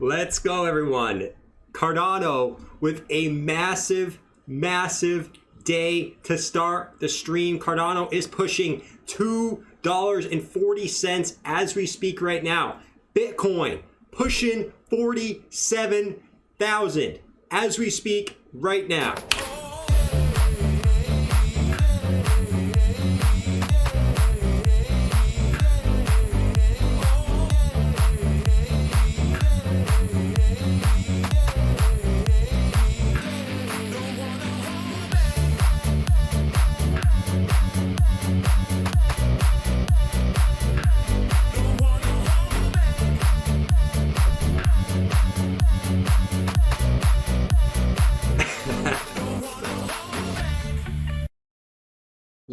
Let's go, everyone. Cardano with a massive day to start the stream. Cardano is pushing $2.40 as we speak right now. Bitcoin pushing 47,000 as we speak right now.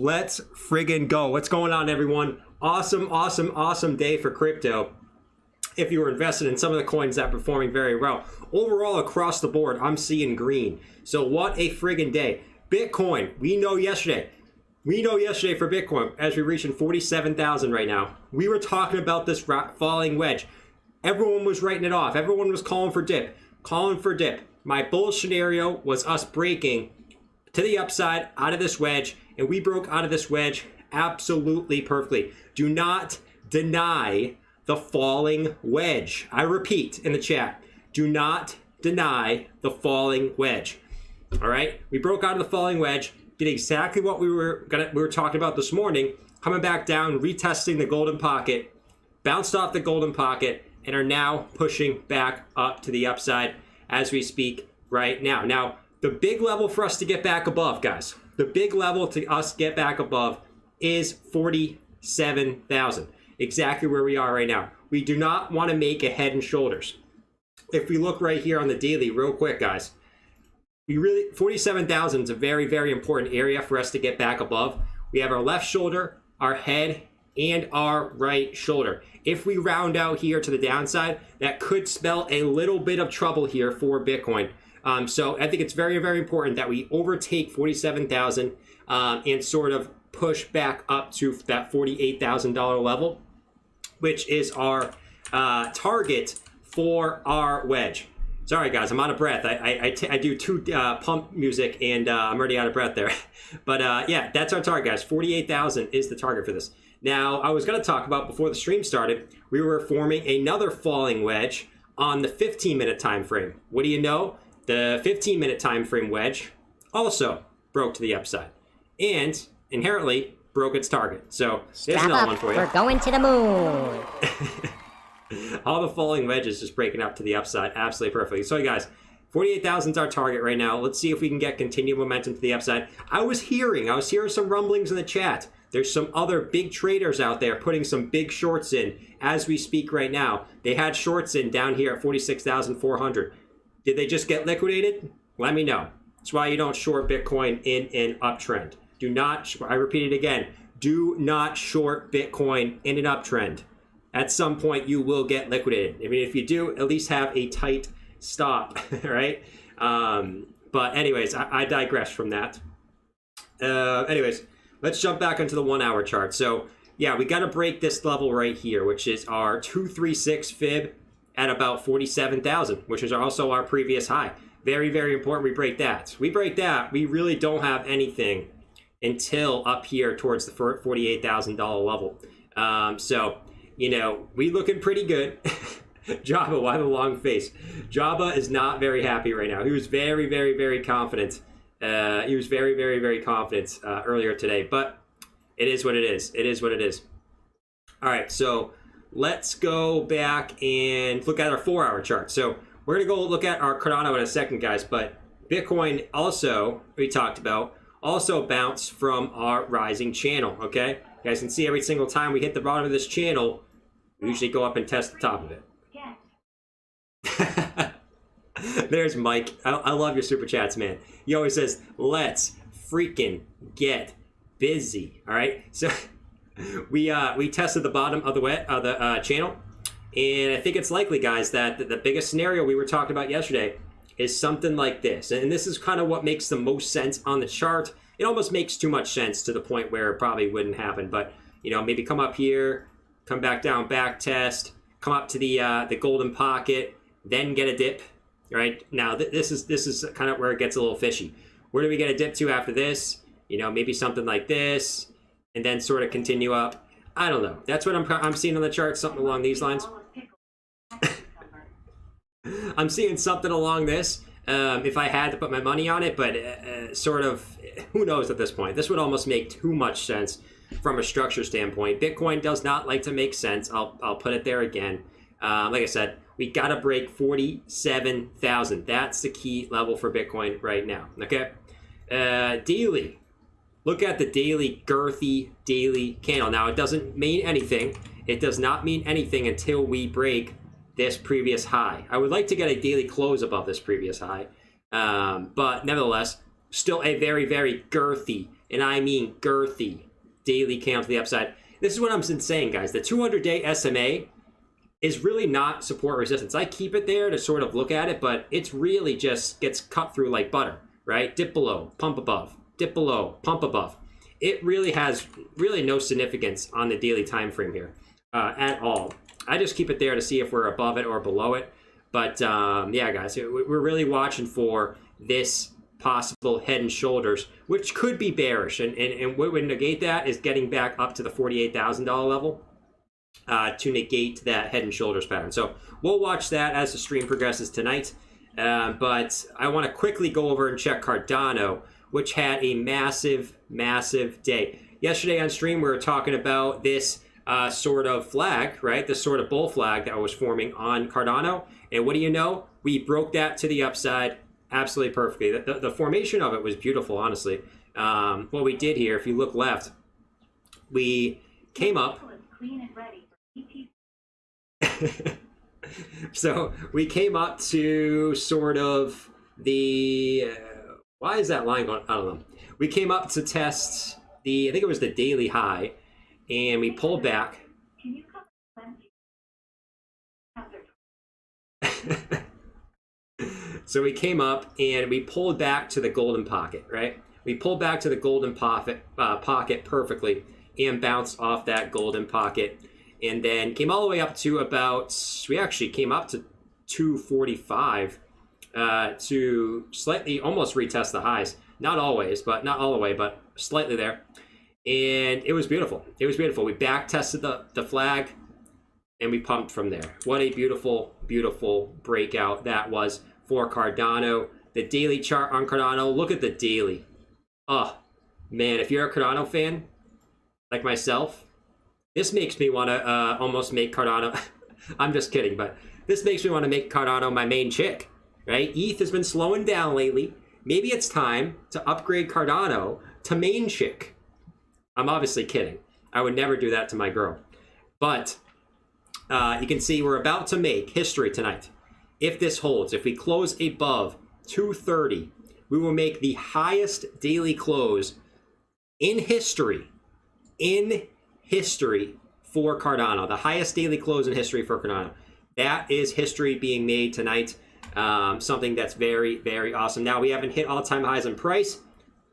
Let's friggin' go. What's going on, everyone? Awesome day for crypto. If you were invested in some of the coins that are performing very well. Overall, across the board, I'm seeing green. So what a friggin' day. Bitcoin, we know yesterday for Bitcoin, as we're reaching 47,000 right now, we were talking about this falling wedge. Everyone was writing it off. Everyone was calling for dip. My bullish scenario was us breaking to the upside out of this wedge, and we broke out of this wedge absolutely perfectly. Do not deny the falling wedge. I repeat in the chat, do not deny the falling wedge. All right, we broke out of the falling wedge, did exactly what we were talking about this morning, coming back down, retesting the golden pocket, bounced off the golden pocket, and are now pushing back up to the upside as we speak right now. Now, the big level for us to get back above, guys, the big level to us get back above is 47,000, exactly where we are right now. We do not want to make a head and shoulders. If we look right here on the daily real quick, guys, 47,000 is a very important area for us to get back above. We have our left shoulder, our head, and our right shoulder. If we round out here to the downside, that could spell a little bit of trouble here for Bitcoin. So I think it's very important that we overtake 47,000 and sort of push back up to that $48,000 level, which is our target for our wedge. Sorry, guys, I'm out of breath. I do two pump music, and I'm already out of breath there. But yeah, that's our target, guys. 48,000 is the target for this. Now, I was going to talk about, before the stream started, we were forming another falling wedge on the 15-minute time frame. What do you know? The 15-minute time frame wedge also broke to the upside and inherently broke its target. So there's another one for you. We're going to the moon. All the falling wedges just breaking up to the upside absolutely perfectly. So, guys, 48,000 is our target right now. Let's see if we can get continued momentum to the upside. I was hearing some rumblings in the chat. There's some other big traders out there putting some big shorts in as we speak right now. They had shorts in down here at 46,400. Did they just get liquidated? Let me know. That's why you don't short Bitcoin in an uptrend. Do not, I repeat it again, do not short Bitcoin in an uptrend. At some point, you will get liquidated. I mean, if you do, at least have a tight stop, right? But anyways, I digress from that. Anyways, let's jump back into the 1 hour chart. So yeah, we got to break this level right here, which is our 236 fib at about 47,000, which is also our previous high. Very important we break that. We break that, we really don't have anything until up here towards the $48,000 level. So, you know, we looking pretty good. Jabba, why the long face? Jabba is not very happy right now. He was very confident. He was very confident earlier today, but it is what it is. It is what it is. All right, so let's go back and look at our 4 hour chart. So we're gonna go look at our Cardano in a second, guys, but Bitcoin also, we talked about, also bounced from our rising channel, okay? You guys can see every single time we hit the bottom of this channel, we usually go up and test the top of it. There's Mike. I love your super chats, man. He always says, let's freaking get busy, all right? So we tested the bottom of the channel, and I think it's likely, guys, that the biggest scenario we were talking about yesterday is something like this. And this is kind of what makes the most sense on the chart. It almost makes too much sense to the point where it probably wouldn't happen. But, you know, maybe come up here, come back down, back test, come up to the golden pocket, then get a dip, right? Now, this is kind of where it gets a little fishy. Where do we get a dip to after this? You know, maybe something like this, and then sort of continue up. I don't know. That's what I'm seeing on the chart, something along these lines. I'm seeing something along this. If I had to put my money on it, but sort of, who knows at this point. This would almost make too much sense from a structure standpoint. Bitcoin does not like to make sense. I'll put it there again. Like I said, we got to break 47,000. That's the key level for Bitcoin right now. Okay. Daily. Look at the daily girthy daily candle. Now, it doesn't mean anything. It does not mean anything until we break this previous high. I would like to get a daily close above this previous high. But nevertheless, still a very, very girthy, and I mean girthy, daily candle to the upside. This is what I'm saying, guys. The 200-day SMA is really not support resistance. I keep it there to sort of look at it, but it's really just gets cut through like butter, right? Dip below, pump above, dip below, pump above. It really has really no significance on the daily time frame here at all. I just keep it there to see if we're above it or below it. But yeah, guys, we're really watching for this possible head and shoulders, which could be bearish. And what would negate that is getting back up to the $48,000 level to negate that head and shoulders pattern. So we'll watch that as the stream progresses tonight. But I want to quickly go over and check Cardano, which had a massive, massive day. Yesterday on stream, we were talking about this sort of flag, right? This sort of bull flag that was forming on Cardano. And what do you know? We broke that to the upside absolutely perfectly. The formation of it was beautiful, honestly. What we did here, if you look left, we came up. So we came up to sort of the, why is that line going? I don't know. We came up to test the, I think it was the daily high, and we pulled back. So we came up and we pulled back to the golden pocket, right? We pulled back to the golden pocket perfectly and bounced off that golden pocket, and then came all the way up to about, we actually came up to 245 to slightly almost retest the highs. Not always, but not all the way, but slightly there. And it was beautiful. It was beautiful. We back tested the flag and we pumped from there. What a beautiful, beautiful breakout that was for Cardano. The daily chart on Cardano, look at the daily. Oh, man, if you're a Cardano fan, like myself, this makes me want to almost make Cardano, I'm just kidding, but this makes me want to make Cardano my main chick, right? ETH has been slowing down lately. Maybe it's time to upgrade Cardano to main chick. I'm obviously kidding. I would never do that to my girl. But you can see we're about to make history tonight. If this holds, if we close above 230, we will make the highest daily close in history for Cardano. The highest daily close in history for Cardano. That is history being made tonight. Something that's very, very awesome. Now, we haven't hit all-time highs in price,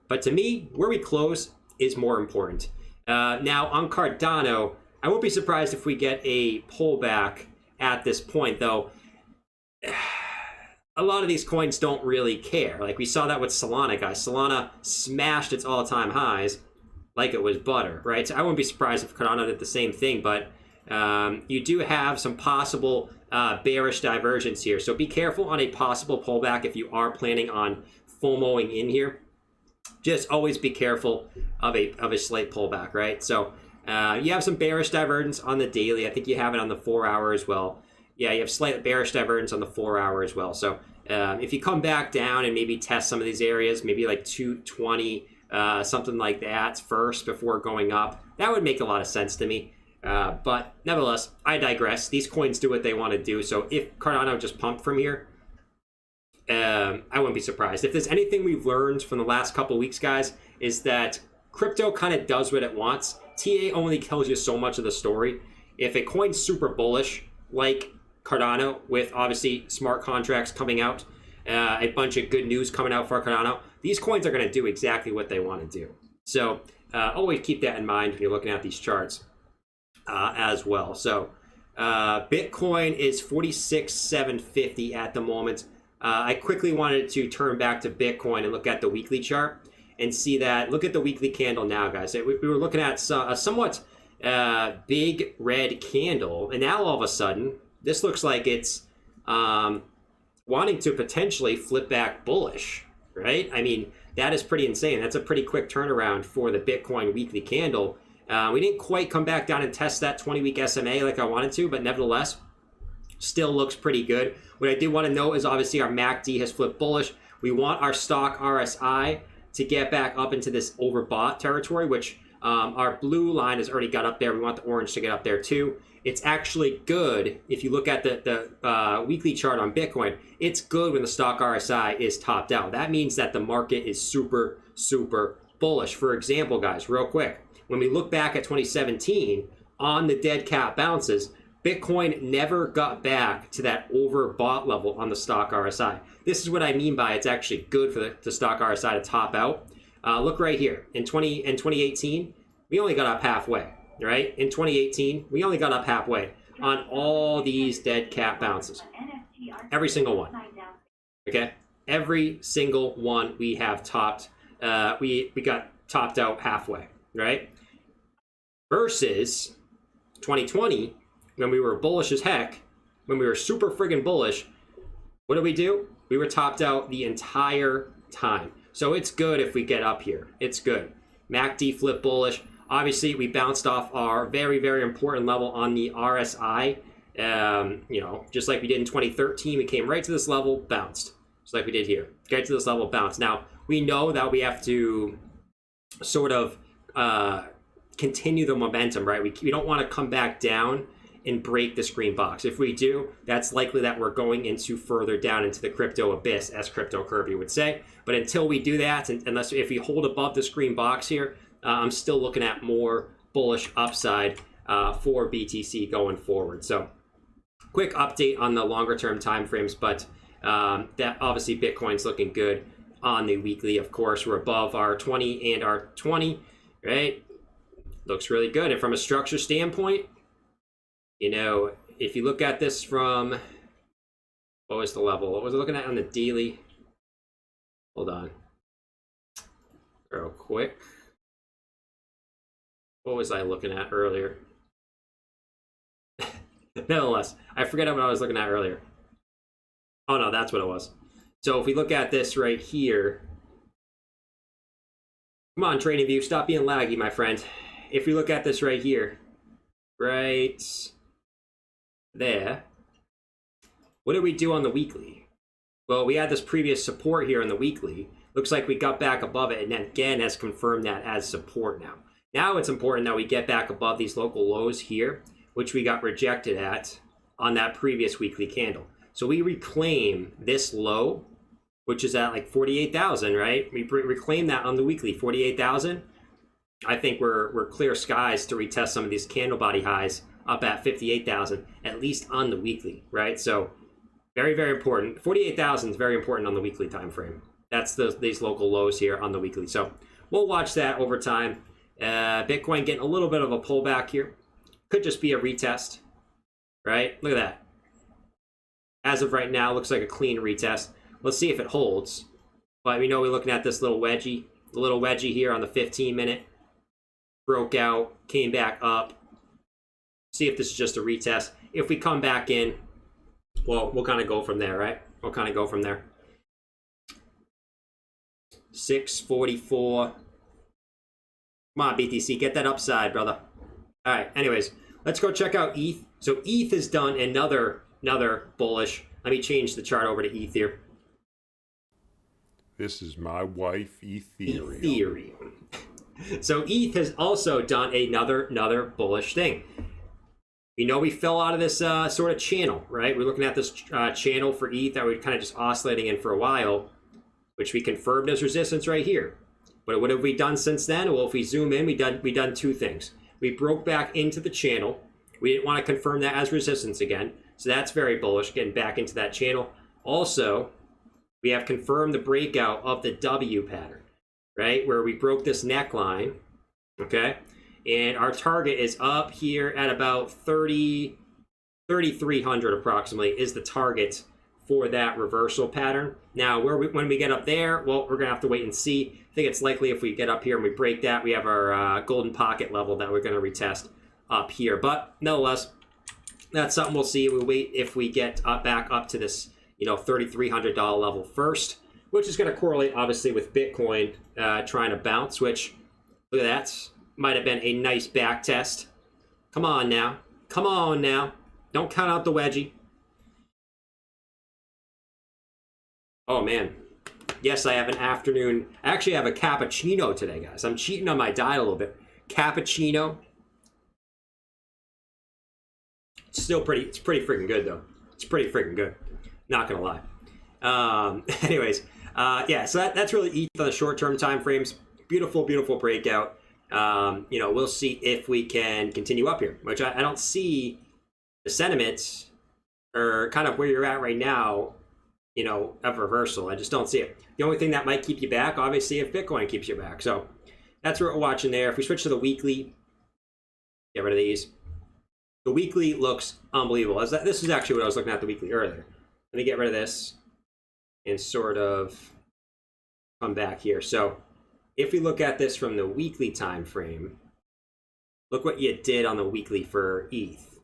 but to me, where we close is more important. Now, on Cardano, I won't be surprised if we get a pullback at this point, though. A lot of these coins don't really care. Like we saw that with Solana, guys. Solana smashed its all-time highs like it was butter, right? So I wouldn't be surprised if Cardano did the same thing, but you do have some possible bearish divergence here. So be careful on a possible pullback if you are planning on FOMOing in here. Just always be careful of a slight pullback, right? So you have some bearish divergence on the daily. I think you have it on the 4 hour as well. Yeah, you have slight bearish divergence on the 4 hour as well. So if you come back down and maybe test some of these areas, maybe like 220, something like that first before going up, that would make a lot of sense to me. But nevertheless, I digress. These coins do what they want to do. So if Cardano just pumped from here, I wouldn't be surprised. If there's anything we've learned from the last couple weeks, guys, is that crypto kind of does what it wants. TA only tells you so much of the story. If a coin's super bullish, like Cardano, with obviously smart contracts coming out, a bunch of good news coming out for Cardano, these coins are going to do exactly what they want to do. So always keep that in mind when you're looking at these charts as well. So Bitcoin is 46,750 at the moment. I quickly wanted to turn back to Bitcoin and look at the weekly chart and see that. Look at the weekly candle now, guys. We were looking at a somewhat big red candle, and now all of a sudden, this looks like it's wanting to potentially flip back bullish, right? I mean, that is pretty insane. That's a pretty quick turnaround for the Bitcoin weekly candle. We didn't quite come back down and test that 20-week SMA like I wanted to, but nevertheless, still looks pretty good. What I did want to note is obviously our MACD has flipped bullish. We want our stock RSI to get back up into this overbought territory, which our blue line has already got up there. We want the orange to get up there too. It's actually good if you look at the weekly chart on Bitcoin. It's good when the stock RSI is topped out. That means that the market is super, super bullish. For example, guys, real quick, when we look back at 2017 on the dead cat bounces, Bitcoin never got back to that overbought level on the stock RSI. This is what I mean by it's actually good for the stock RSI to top out. Look right here. In 2018, we only got up halfway, right? In 2018, we only got up halfway on all these dead cat bounces. Every single one. Okay? Every single one we have topped. We got topped out halfway, right? Versus 2020, when we were bullish as heck, when we were super friggin' bullish, what did we do? We were topped out the entire time. So it's good if we get up here. It's good. MACD flip bullish. Obviously, we bounced off our very, very important level on the RSI. You know, just like we did in 2013, we came right to this level, bounced. Just like we did here. Get to this level, bounce. Now, we know that we have to sort of continue the momentum, right? We don't want to come back down and break this green box. If we do, that's likely that we're going into further down into the crypto abyss, as Crypto Kirby would say. But until we do that, unless if we hold above this green box here, I'm still looking at more bullish upside for BTC going forward. So quick update on the longer term timeframes, but that obviously Bitcoin's looking good on the weekly. Of course, we're above our 20 and our 20, right? Looks really good. And from a structure standpoint, you know, if you look at this from, what was the level? What was I looking at on the daily? Hold on. Real quick. What was I looking at earlier? Nevertheless, I forget what I was looking at earlier. Oh no, that's what it was. So if we look at this right here, come on, TradingView, stop being laggy, my friend. If we look at this right here, right there, what did we do on the weekly? Well, we had this previous support here on the weekly. Looks like we got back above it and then again has confirmed that as support now. Now it's important that we get back above these local lows here, which we got rejected at on that previous weekly candle. So we reclaim this low, which is at like 48,000, right? We reclaim that on the weekly, 48,000. I think we're clear skies to retest some of these candle body highs up at 58,000, at least on the weekly, right? So very, very important. 48,000 is very important on the weekly time frame. That's these local lows here on the weekly. So we'll watch that over time. Bitcoin getting a little bit of a pullback here. Could just be a retest, right? Look at that. As of right now, looks like a clean retest. Let's see if it holds. But we know we're looking at this little wedgie. The little wedgie here on the 15-minute. Broke out, came back up. See if this is just a retest. If we come back in, well, we'll kind of go from there, right? We'll kind of go from there. 644. Come on, BTC, get that upside, brother. All right, anyways, let's go check out ETH. So ETH has done another bullish. Let me change the chart over to ETH here. This is my wife, Ethereum. Ethereum. So ETH has also done another bullish thing. You know, we fell out of this sort of channel, right? We're looking at this channel for ETH that we're kind of just oscillating in for a while, which we confirmed as resistance right here. But what have we done since then? Well, if we zoom in, we done two things. We broke back into the channel. We didn't want to confirm that as resistance again. So that's very bullish, getting back into that channel. Also, we have confirmed the breakout of the W pattern, right? Where we broke this neckline, okay? And our target is up here at about 30, 3,300 approximately is the target for that reversal pattern. Now, when we get up there, well, we're gonna have to wait and see. I think it's likely if we get up here and we break that, we have our golden pocket level that we're gonna retest up here. But nonetheless, that's something we'll see. We'll wait if we get back up to this, $3,300 level first, which is gonna correlate obviously with Bitcoin trying to bounce. Which, look at that, might have been a nice back test. Come on now, come on now. Don't count out the wedgie. Oh man, yes, I have an afternoon. I actually have a cappuccino today, guys. I'm cheating on my diet a little bit. Cappuccino. It's pretty freaking good though. It's pretty freaking good. Not gonna lie. Anyways, yeah. So that's really ETH on the short-term time frames. Beautiful, beautiful breakout. We'll see if we can continue up here, which I don't see the sentiment or kind of where you're at right now. Of reversal. I just don't see it. The only thing that might keep you back, obviously, if Bitcoin keeps you back. So that's what we're watching there. If we switch to the weekly, get rid of these. The weekly looks unbelievable. This is actually what I was looking at the weekly earlier. Let me get rid of this and sort of come back here. So if we look at this from the weekly time frame, look what you did on the weekly for ETH.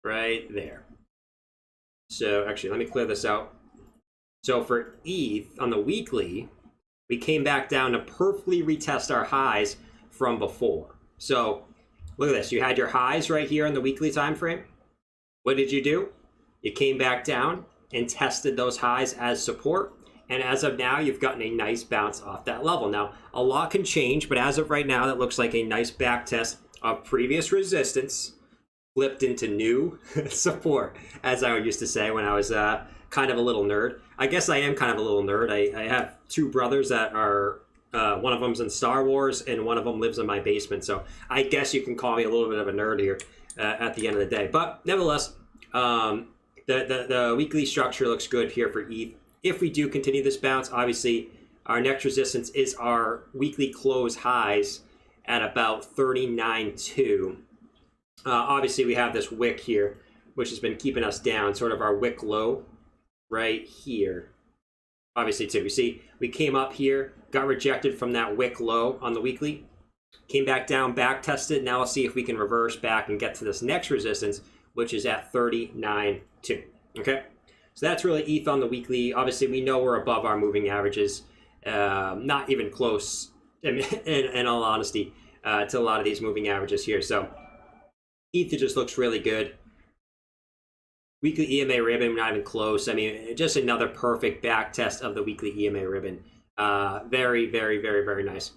Right there. So actually, let me clear this out. So for ETH on the weekly, we came back down to perfectly retest our highs from before. So look at this. You had your highs right here on the weekly time frame. What did you do? You came back down and tested those highs as support. And as of now, you've gotten a nice bounce off that level. Now, a lot can change, but as of right now, that looks like a nice back test of previous resistance flipped into new support, as I used to say when I was kind of a little nerd. I guess I am kind of a little nerd. I have two brothers that are, one of them's in Star Wars and one of them lives in my basement. So I guess you can call me a little bit of a nerd here at the end of the day. But nevertheless, the weekly structure looks good here for ETH. If we do continue this bounce, obviously our next resistance is our weekly close highs at about 39.2. Obviously we have this wick here, which has been keeping us down, sort of our wick low right here. Obviously too, you see, we came up here, got rejected from that wick low on the weekly, came back down, back tested. Now let's see if we can reverse back and get to this next resistance, which is at 39.2. Okay, so that's really ETH on the weekly. Obviously we know we're above our moving averages, not even close in all honesty to a lot of these moving averages here. So ETH just looks really good. Weekly EMA ribbon, not even close. I mean, just another perfect back test of the weekly EMA ribbon. Very, very, very, very nice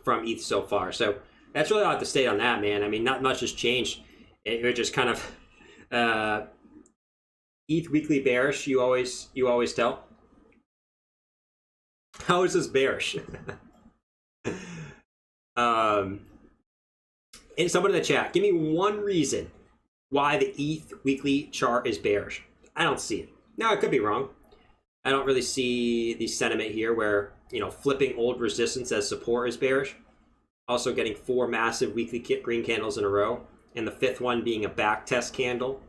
from ETH so far. So that's really all I have to state on that, man. I mean, not much has changed. It just kind of ETH weekly bearish. You always tell. How is this bearish? And someone in the chat, give me one reason why the ETH weekly chart is bearish. I don't see it. Now, I could be wrong. I don't really see the sentiment here where, flipping old resistance as support is bearish. Also getting 4 massive weekly green candles in a row, and the 5th one being a back test candle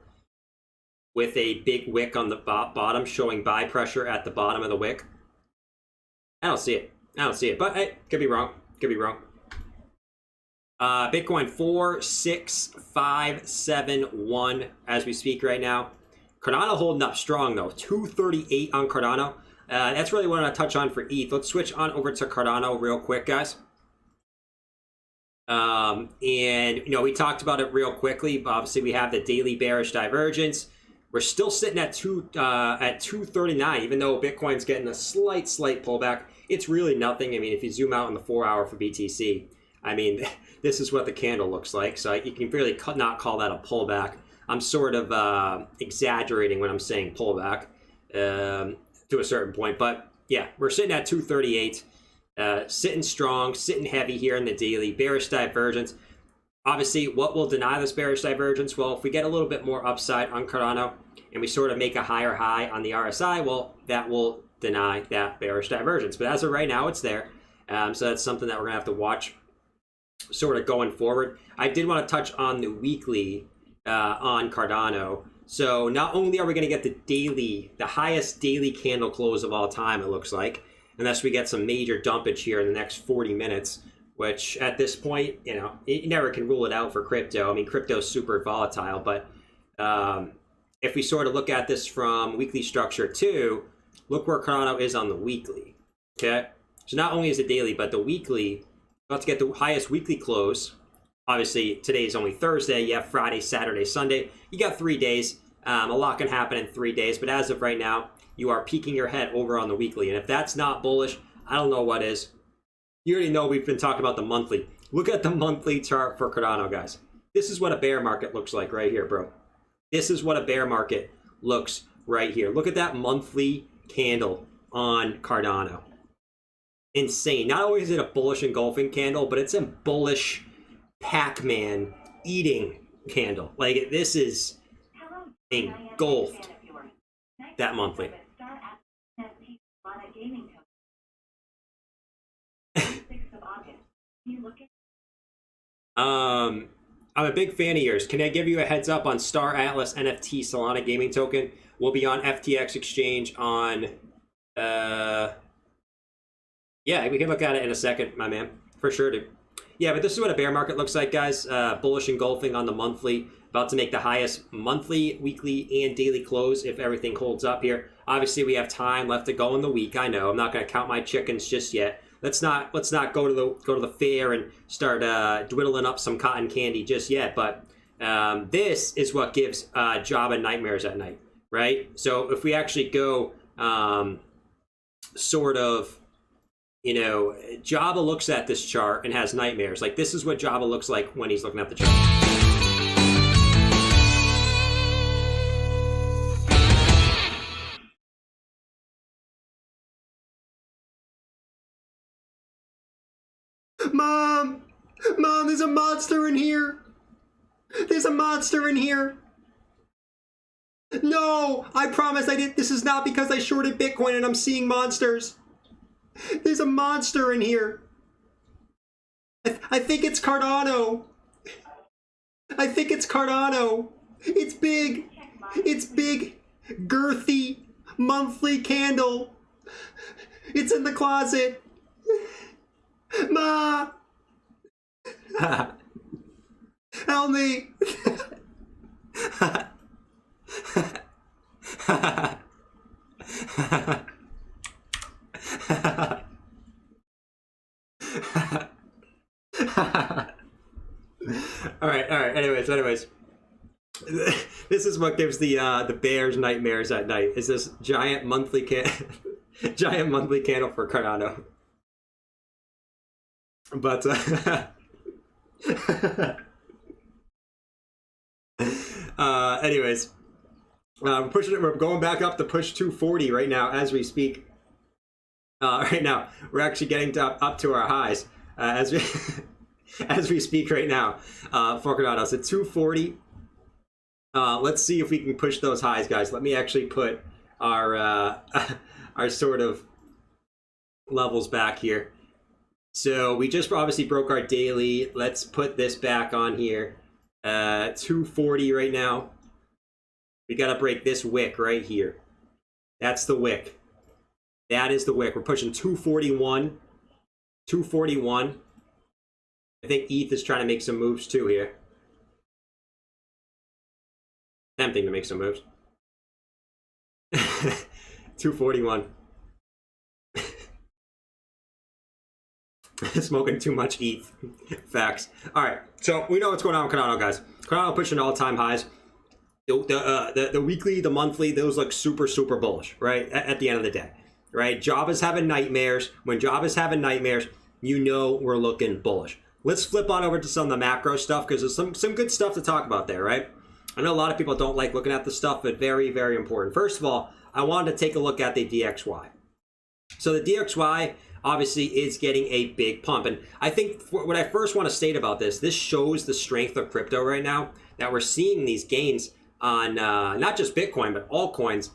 with a big wick on the bottom showing buy pressure at the bottom of the wick. I don't see it. But hey, could be wrong. Bitcoin 46571 as we speak right now. Cardano holding up strong though, 238 on Cardano. That's really what I want to touch on for ETH. Let's switch on over to Cardano real quick, guys. And we talked about it real quickly, but obviously we have the daily bearish divergence. We're still sitting at 239, even though Bitcoin's getting a slight pullback. It's really nothing. I mean, if you zoom out on the 4 hour for BTC, I mean, this is what the candle looks like. So you can really not call that a pullback. I'm sort of exaggerating when I'm saying pullback to a certain point. But yeah, we're sitting at 238, sitting strong, sitting heavy here in the daily. Bearish divergence. Obviously, what will deny this bearish divergence? Well, if we get a little bit more upside on Cardano and we sort of make a higher high on the RSI, well, that will deny that bearish divergence. But as of right now, it's there. So that's something that we're going to have to watch sort of going forward. I did want to touch on the weekly on Cardano. So not only are we going to get the highest daily candle close of all time, it looks like, unless we get some major dumpage here in the next 40 minutes, which at this point, you know, you never can rule it out for crypto. I mean, crypto's super volatile, but if we sort of look at this from weekly structure too, look where Cardano is on the weekly, okay? So not only is it daily, but the weekly, about to get the highest weekly close. Obviously, today is only Thursday. You have Friday, Saturday, Sunday. You got 3 days. A lot can happen in 3 days, but as of right now, you are peeking your head over on the weekly. And if that's not bullish, I don't know what is. You already know we've been talking about the monthly. Look at the monthly chart for Cardano, guys. This is what a bear market looks like right here, bro. This is what a bear market looks right here. Look at that monthly candle on Cardano. Insane. Not only is it a bullish engulfing candle, but it's a bullish Pac-Man eating candle. Like, this is engulfed, that monthly. I'm a big fan of yours. Can I give you a heads up on Star Atlas NFT Solana gaming token? Will be on FTX exchange on yeah, we can look at it in a second, my man, for sure, dude. Yeah, but this is what a bear market looks like, guys. Bullish engulfing on the monthly, about to make the highest monthly, weekly, and daily close if everything holds up here. Obviously, we have time left to go in the week. I know I'm not going to count my chickens just yet. Let's not go to the fair and start dwindling up some cotton candy just yet. But this is what gives Java nightmares at night, right? So if we actually go sort of, you know, Java looks at this chart and has nightmares. Like, this is what Java looks like when he's looking at the chart. Mom, there's a monster in here. There's a monster in here. No, I promise I didn't. This is not because I shorted Bitcoin and I'm seeing monsters. There's a monster in here. I think it's Cardano. I think it's Cardano. It's big. It's big, girthy, monthly candle. It's in the closet. Ma! Help me! All right. Anyways, this is what gives the bears nightmares at night. Is this giant monthly candle for Cardano? But anyways, we're going back up to push 240 right now as we speak. Right now, we're actually getting up to our highs as we speak right now for Cardano. So 240. Let's see if we can push those highs, guys. Let me actually put our our sort of levels back here. So we just obviously broke our daily. Let's put this back on here. 240 right now. We got to break this wick right here. That's the wick. That is the wick. We're pushing 241. 241. I think ETH is trying to make some moves too here. Tempting to make some moves. 241. Smoking too much ETH. Facts. All right, so we know what's going on with Cardano, guys. Cardano pushing all-time highs. The weekly, the monthly, those look super bullish, right? At the end of the day, right? Java's having nightmares. When Java's having nightmares, you know we're looking bullish. Let's flip on over to some of the macro stuff because there's some good stuff to talk about there, right? I know a lot of people don't like looking at the stuff, but very important. First of all, I wanted to take a look at the DXY. So the DXY obviously is getting a big pump. And I think what I first want to state about this shows the strength of crypto right now, that we're seeing these gains on not just Bitcoin, but altcoins,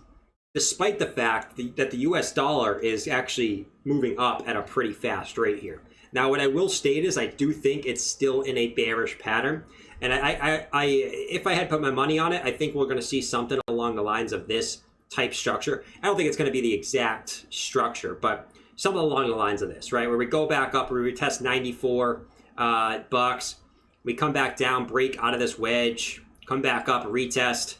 despite the fact that the US dollar is actually moving up at a pretty fast rate here. Now, what I will state is I do think it's still in a bearish pattern. And if I had put my money on it, I think we're going to see something along the lines of this type structure. I don't think it's going to be the exact structure, but something along the lines of this, right? Where we go back up, we retest 94 bucks, we come back down, break out of this wedge, come back up, retest,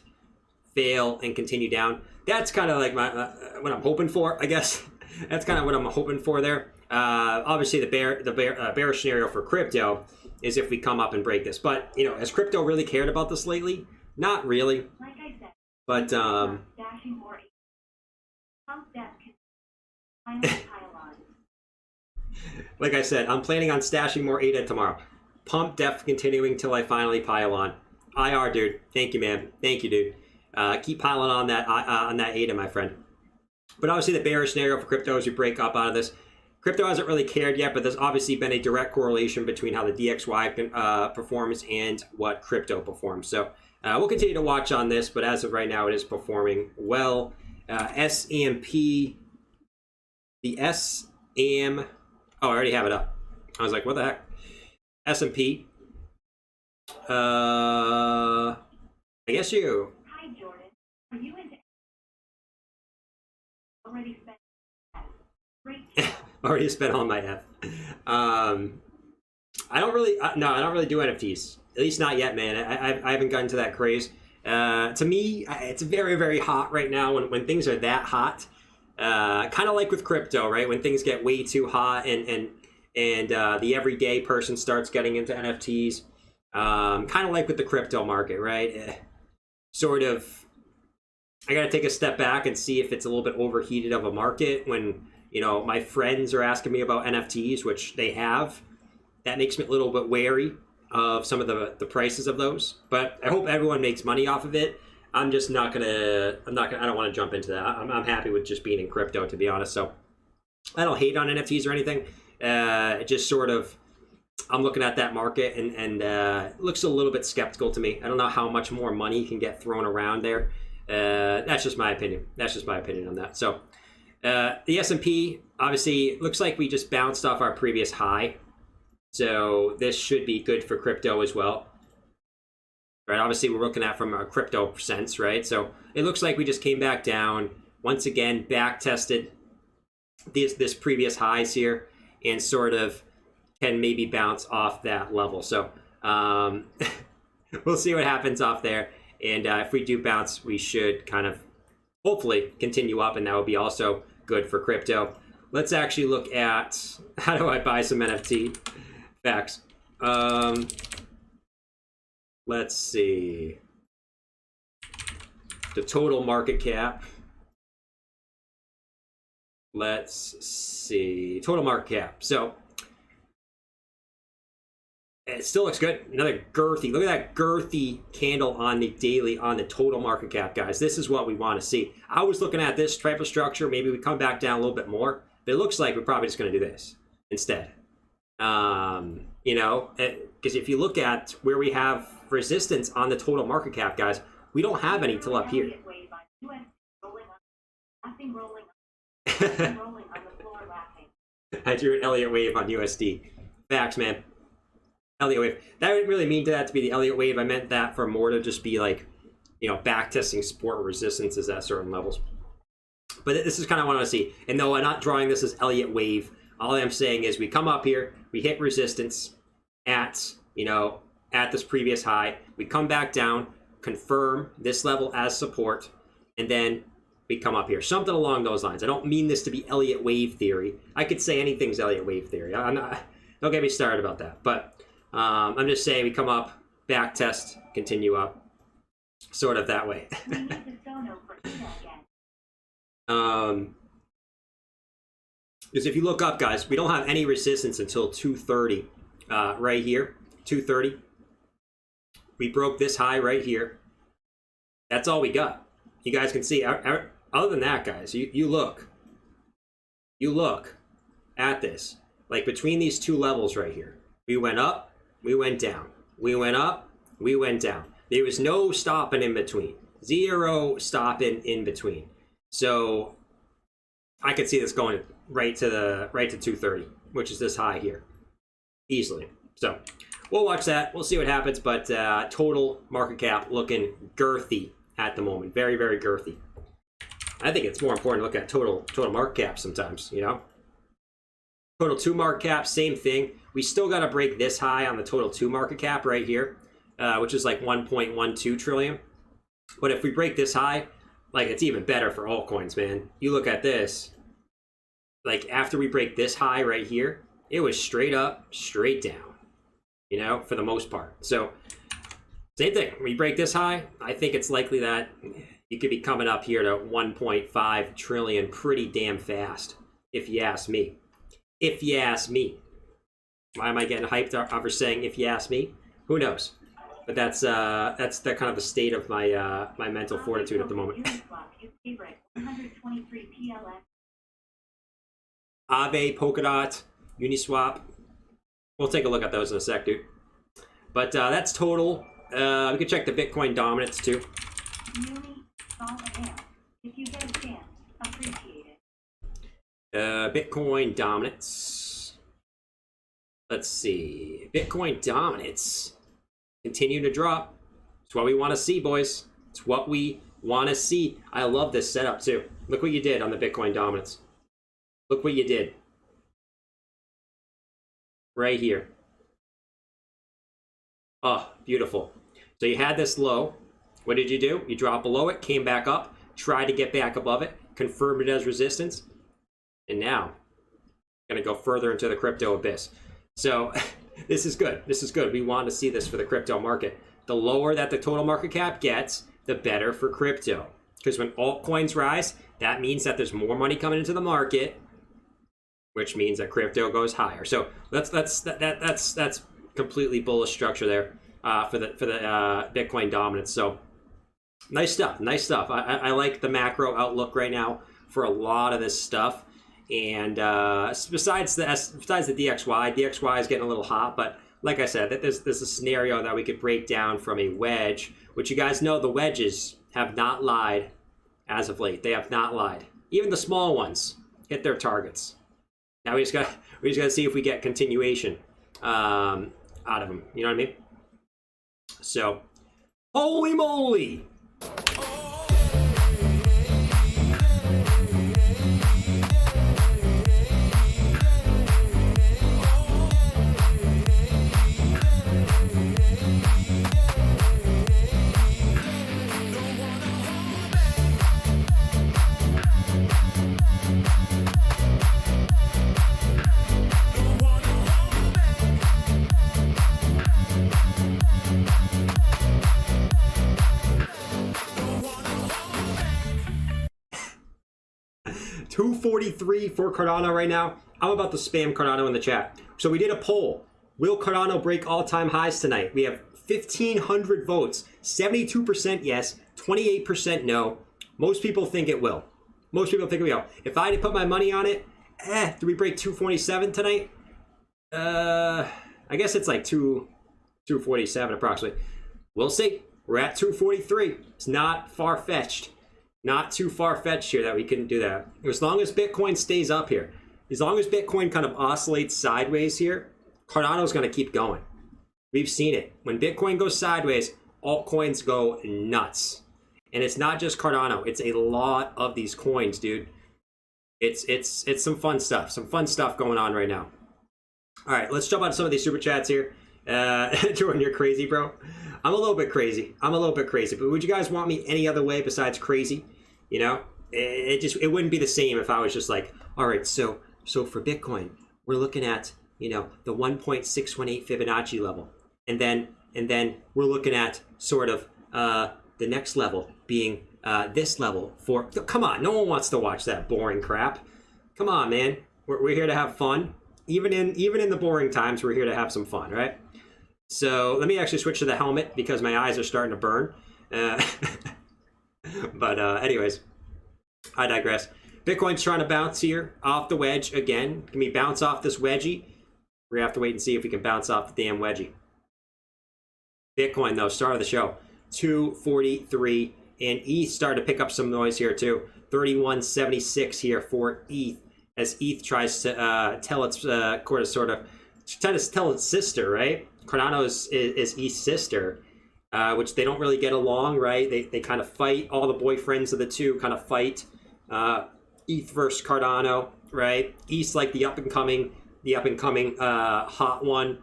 fail, and continue down. That's kind of like what I'm hoping for, I guess. That's kind of what I'm hoping for there. Obviously, the bearish scenario for crypto is if we come up and break this. But, you know, has crypto really cared about this lately? Not really. Like I said, but stashing more like I said, I'm planning on stashing more ADA tomorrow. Pump def continuing till I finally pile on. IR, dude. Thank you, man. Thank you, dude. Keep piling on that ADA, my friend. But obviously, the bearish scenario for crypto is you break up out of this. Crypto hasn't really cared yet, but there's obviously been a direct correlation between how the DXY performs and what crypto performs. So we'll continue to watch on this, but as of right now, it is performing well. S&P, the SM, oh, I already have it up. I was like, what the heck? S&P. I guess you. Hi, Jordan. Are you into already spent? Great. Already spent all my F. I don't really do NFTs. At least not yet, man. I haven't gotten to that craze. To me, it's very, very hot right now when things are that hot. Kind of like with crypto, right? When things get way too hot and the everyday person starts getting into NFTs. Kind of like with the crypto market, right? Sort of, I got to take a step back and see if it's a little bit overheated of a market when, you know, my friends are asking me about NFTs, which they have. That makes me a little bit wary of some of the prices of those. But I hope everyone makes money off of it. I don't want to jump into that. I'm happy with just being in crypto, to be honest. So I don't hate on NFTs or anything. It just sort of, I'm looking at that market and it looks a little bit skeptical to me. I don't know how much more money can get thrown around there. That's just my opinion. That's just my opinion on that. So the S&P, obviously, looks like we just bounced off our previous high. So this should be good for crypto as well. Right, obviously, we're looking at from a crypto sense, right? So it looks like we just came back down. Once again, back tested this previous highs here and sort of can maybe bounce off that level. So we'll see what happens off there. And if we do bounce, we should kind of hopefully continue up, and that would be also good for crypto. Let's actually look at how do I buy some NFT facts. Let's see. The total market cap. Let's see. Total market cap. So it still looks good. Another girthy. Look at that girthy candle on the daily on the total market cap, guys. This is what we want to see. I was looking at this type of structure. Maybe we come back down a little bit more, but it looks like we're probably just going to do this instead. You know, because if you look at where we have resistance on the total market cap, guys, we don't have any till up here. I drew an Elliott wave on USD. Facts, man. Elliott wave. That didn't really mean that to be the Elliott wave. I meant that for more to just be like, you know, back testing support resistances at certain levels. But this is kind of what I want to see. And no, I'm not drawing this as Elliott wave. All I'm saying is we come up here, we hit resistance at, you know, at this previous high. We come back down, confirm this level as support, and then we come up here. Something along those lines. I don't mean this to be Elliott wave theory. I could say anything's Elliott wave theory. Don't get me started about that. But I'm just saying we come up, back test, continue up, sort of that way. Because if you look up, guys, we don't have any resistance until 230 right here, 230. We broke this high right here. That's all we got. You guys can see. Other than that, guys, you look at this. Like between these two levels right here, we went up, we went down. We went up, we went down. There was no stopping in between. Zero stopping in between. So I could see this going right to 230, which is this high here, easily. So we'll watch that. We'll see what happens. But total market cap looking girthy at the moment. Very, very girthy. I think it's more important to look at total market cap sometimes, you know? Total 2 market cap, same thing. We still got to break this high on the total 2 market cap right here, which is like 1.12 trillion. But if we break this high, like, it's even better for altcoins, man. You look at this, like, after we break this high right here, it was straight up, straight down, you know, for the most part. So same thing. When we break this high, I think it's likely that you could be coming up here to 1.5 trillion pretty damn fast, if you ask me. If you ask me. Why am I getting hyped over saying if you ask me? Who knows? But that's the kind of the state of my my mental fortitude at the moment. Aave, Polkadot, Uniswap. We'll take a look at those in a sec, dude. But that's total. We can check the Bitcoin dominance too. If you get a chance, appreciate it. Bitcoin dominance. Let's see. Bitcoin dominance. Continue to drop. It's what we want to see, boys. It's what we want to see. I love this setup too. Look what you did on the Bitcoin dominance. Look what you did. Right here. Oh, beautiful. So you had this low. What did you do? You dropped below it, came back up, tried to get back above it, confirmed it as resistance, and now going to go further into the crypto abyss. So this is good. This is good. We want to see this for the crypto market. The lower that the total market cap gets, the better for crypto. Because when altcoins rise, that means that there's more money coming into the market, which means that crypto goes higher. So that's completely bullish structure there for the Bitcoin dominance. So nice stuff. Nice stuff. I like the macro outlook right now for a lot of this stuff. And besides the DXY is getting a little hot, but like I said, there's a scenario that we could break down from a wedge, which you guys know the wedges have not lied as of late. They have not lied. Even the small ones hit their targets. Now we just gotta see if we get continuation out of them. You know what I mean? So, holy moly! 243 for Cardano right now. I'm about to spam Cardano in the chat. So we did a poll. Will Cardano break all-time highs tonight? We have 1,500 votes. 72% yes, 28% no. Most people think it will. Most people think it will. If I had to put my money on it, do we break 247 tonight? I guess it's like 247 approximately. We'll see. We're at 243. It's not far-fetched. Not too far-fetched here that we couldn't do that. As long as Bitcoin stays up here, as long as Bitcoin kind of oscillates sideways here, Cardano's going to keep going. We've seen it. When Bitcoin goes sideways, altcoins go nuts. And it's not just Cardano. It's a lot of these coins, dude. It's some fun stuff. Some fun stuff going on right now. All right, let's jump on some of these super chats here. Jordan, you're crazy, bro. I'm a little bit crazy. But would you guys want me any other way besides crazy? You know, it wouldn't be the same if I was just like, all right, so for Bitcoin, we're looking at, you know, the 1.618 Fibonacci level, and then we're looking at sort of the next level being this level for. Come on, no one wants to watch that boring crap. Come on, man. We're here to have fun. Even in the boring times, we're here to have some fun, right? So let me actually switch to the helmet because my eyes are starting to burn. But anyways, I digress. Bitcoin's trying to bounce here off the wedge again. Can we bounce off this wedgie? We're gonna have to wait and see if we can bounce off the damn wedgie. Bitcoin though, star of the show, 243, and ETH started to pick up some noise here too. 31.76 here for ETH as ETH tries to tell its tell its sister, right? Cardano is ETH's sister, which they don't really get along, right? They kind of fight. All the boyfriends of the two kind of fight. ETH versus Cardano, right? ETH's like the up and coming hot one,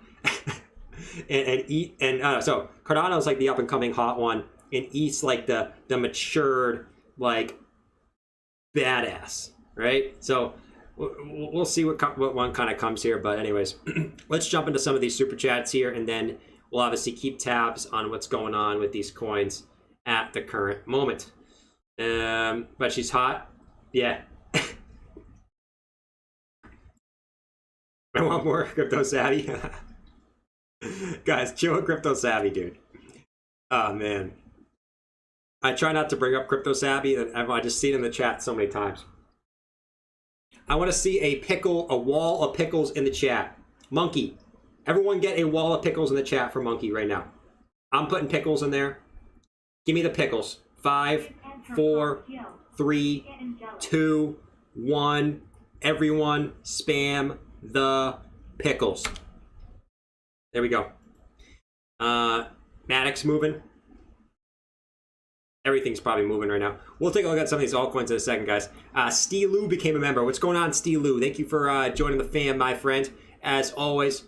so Cardano's like the up and coming hot one, and ETH's like the matured like badass, right? So we'll see what one kind of comes here. But anyways, let's jump into some of these super chats here, and then we'll obviously keep tabs on what's going on with these coins at the current moment. But she's hot, yeah. I want more crypto savvy. Guys, chill with crypto savvy, dude. Oh man, I try not to bring up crypto savvy. I just see it in the chat so many times. I want to see a wall of pickles in the chat. Monkey, everyone get a wall of pickles in the chat for Monkey right now. I'm putting pickles in there. Give me the pickles. 5, 4, 3, 2, 1. Everyone spam the pickles. There we go. Maddox moving. Everything's probably moving right now. We'll take a look at some of these altcoins in a second, guys. Steelu became a member. What's going on, Steelu? Thank you for joining the fam, my friend. As always,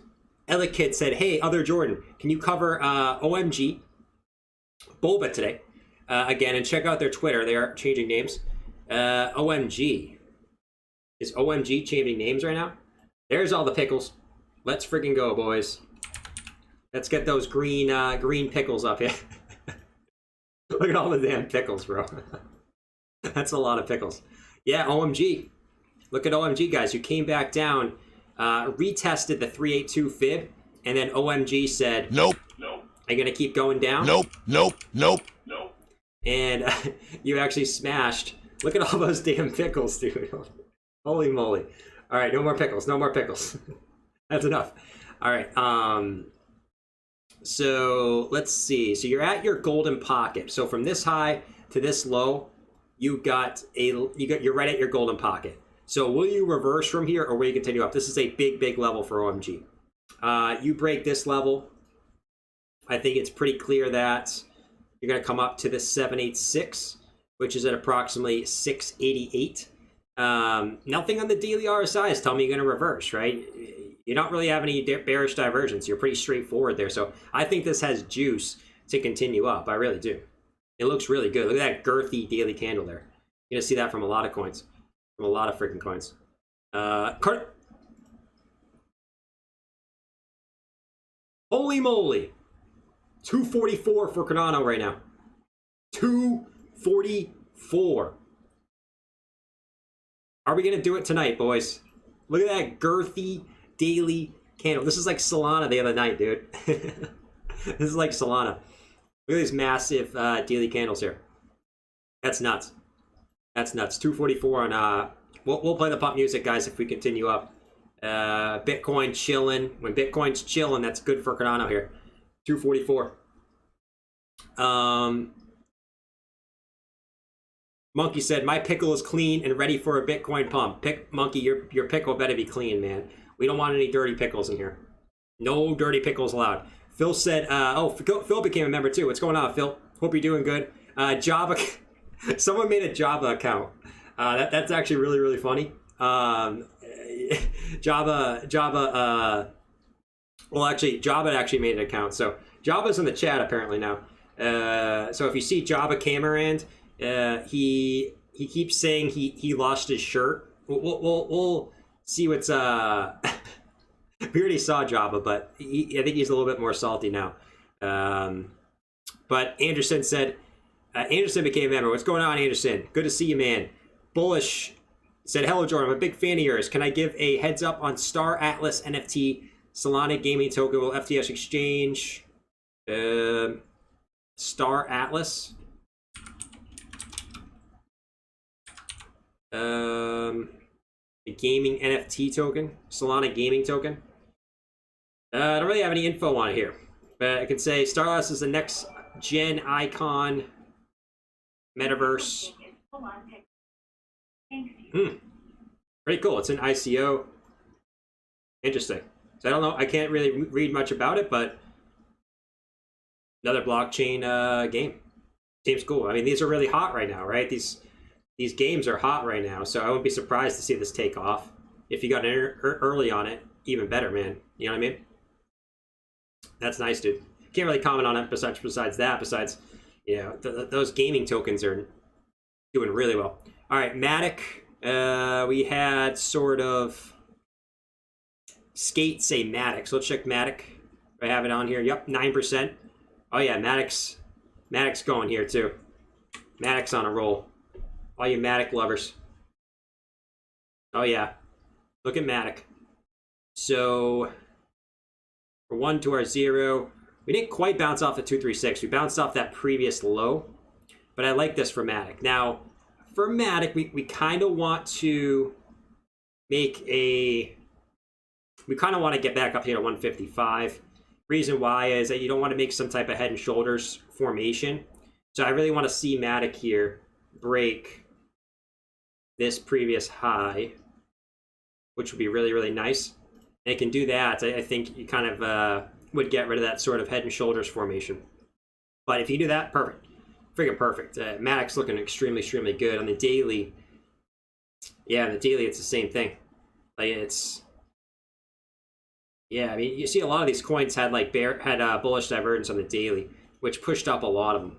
Ellikid said, hey, other Jordan, can you cover OMG Boba today? Again, and check out their Twitter. They are changing names. OMG. Is OMG changing names right now? There's all the pickles. Let's freaking go, boys. Let's get those green pickles up here. Look at all the damn pickles, bro. That's a lot of pickles. Yeah, OMG. Look at OMG, guys. You came back down, retested the 382 fib, and then OMG said, nope. Are you going to keep going down? Nope. And you actually smashed. Look at all those damn pickles, dude. Holy moly. All right, no more pickles. That's enough. All right. So let's see. So you're at your golden pocket. So from this high to this low, you're right at your golden pocket. So will you reverse from here, or will you continue up? This is a big level for OMG. You break this level, I think it's pretty clear that you're going to come up to the 786, which is at approximately 688. Nothing on the daily RSI is telling me you're going to reverse, right? You don't really have any bearish divergence. You're pretty straightforward there. So I think this has juice to continue up. I really do. It looks really good. Look at that girthy daily candle there. You're going to see that from a lot of coins. From a lot of freaking coins. Holy moly. 244 for Cardano right now. 244. Are we going to do it tonight, boys? Look at that girthy daily candle. This is like Solana the other night, dude. This is like Solana. Look at these massive daily candles here. That's nuts. 244 on we'll play the pump music, guys, if we continue up. Bitcoin chilling. When Bitcoin's chilling, that's good for Cardano here. 244. Monkey said, my pickle is clean and ready for a Bitcoin pump. Monkey, your pickle better be clean, man. We don't want any dirty pickles in here. No dirty pickles allowed. Phil said, Phil became a member too. What's going on, Phil? Hope you're doing good. Java, someone made a Java account. That's actually really funny. Java actually made an account. So Java's in the chat apparently now. So if you see Java Camerand, he keeps saying he lost his shirt. We'll see what's we already saw Java, but I think he's a little bit more salty now. But Anderson said, Anderson became a member. What's going on, Anderson? Good to see you, man. Bullish said, hello, Jordan. I'm a big fan of yours. Can I give a heads up on Star Atlas NFT, Solana gaming token will FTX exchange? Star Atlas. A gaming NFT token, Solana gaming token. I don't really have any info on it here, but I could say Star Atlas is the next gen icon metaverse. Pretty cool. It's an ICO. Interesting. So I don't know. I can't really read much about it, but Another blockchain game. Seems cool. I mean, these are really hot right now, right? These games are hot right now, so I wouldn't be surprised to see this take off. If you got in early on it, even better, man. You know what I mean? That's nice, dude. Can't really comment on it besides that. Besides, you know, those gaming tokens are doing really well. All right, Matic. We had sort of Skate say Matic. So let's check Matic. I have it on here. Yep, 9%. Oh yeah, Matic's going here too. Matic's on a roll. All you Matic lovers. Oh yeah, look at Matic. So for 1 to our 0, we didn't quite bounce off the 236. We bounced off that previous low, but I like this for Matic. Now for Matic, we kind of want to make a. We kind of want to get back up here to 155. Reason why is that you don't want to make some type of head and shoulders formation. So I really want to see Matic here break this previous high, which would be really, really nice. And it can do that. I think you kind of would get rid of that sort of head and shoulders formation. But if you do that, perfect. Freaking perfect. Matic's looking extremely, extremely good. On the daily, yeah, on the daily, it's the same thing. Like it's... Yeah, I mean, you see a lot of these coins had like bullish divergence on the daily, which pushed up a lot of them.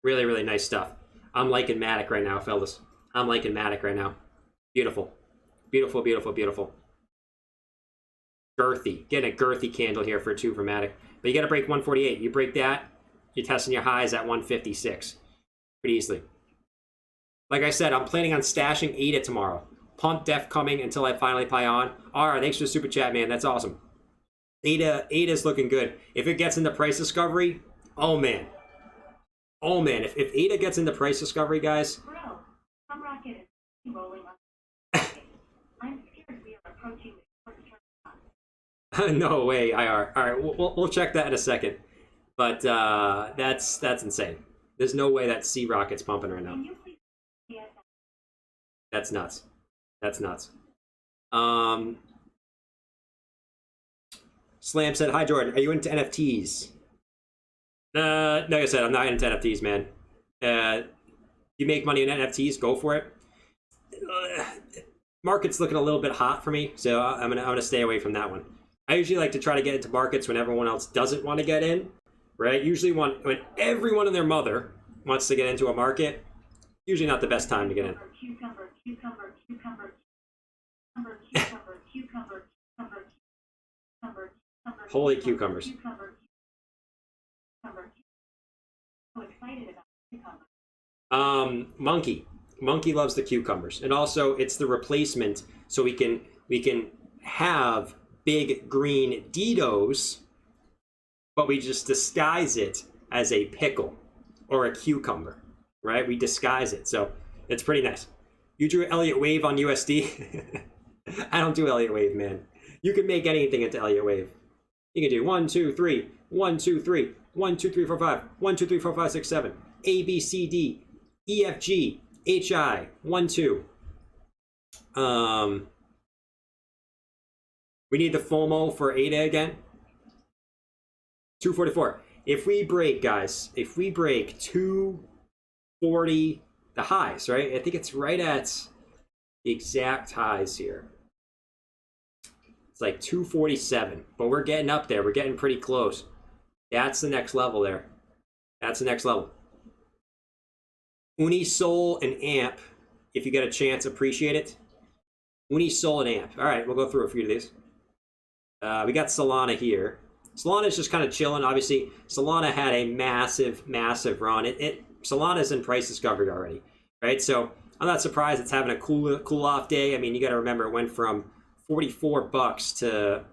Really, really nice stuff. I'm liking Matic right now, fellas. I'm liking Matic right now. Beautiful. Beautiful, beautiful, beautiful. Girthy. Getting a girthy candle here for 2 for Matic. But you got to break 148. You break that, you're testing your highs at 156. Pretty easily. Like I said, I'm planning on stashing ADA tomorrow. Pump Def coming until I finally play on. All right, thanks for the super chat, man. That's awesome. ADA's looking good. If it gets into price discovery, oh man. Oh man, if ADA gets into price discovery, guys. Bro, some rocket is rolling on. I'm scared we are approaching the short term. No way, IR. All right, we'll check that in a second. But that's insane. There's no way that Sea Rocket's pumping right now. Can you please see us? That's nuts. That's nuts. Slam said, "Hi Jordan, are you into NFTs?" Like I said, I'm not into NFTs, man. You make money in NFTs, go for it. Market's looking a little bit hot for me, so I'm gonna stay away from that one. I usually like to try to get into markets when everyone else doesn't want to get in, right? Usually when everyone and their mother wants to get into a market, usually not the best time to get in. Cucumber, cucumber, cucumber, cucumber, cucumber, cucumber, cucumber, cucumber, cucumber. Holy cucumbers. Cucumber, cucumber. So excited about cucumber. Monkey loves the cucumbers, and also it's the replacement, so we can have big green Ditos, but we just disguise it as a pickle or a cucumber, right? We disguise it, so it's pretty nice. You drew Elliott Wave on USD. I don't do Elliott Wave, man. You can make anything into Elliott Wave. You can do 1, 2, 3, 1, 2, 3, 1, 2, 3, 4, 5, 1, 2, 3, 4, 5, 6, 7, A, B, C, D, E, F, G, H, I, 1, 2. We need the FOMO for ADA again. 244. If we break, guys, if we break 240, the highs, right? I think it's right at the exact highs here. It's like 247, but we're getting up there. We're getting pretty close. That's the next level there. That's the next level. Unisol and AMP, if you get a chance, appreciate it. Unisol and AMP. All right, we'll go through a few of these. We got Solana here. Solana's just kind of chilling. Obviously, Solana had a massive, massive run. Solana's in price discovery already, right? So I'm not surprised it's having a cool off day. I mean, you got to remember it went from $44 to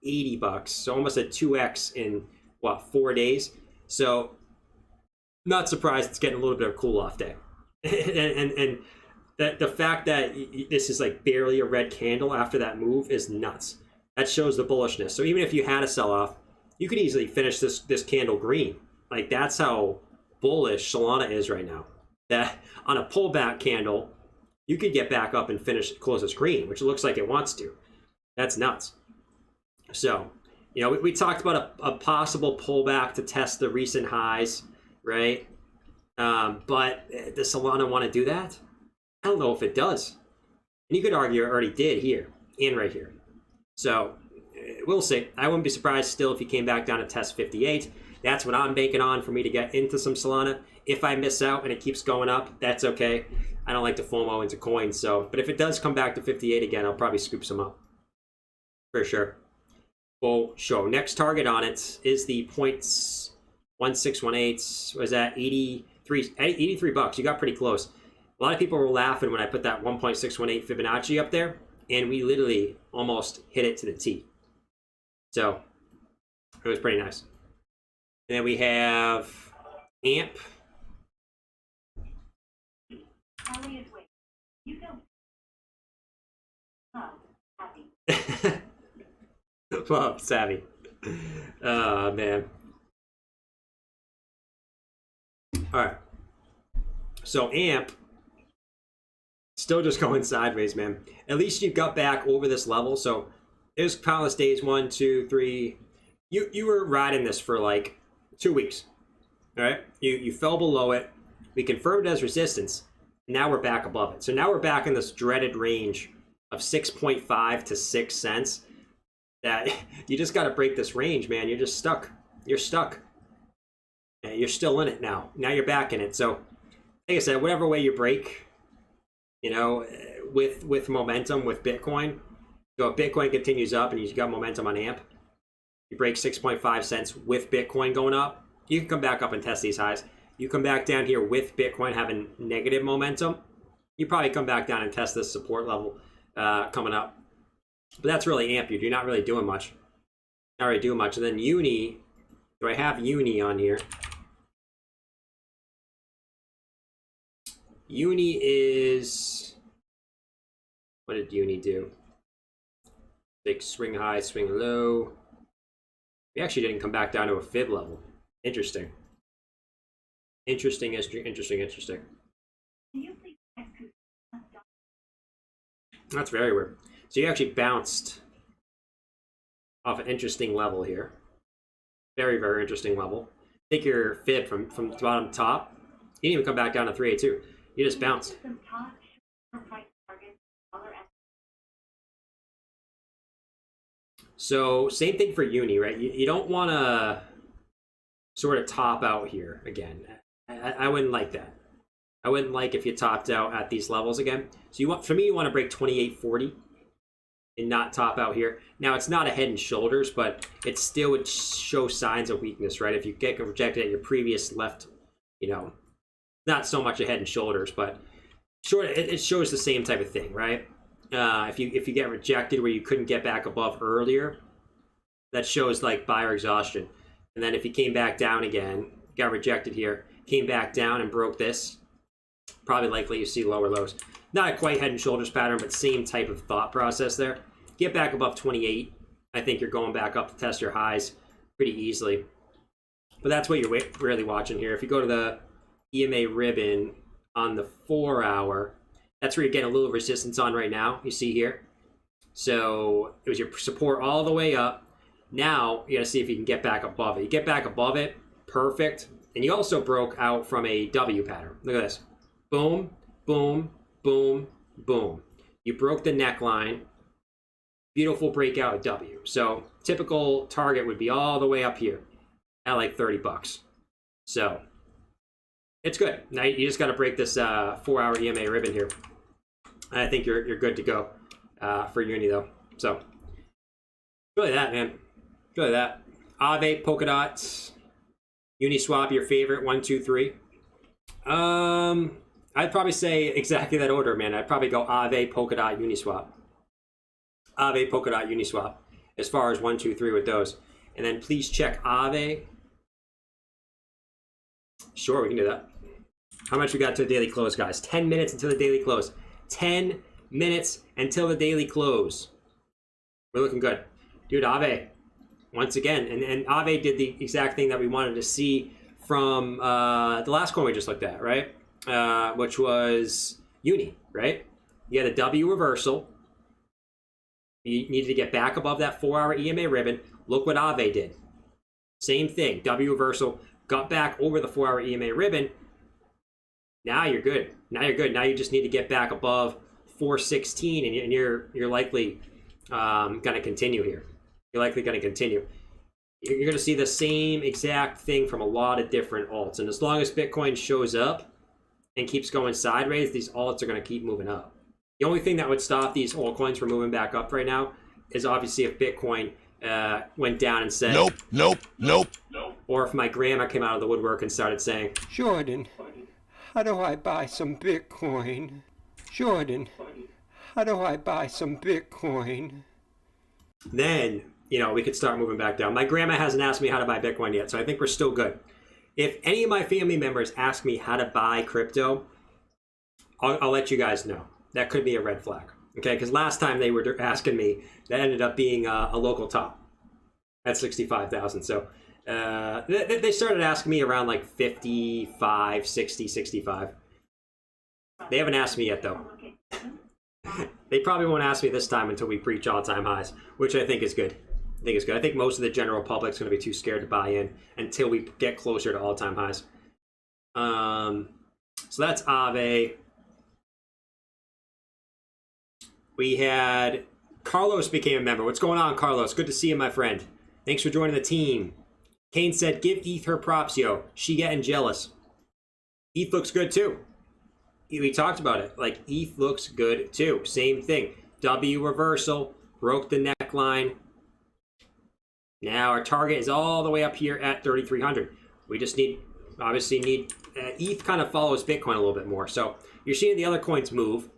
$80, so almost a 2x in what, 4 days. So not surprised it's getting a little bit of a cool off day. and the fact that this is like barely a red candle after that move is nuts. That shows the bullishness. So even if you had a sell-off, you could easily finish this candle green. Like, that's how bullish Solana is right now. That on a pullback candle, you could get back up and close this green, which it looks like it wants to. That's nuts. So You know, we talked about a possible pullback to test the recent highs, right? But does Solana want to do that? I don't know if it does. And you could argue it already did here and right here. So we'll see. I wouldn't be surprised still if he came back down to test 58. That's what I'm banking on for me to get into some Solana. If I miss out and it keeps going up, that's okay. I don't like to FOMO into coins. So, but if it does come back to 58 again, I'll probably scoop some up for sure. We'll show next target on it is the 0.1618. Was that 83 bucks? You got pretty close. A lot of people were laughing when I put that 1.618 Fibonacci up there, and we literally almost hit it to the T. So it was pretty nice. And then we have AMP. Holly is waiting. You don't. Oh, happy. Well, savvy. Oh, man. All right. So AMP, still just going sideways, man. At least you got back over this level. So it was countless days, 1, 2, 3. You were riding this for like 2 weeks. All right. You fell below it. We confirmed it as resistance. Now we're back above it. So now we're back in this dreaded range of 6.5 to 6 cents. That you just got to break this range, man. You're just stuck. You're stuck. And you're still in it now. Now you're back in it. So, like I said, whatever way you break, you know, with momentum with Bitcoin. So if Bitcoin continues up and you got momentum on AMP, you break 6.5 cents with Bitcoin going up, you can come back up and test these highs. You come back down here with Bitcoin having negative momentum, you probably come back down and test this support level coming up. But that's really AMP. You're not really doing much. Not really doing much. And then Uni, do I have Uni on here? Uni is, what did Uni do? Big swing high, swing low. We actually didn't come back down to a fib level. Interesting. Interesting. Can you please execute? That's very weird. So you actually bounced off an interesting level here. Very, very interesting level. Take your fib from bottom to top. You didn't even come back down to 382. You just bounced. So same thing for Uni, right? You don't want to sort of top out here again. I wouldn't like that. I wouldn't like if you topped out at these levels again. So you want, for me, you want to break 28.40 and not top out here. Now it's not a head and shoulders, but it still would show signs of weakness, right? If you get rejected at your previous left, you know, not so much a head and shoulders, but it shows the same type of thing, right? If you get rejected where you couldn't get back above earlier, that shows like buyer exhaustion. And then if you came back down again, got rejected here, came back down and broke this, probably likely you see lower lows. Not a quite head and shoulders pattern, but same type of thought process there. Get back above 28. I think you're going back up to test your highs pretty easily. But that's what you're really watching here. If you go to the EMA ribbon on the 4 hour, that's where you're getting a little resistance on right now. You see here. So it was your support all the way up. Now you got to see if you can get back above it. You get back above it, perfect. And you also broke out from a W pattern. Look at this. Boom, boom, boom, boom. You broke the neckline. Beautiful breakout at W. So typical target would be all the way up here at like 30 bucks. So it's good. Now you just got to break this 4 hour EMA ribbon here. I think you're good to go for Uni though. So really that, man. Really that. Aave, Polkadot, Uniswap, your favorite 1, 2, 3. I'd probably say exactly that order, man. I'd probably go Aave, Polkadot, Uniswap. Aave, Polkadot, Uniswap. As far as 1, 2, 3 with those. And then please check Aave. Sure, we can do that. How much we got to the daily close, guys? 10 minutes until the daily close. 10 minutes until the daily close. We're looking good. Dude, Aave, once again. And Aave did the exact thing that we wanted to see from the last coin we just looked at, right? Which was Uni, right? You had a W reversal. You needed to get back above that 4-hour EMA ribbon. Look what Aave did. Same thing. W reversal, got back over the 4-hour EMA ribbon. Now you're good. Now you're good. Now you just need to get back above 416, and you're likely going to continue here. You're likely going to continue. You're going to see the same exact thing from a lot of different alts. And as long as Bitcoin shows up and keeps going sideways, these alts are going to keep moving up. The only thing that would stop these altcoins from moving back up right now is obviously if Bitcoin went down and said, Nope, nope, nope. or if my grandma came out of the woodwork and started saying, Jordan, how do I buy some Bitcoin? Jordan, how do I buy some Bitcoin? then, we could start moving back down. My grandma hasn't asked me how to buy Bitcoin yet, so I think we're still good. If any of my family members ask me how to buy crypto, I'll let you guys know. That could be a red flag, okay? Because last time they were asking me, that ended up being a local top at 65,000. So they started asking me around like 55, 60, 65. They haven't asked me yet, though. They probably won't ask me this time until we preach all-time highs, which I think is good. I think most of the general public's going to be too scared to buy in until we get closer to all-time highs. So that's Aave. We had Carlos became a member. What's going on, Carlos? Good to see you, my friend. Thanks for joining the team. Kane said, give ETH her props, yo. She getting jealous. ETH looks good, too. We talked about it. Like, ETH looks good, too. Same thing. W reversal. Broke the neckline. Now our target is all the way up here at 3,300. We just obviously need... ETH kind of follows Bitcoin a little bit more. So you're seeing the other coins move.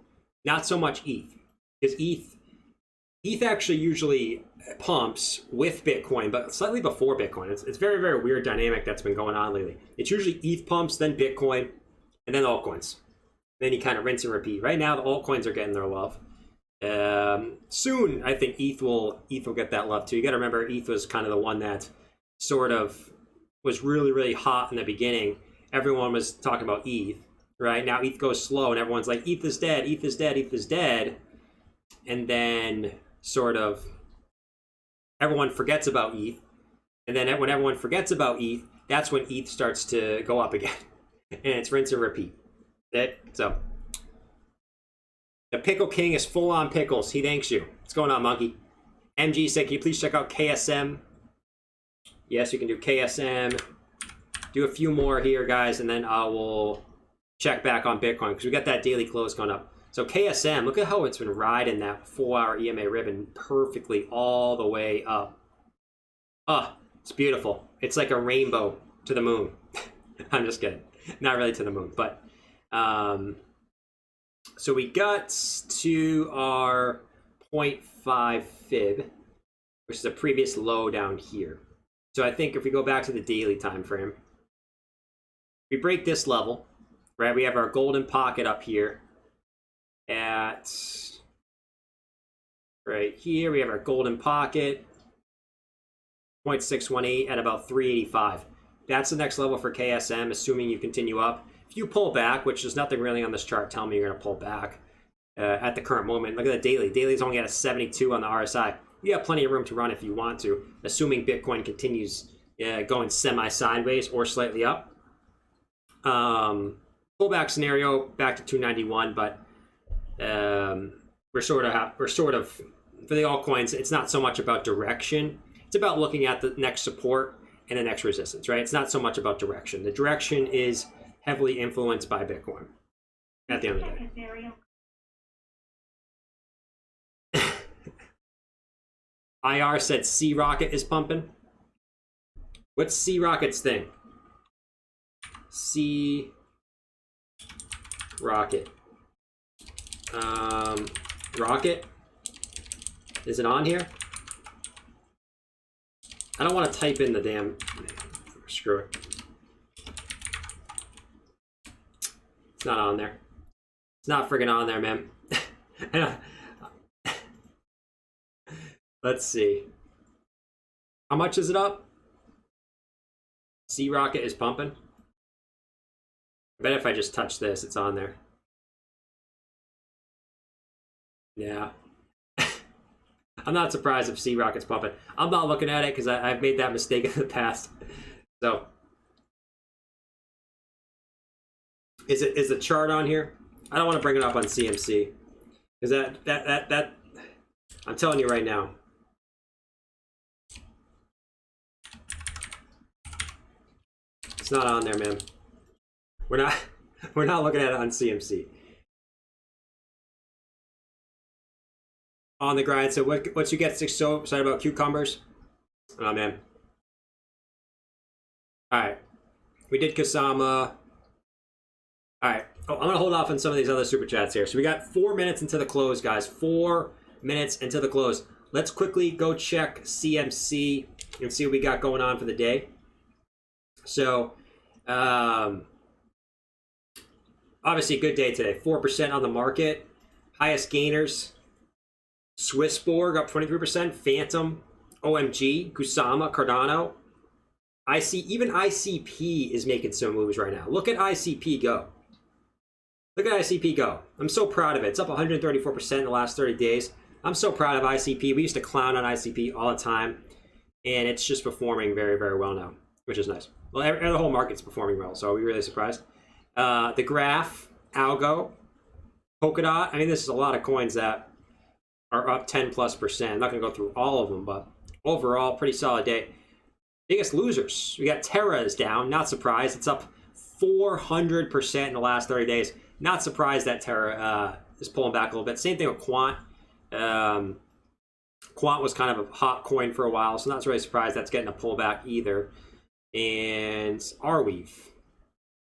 Not so much ETH. Because ETH actually usually pumps with Bitcoin, but slightly before Bitcoin. It's very, very weird dynamic that's been going on lately. It's usually ETH pumps, then Bitcoin, and then altcoins. Then you kind of rinse and repeat. Right now, the altcoins are getting their love. Soon, I think ETH will get that love too. You got to remember, ETH was kind of the one that sort of was really, really hot in the beginning. Everyone was talking about ETH, right? Now ETH goes slow, and everyone's like, ETH is dead, ETH is dead, ETH is dead. And then sort of everyone forgets about ETH. And then when everyone forgets about ETH, that's when ETH starts to go up again. And it's rinse and repeat. So the Pickle King is full on pickles. He thanks you. What's going on, Monkey? MG said, can you please check out KSM? Yes, you can do KSM. Do a few more here, guys, and then I will check back on Bitcoin because we got that daily close going up. So KSM, look at how it's been riding that 4-hour EMA ribbon perfectly all the way up. Oh, it's beautiful. It's like a rainbow to the moon. I'm just kidding. Not really to the moon, but so we got to our 0.5 fib, which is a previous low down here. So I think if we go back to the daily time frame, we break this level, right? We have our golden pocket up here. At right here, we have our golden pocket, 0.618 at about 385. That's the next level for KSM, assuming you continue up. If you pull back, which there's nothing really on this chart telling me you're going to pull back at the current moment. Look at the daily. Daily's only at a 72 on the RSI. You have plenty of room to run if you want to, assuming Bitcoin continues going semi-sideways or slightly up. Pullback scenario back to 291, but we're sort of for the altcoins, it's not so much about direction. It's about looking at the next support and the next resistance, right? It's not so much about direction. The direction is heavily influenced by Bitcoin at the end of the day. IR said C Rocket is pumping. What's C Rocket's thing? C Rocket. Rocket? Is it on here? I don't want to type in the damn... Screw it. It's not on there. It's not friggin' on there, man. Let's see. How much is it up? C Rocket is pumping. I bet if I just touch this, it's on there. Yeah. I'm not surprised if Sea Rocket's pumping. I'm not looking at it because I've made that mistake in the past. So, is the chart on here? I don't want to bring it up on CMC because that I'm telling you right now. It's not on there, man. We're not looking at it on CMC. On the grind. So what you get so excited about cucumbers? Oh man. Alright. We did Kasama. Alright. Oh, I'm gonna hold off on some of these other super chats here. So we got 4 minutes into the close, guys. 4 minutes into the close. Let's quickly go check CMC and see what we got going on for the day. So obviously a good day today. 4% on the market. Highest gainers. Swissborg up 23%. Phantom, OMG, Kusama, Cardano. Even ICP is making some moves right now. Look at ICP go. Look at ICP go. I'm so proud of it. It's up 134% in the last 30 days. I'm so proud of ICP. We used to clown on ICP all the time, and it's just performing very, very well now, which is nice. Well, the whole market's performing well, so are we really surprised? The Graph, Algo, Polkadot. I mean, this is a lot of coins that are up 10+%. I'm not going to go through all of them, but overall, pretty solid day. Biggest losers. We got Terra is down. Not surprised. It's up 400% in the last 30 days. Not surprised that Terra is pulling back a little bit. Same thing with Quant. Quant was kind of a hot coin for a while, so not really surprised that's getting a pullback either. And Arweave.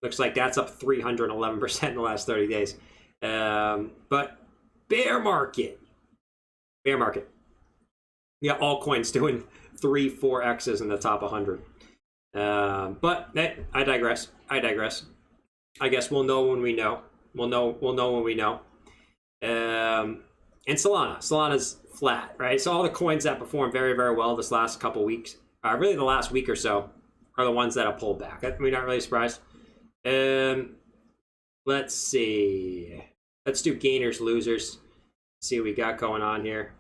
Looks like that's up 311% in the last 30 days. But bear market. Bear market. Yeah, altcoins doing 3-4x's in the top 100. But I digress. I guess we'll know when we know. We'll know when we know. And Solana's flat, right? So all the coins that performed very, very well this last couple weeks, really the last week or so, are the ones that have pulled back. We're not really surprised. Let's see. Let's do gainers, losers. See what we got going on here.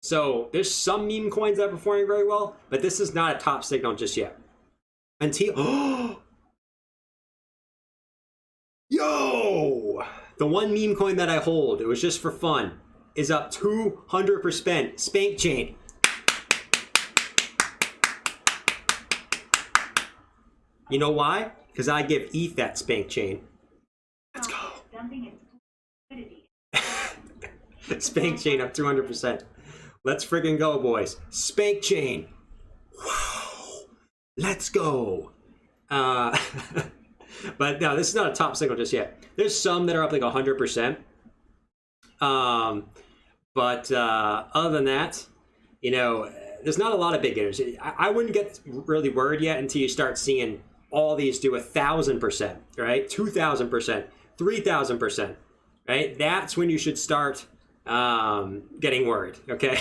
So there's some meme coins that are performing very well, but this is not a top signal just yet. Until yo, the one meme coin that I hold, it was just for fun, is up 200%. Spank Chain. You know why? Because I give ETH that Spank Chain. Let's go. Spank Chain up 200%. Let's friggin' go, boys. Spank Chain. Wow. Let's go. But no, this is not a top signal just yet. There's some that are up like 100%. But other than that, you know, there's not a lot of big hitters. I wouldn't get really worried yet until you start seeing all these do 1,000%, right? 2,000%, 3,000%, right? That's when you should start getting worried, okay?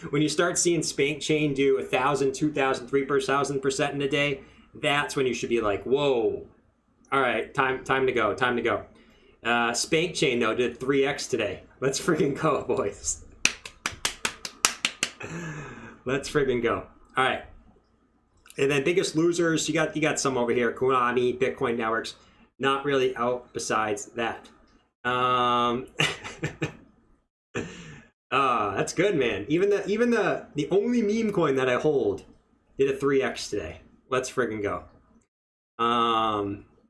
When you start seeing Spank Chain do 1,000, 2,000, 3,000% in a day, that's when you should be like, whoa, all right, time to go. Spank Chain, though, did 3x today. Let's freaking go, boys. Let's freaking go. All right. And then biggest losers, you got some over here. Konami, Bitcoin Networks, not really out besides that. That's good, man. Even the only meme coin that I hold did a 3x today. Let's friggin' go.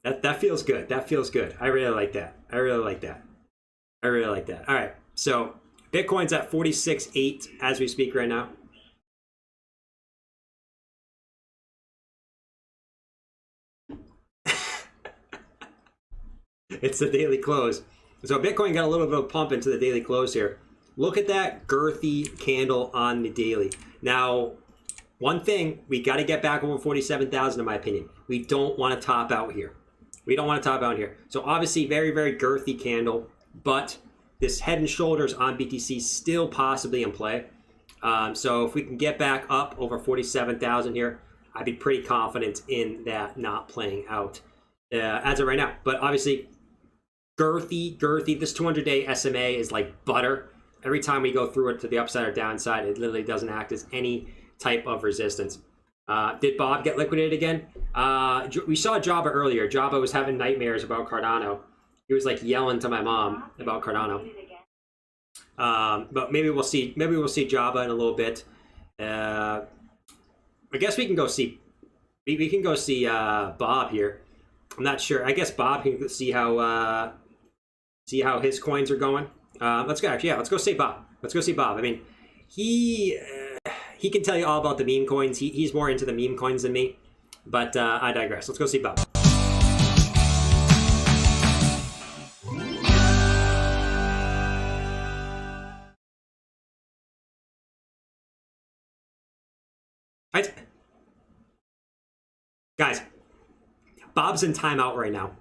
That feels good. That feels good. I really like that. I really like that. All right. So Bitcoin's at 46.8 as we speak right now. It's the daily close. So Bitcoin got a little bit of a pump into the daily close here. Look at that girthy candle on the daily. Now, one thing, we got to get back over 47,000 in my opinion. We don't want to top out here. So obviously very, very girthy candle, but this head and shoulders on BTC still possibly in play. So if we can get back up over 47,000 here, I'd be pretty confident in that not playing out as of right now. But obviously, girthy. This 200-day SMA is like butter. Every time we go through it to the upside or downside, it literally doesn't act as any type of resistance. Did Bob get liquidated again? We saw Jabba earlier. Jabba was having nightmares about Cardano. He was like yelling to my mom about Cardano. But maybe we'll see. Maybe we'll see Jabba in a little bit. I guess we can go see. We can go see Bob here. I'm not sure. I guess Bob can see how his coins are going. Let's go. Actually, yeah, let's go see Bob. Let's go see Bob. I mean, he can tell you all about the meme coins. He's more into the meme coins than me. But I digress. Let's go see Bob. Right. Guys, Bob's in timeout right now.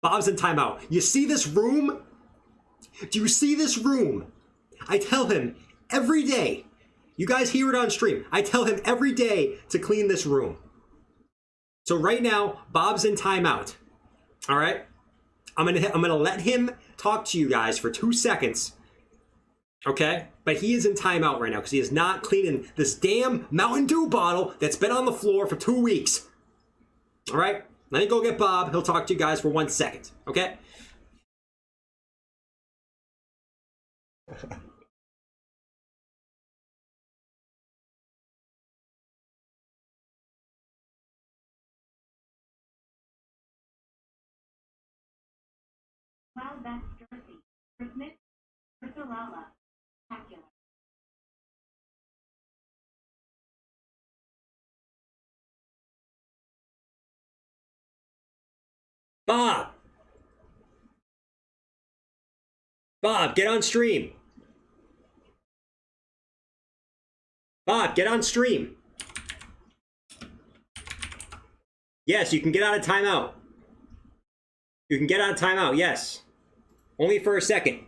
Bob's in timeout. You see this room? Do you see this room? I tell him every day. You guys hear it on stream. I tell him every day to clean this room. So right now, Bob's in timeout. All right? I'm gonna let him talk to you guys for 2 seconds. Okay? But he is in timeout right now because he is not cleaning this damn Mountain Dew bottle that's been on the floor for 2 weeks. All right? Let me go get Bob. He'll talk to you guys for 1 second. Okay? Wow, that's Jersey. Christmas, Ursalala, spectacular. Bob! Bob, get on stream. Bob, get on stream. Yes, you can get out of timeout. You can get out of timeout, yes. Only for a second.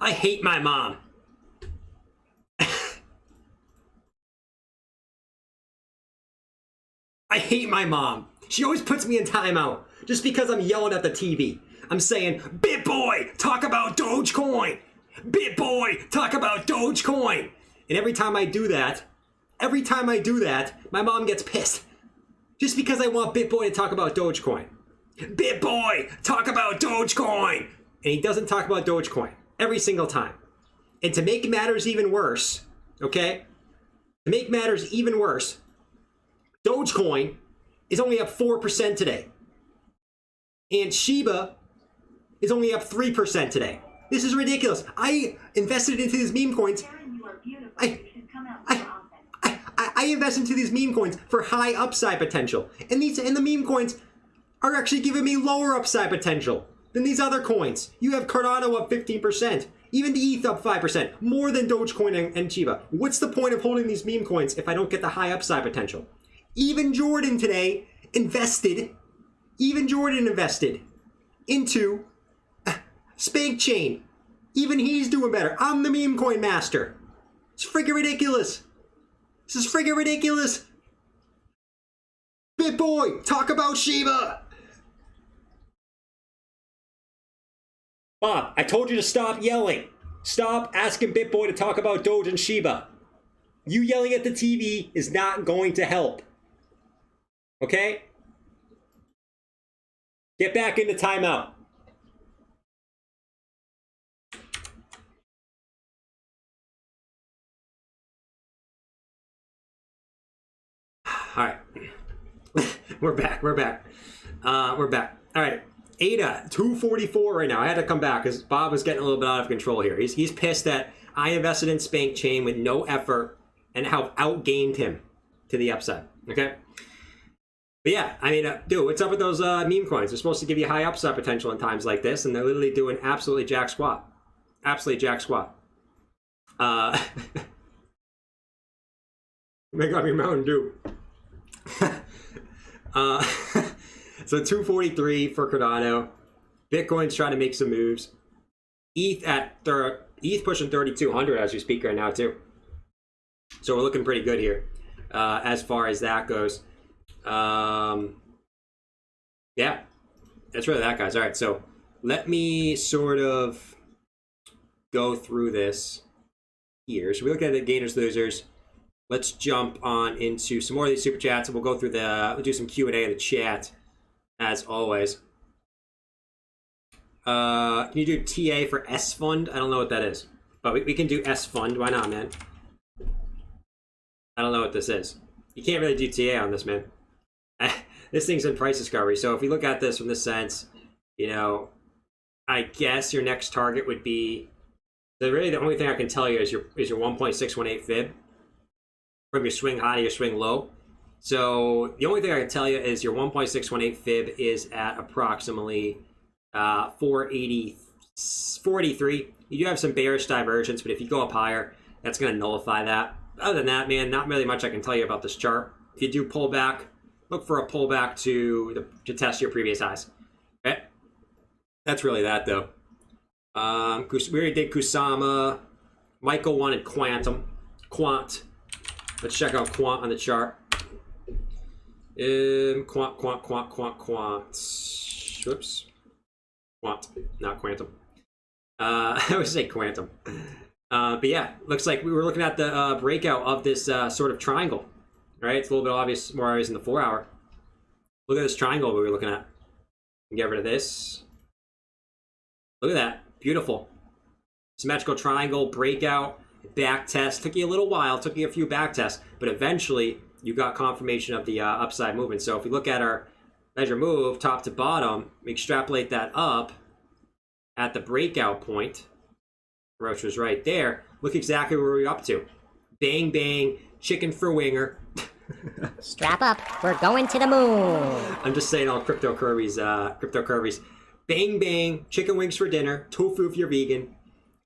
I hate my mom. I hate my mom. She always puts me in timeout just because I'm yelling at the TV. I'm saying, BitBoy, talk about Dogecoin. BitBoy, talk about Dogecoin. And every time I do that, my mom gets pissed. Just because I want BitBoy to talk about Dogecoin. BitBoy, talk about Dogecoin. And he doesn't talk about Dogecoin every single time. And to make matters even worse, okay? To make matters even worse, Dogecoin is only up 4% today. And Shiba is only up 3% today. This is ridiculous. I invested into these meme coins. Karen, you are beautiful. You should come out more often. I invest into these meme coins for high upside potential. And the meme coins are actually giving me lower upside potential than these other coins. You have Cardano up 15%. Even the ETH up 5%. More than Dogecoin and Shiba. What's the point of holding these meme coins if I don't get the high upside potential? Even Jordan today invested into Spank Chain. Even he's doing better. I'm the meme coin master. It's friggin' ridiculous. This is friggin' ridiculous. BitBoy, talk about Shiba. Bob, I told you to stop yelling. Stop asking BitBoy to talk about Doge and Shiba. You yelling at the TV is not going to help. Okay? Get back into timeout. All right. We're back. All right. ADA, 244 right now. I had to come back because Bob was getting a little bit out of control here. He's pissed that I invested in Spank Chain with no effort and how outgained him to the upside. Okay? But yeah, I mean, dude, what's up with those meme coins? They're supposed to give you high upside potential in times like this, and they're literally doing absolutely jack squat. Absolutely jack squat. Make up your Mountain Dew. So 243 for Cardano. Bitcoin's trying to make some moves. ETH pushing 3,200 as we speak right now too. So we're looking pretty good here. as far as that goes. Yeah, that's really that, guys. All right, so let me sort of go through this here. So we look at the gainers, losers. Let's jump on into some more of these super chats, and we'll go through we'll do some Q&A in the chat, as always. Can you do TA for S Fund? I don't know what that is, but we can do S Fund. Why not, man? I don't know what this is. You can't really do TA on this, man. This thing's in price discovery. So if we look at this from this sense, you know, I guess your next target would be, really the only thing I can tell you is your 1.618 fib from your swing high to your swing low. So the only thing I can tell you is your 1.618 fib is at approximately 483. You do have some bearish divergence, but if you go up higher, that's going to nullify that. Other than that, man, not really much I can tell you about this chart. If you do pull back, look for a pullback to test your previous highs. Okay, that's really that though. We already did Kusama. Michael wanted Quant. Let's check out Quant on the chart. Quant. Whoops. Quant, not Quantum. I always say Quantum. But yeah, looks like we were looking at the breakout of this sort of triangle. Right? It's a little bit obvious, more obvious in the 4 hour. Look at this triangle we were looking at. Get rid of this. Look at that. Beautiful. Symmetrical triangle, breakout, back test. Took you a little while, took you a few back tests, but eventually you got confirmation of the upside movement. So if we look at our measure move, top to bottom, we extrapolate that up at the breakout point. Roach was right there. Look exactly where we're up to. Bang, bang, chicken for winger. Strap up, we're going to the moon. I'm just saying all crypto curvies. Bang, bang, chicken wings for dinner, tofu if you're vegan,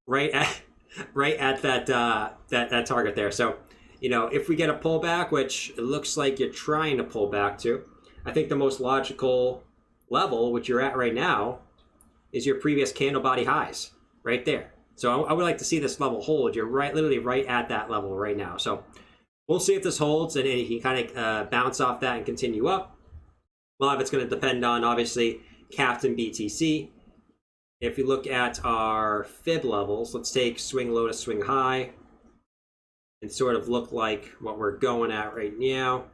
right at that target there. So, you know, if we get a pullback, which it looks like you're trying to pull back to, I think the most logical level, which you're at right now, is your previous candle body highs, right there. So I would like to see this level hold. You're literally right at that level right now. So we'll see if this holds, and you can kind of bounce off that and continue up. A lot of it's going to depend on, obviously, Captain BTC. If you look at our fib levels, let's take swing low to swing high and sort of look like what we're going at right now.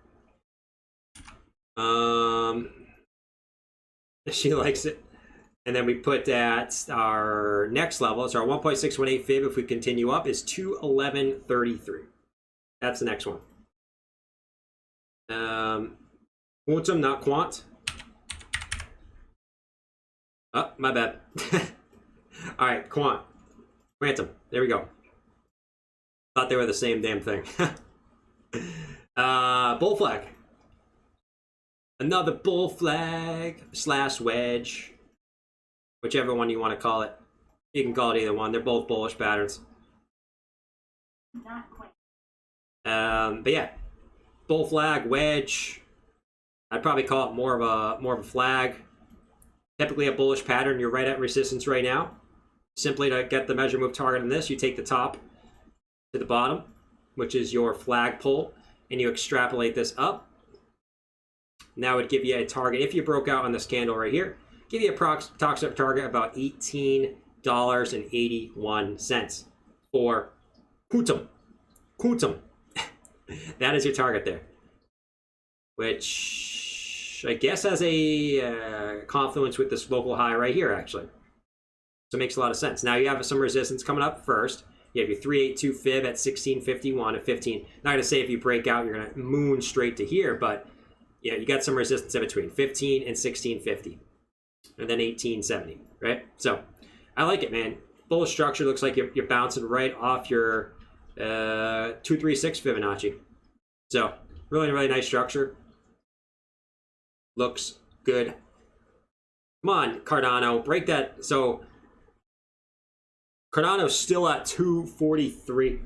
She likes it. And then we put at our next level, so our 1.618 fib, if we continue up, is 211.33. That's the next one. Quantum, not quant. Oh, my bad. All right, quantum. There we go. Thought they were the same damn thing. Bull flag. Another bull flag / wedge. Whichever one you want to call it. You can call it either one. They're both bullish patterns. Not quite. But yeah, bull flag, wedge. I'd probably call it more of a flag. Typically a bullish pattern. You're right at resistance right now. Simply to get the measure move target on this, you take the top to the bottom, which is your flag pull, and you extrapolate this up. Now it would give you a target, if you broke out on this candle right here, give you a approximate target about $18.81 for quantum. That is your target there, which I guess has a confluence with this local high right here, actually. So it makes a lot of sense. Now you have some resistance coming up first. You have your 382 fib at 1651 at 15. Not going to say if you break out, you're going to moon straight to here, but yeah, you got some resistance in between 15 and 1650, and then 1870, right? So I like it, man. Bullish structure. Looks like you're bouncing right off your 236 Fibonacci. So really, really nice structure. Looks good. Come on, Cardano, break that. So Cardano's still at 243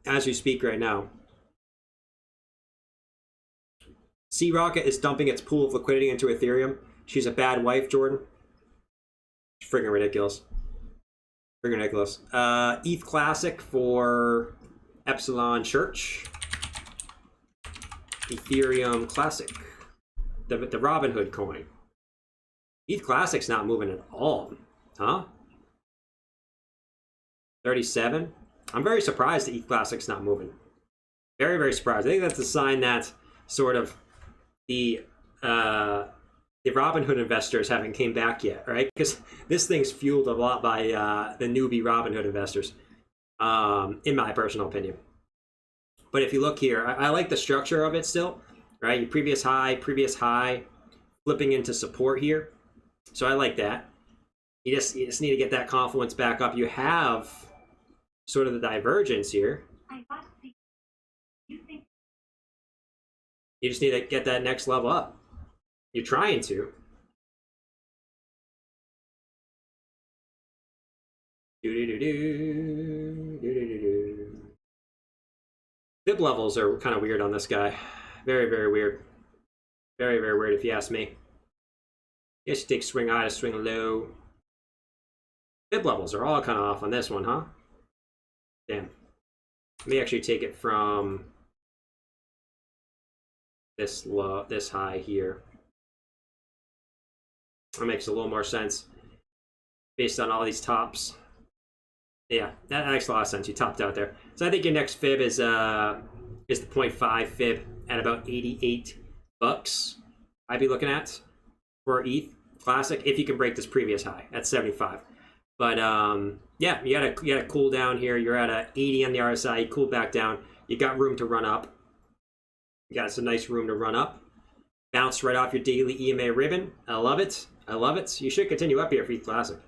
as we speak right now. Sea Rocket is dumping its pool of liquidity into Ethereum. She's a bad wife, Jordan. Friggin' ridiculous. ETH Classic for Epsilon Church. Ethereum Classic, the Robinhood coin. ETH Classic's not moving at all, huh? 37. I'm very surprised the ETH Classic's not moving. Very, very surprised. I think that's a sign that sort of the Robinhood investors haven't came back yet, right? Because this thing's fueled a lot by the newbie Robinhood investors, in my personal opinion. But if you look here, I like the structure of it still, right? Your previous high, flipping into support here. So I like that. You just need to get that confluence back up. You have sort of the divergence here. You just need to get that next level up. You're trying to. Fib levels are kind of weird on this guy. Very, very weird. Very, very weird if you ask me. I guess you take swing high to swing low. Fib levels are all kind of off on this one, huh? Damn. Let me actually take it from this low, this high here. That makes a little more sense based on all these tops. Yeah, that makes a lot of sense. You topped out there. So I think your next fib is the 0.5 fib at about $88. I'd be looking at for ETH Classic if you can break this previous high at 75. But yeah, you gotta cool down here. You're at a 80 on the RSI. You cool back down. You got room to run up. You got some nice room to run up. Bounce right off your daily EMA ribbon. I love it. I love it. You should continue up here for ETH Classic.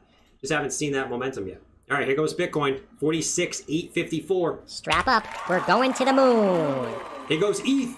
Just haven't seen that momentum yet. All right, here goes Bitcoin. 46,854. Strap up. We're going to the moon. Here goes ETH.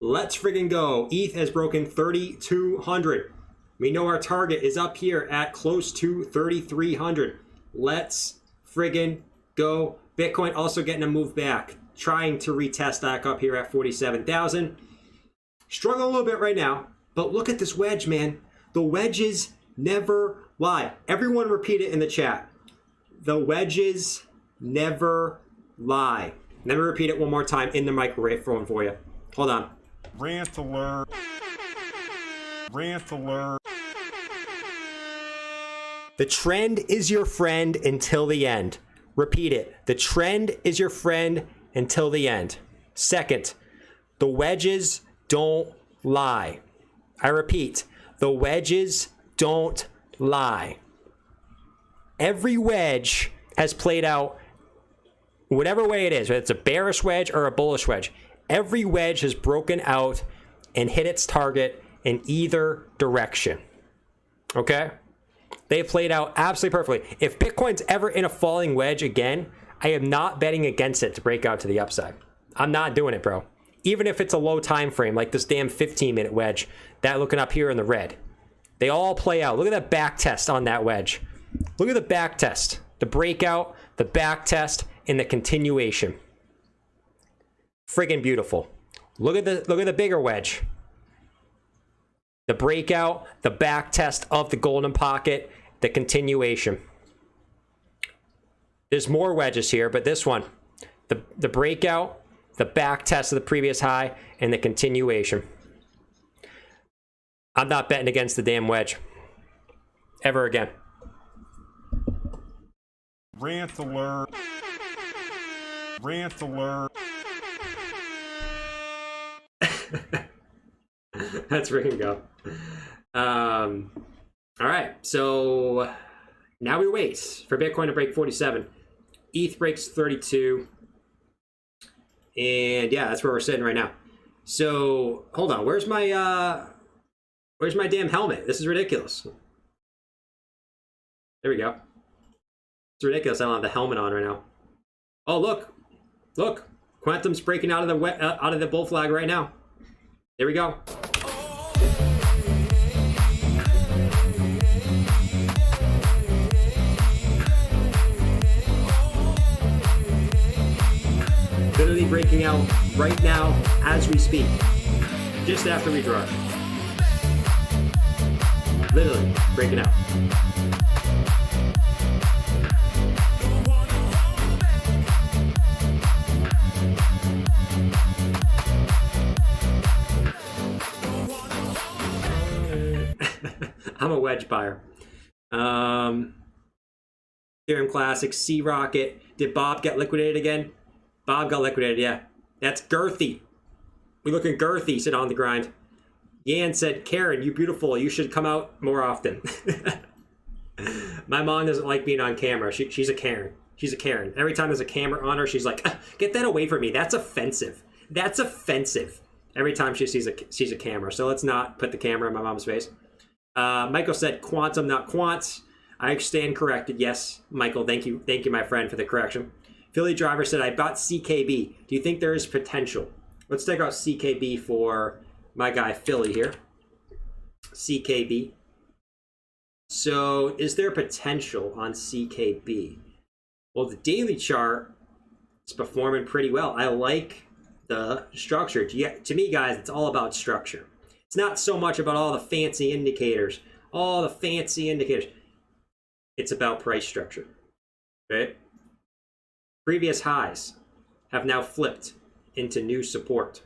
Let's friggin' go. ETH has broken 3,200. We know our target is up here at close to 3,300. Let's friggin' go. Bitcoin also getting a move back, trying to retest back up here at 47,000. Struggling a little bit right now, but look at this wedge, man. The wedges never lie. Everyone repeat it in the chat. The wedges never lie. Let me repeat it one more time in the microphone for you. Hold on. Rant alert. Rant alert. The trend is your friend until the end. Repeat it. The trend is your friend until the end. Second, the wedges don't lie. I repeat, the wedges don't lie. Every wedge has played out whatever way it is, whether it's a bearish wedge or a bullish wedge. Every wedge has broken out and hit its target in either direction. Okay? They played out absolutely perfectly. If Bitcoin's ever in a falling wedge again, I am not betting against it to break out to the upside. I'm not doing it, bro. Even if it's a low time frame, like this damn 15-minute wedge, that looking up here in the red. They all play out. Look at that back test on that wedge. Look at the back test. The breakout, the back test, and the continuation. Friggin' beautiful. Look at the bigger wedge. The breakout, the back test of the golden pocket, the continuation. There's more wedges here, but this one, the breakout, the back test of the previous high, and the continuation. I'm not betting against the damn wedge. Ever again. Rant alert. Rant alert. Let's freaking go. All right, so now we wait for Bitcoin to break 47. ETH breaks 32. And yeah, that's where we're sitting right now. So hold on, where's my damn helmet? This is ridiculous. There we go. It's ridiculous I don't have the helmet on right now. Oh, look. Look. Quantum's breaking out of the bull flag right now. There we go. Literally breaking out right now as we speak. Just after we draw. Literally breaking out. I'm a wedge buyer. Ethereum Classic, Sea Rocket. Did Bob get liquidated again? Bob got liquidated, yeah. That's girthy. We looking girthy, said on the grind. Yan said, Karen, you beautiful. You should come out more often. My mom doesn't like being on camera. She's a Karen. She's a Karen. Every time there's a camera on her, she's like, get that away from me. That's offensive. That's offensive. Every time she sees a camera. So let's not put the camera in my mom's face. Michael said quantum, not quants. I stand corrected. Yes, Michael, thank you, my friend, for the correction. Philly Driver said, I bought CKB. Do you think there is potential? Let's take out CKB for my guy Philly here. CKB. So is there potential on CKB? Well, the daily chart is performing pretty well. I like the structure. To me, guys, it's all about structure. It's not so much about all the fancy indicators. All the fancy indicators. It's about price structure. Right? Previous highs have now flipped into new support.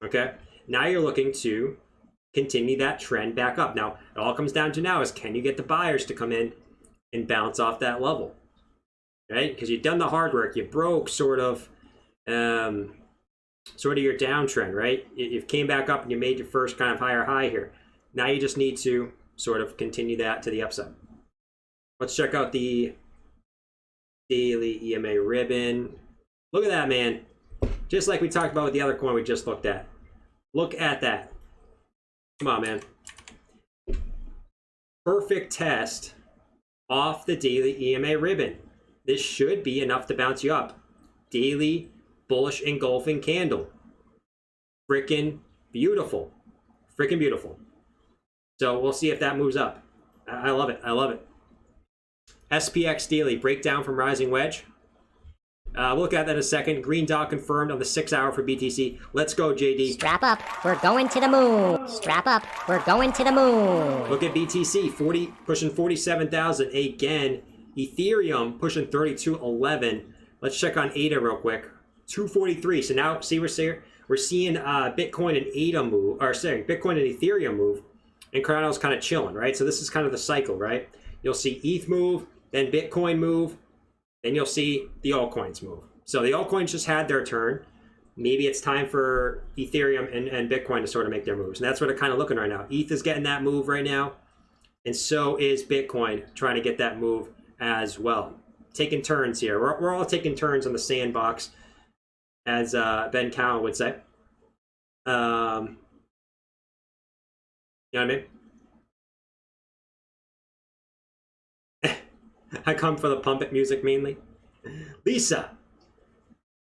Okay? Now you're looking to continue that trend back up. Now, it all comes down to now is, can you get the buyers to come in and bounce off that level? Right? Because you've done the hard work. You broke sort of your downtrend, right? You came back up and you made your first kind of higher high here. Now you just need to sort of continue that to the upside. Let's check out the daily EMA ribbon. Look at that, man. Just like we talked about with the other coin we just looked at. Look at that. Come on, man. Perfect test off the daily EMA ribbon. This should be enough to bounce you up. Daily bullish engulfing candle. Frickin' beautiful. Frickin' beautiful. So we'll see if that moves up. I love it. I love it. SPX daily breakdown from rising wedge. We'll look at that in a second. Green dot confirmed on the 6 hour for BTC. Let's go, JD. Strap up, we're going to the moon. Strap up, we're going to the moon. Look at BTC, pushing 47,000 again. Ethereum pushing 3211. Let's check on ADA real quick. 243. So now, see, we're seeing Bitcoin and ADA move, or sorry, Bitcoin and Ethereum move, and Cardano's kind of chilling, right? So this is kind of the cycle, right? You'll see ETH move, then Bitcoin move, then you'll see the altcoins move. So the altcoins just had their turn. Maybe it's time for Ethereum and Bitcoin to sort of make their moves. And that's what they're kind of looking right now. ETH is getting that move right now. And so is Bitcoin trying to get that move as well. Taking turns here. We're all taking turns on the sandbox, as Ben Cowan would say. You know what I mean? I come for the pump it music mainly. Lisa,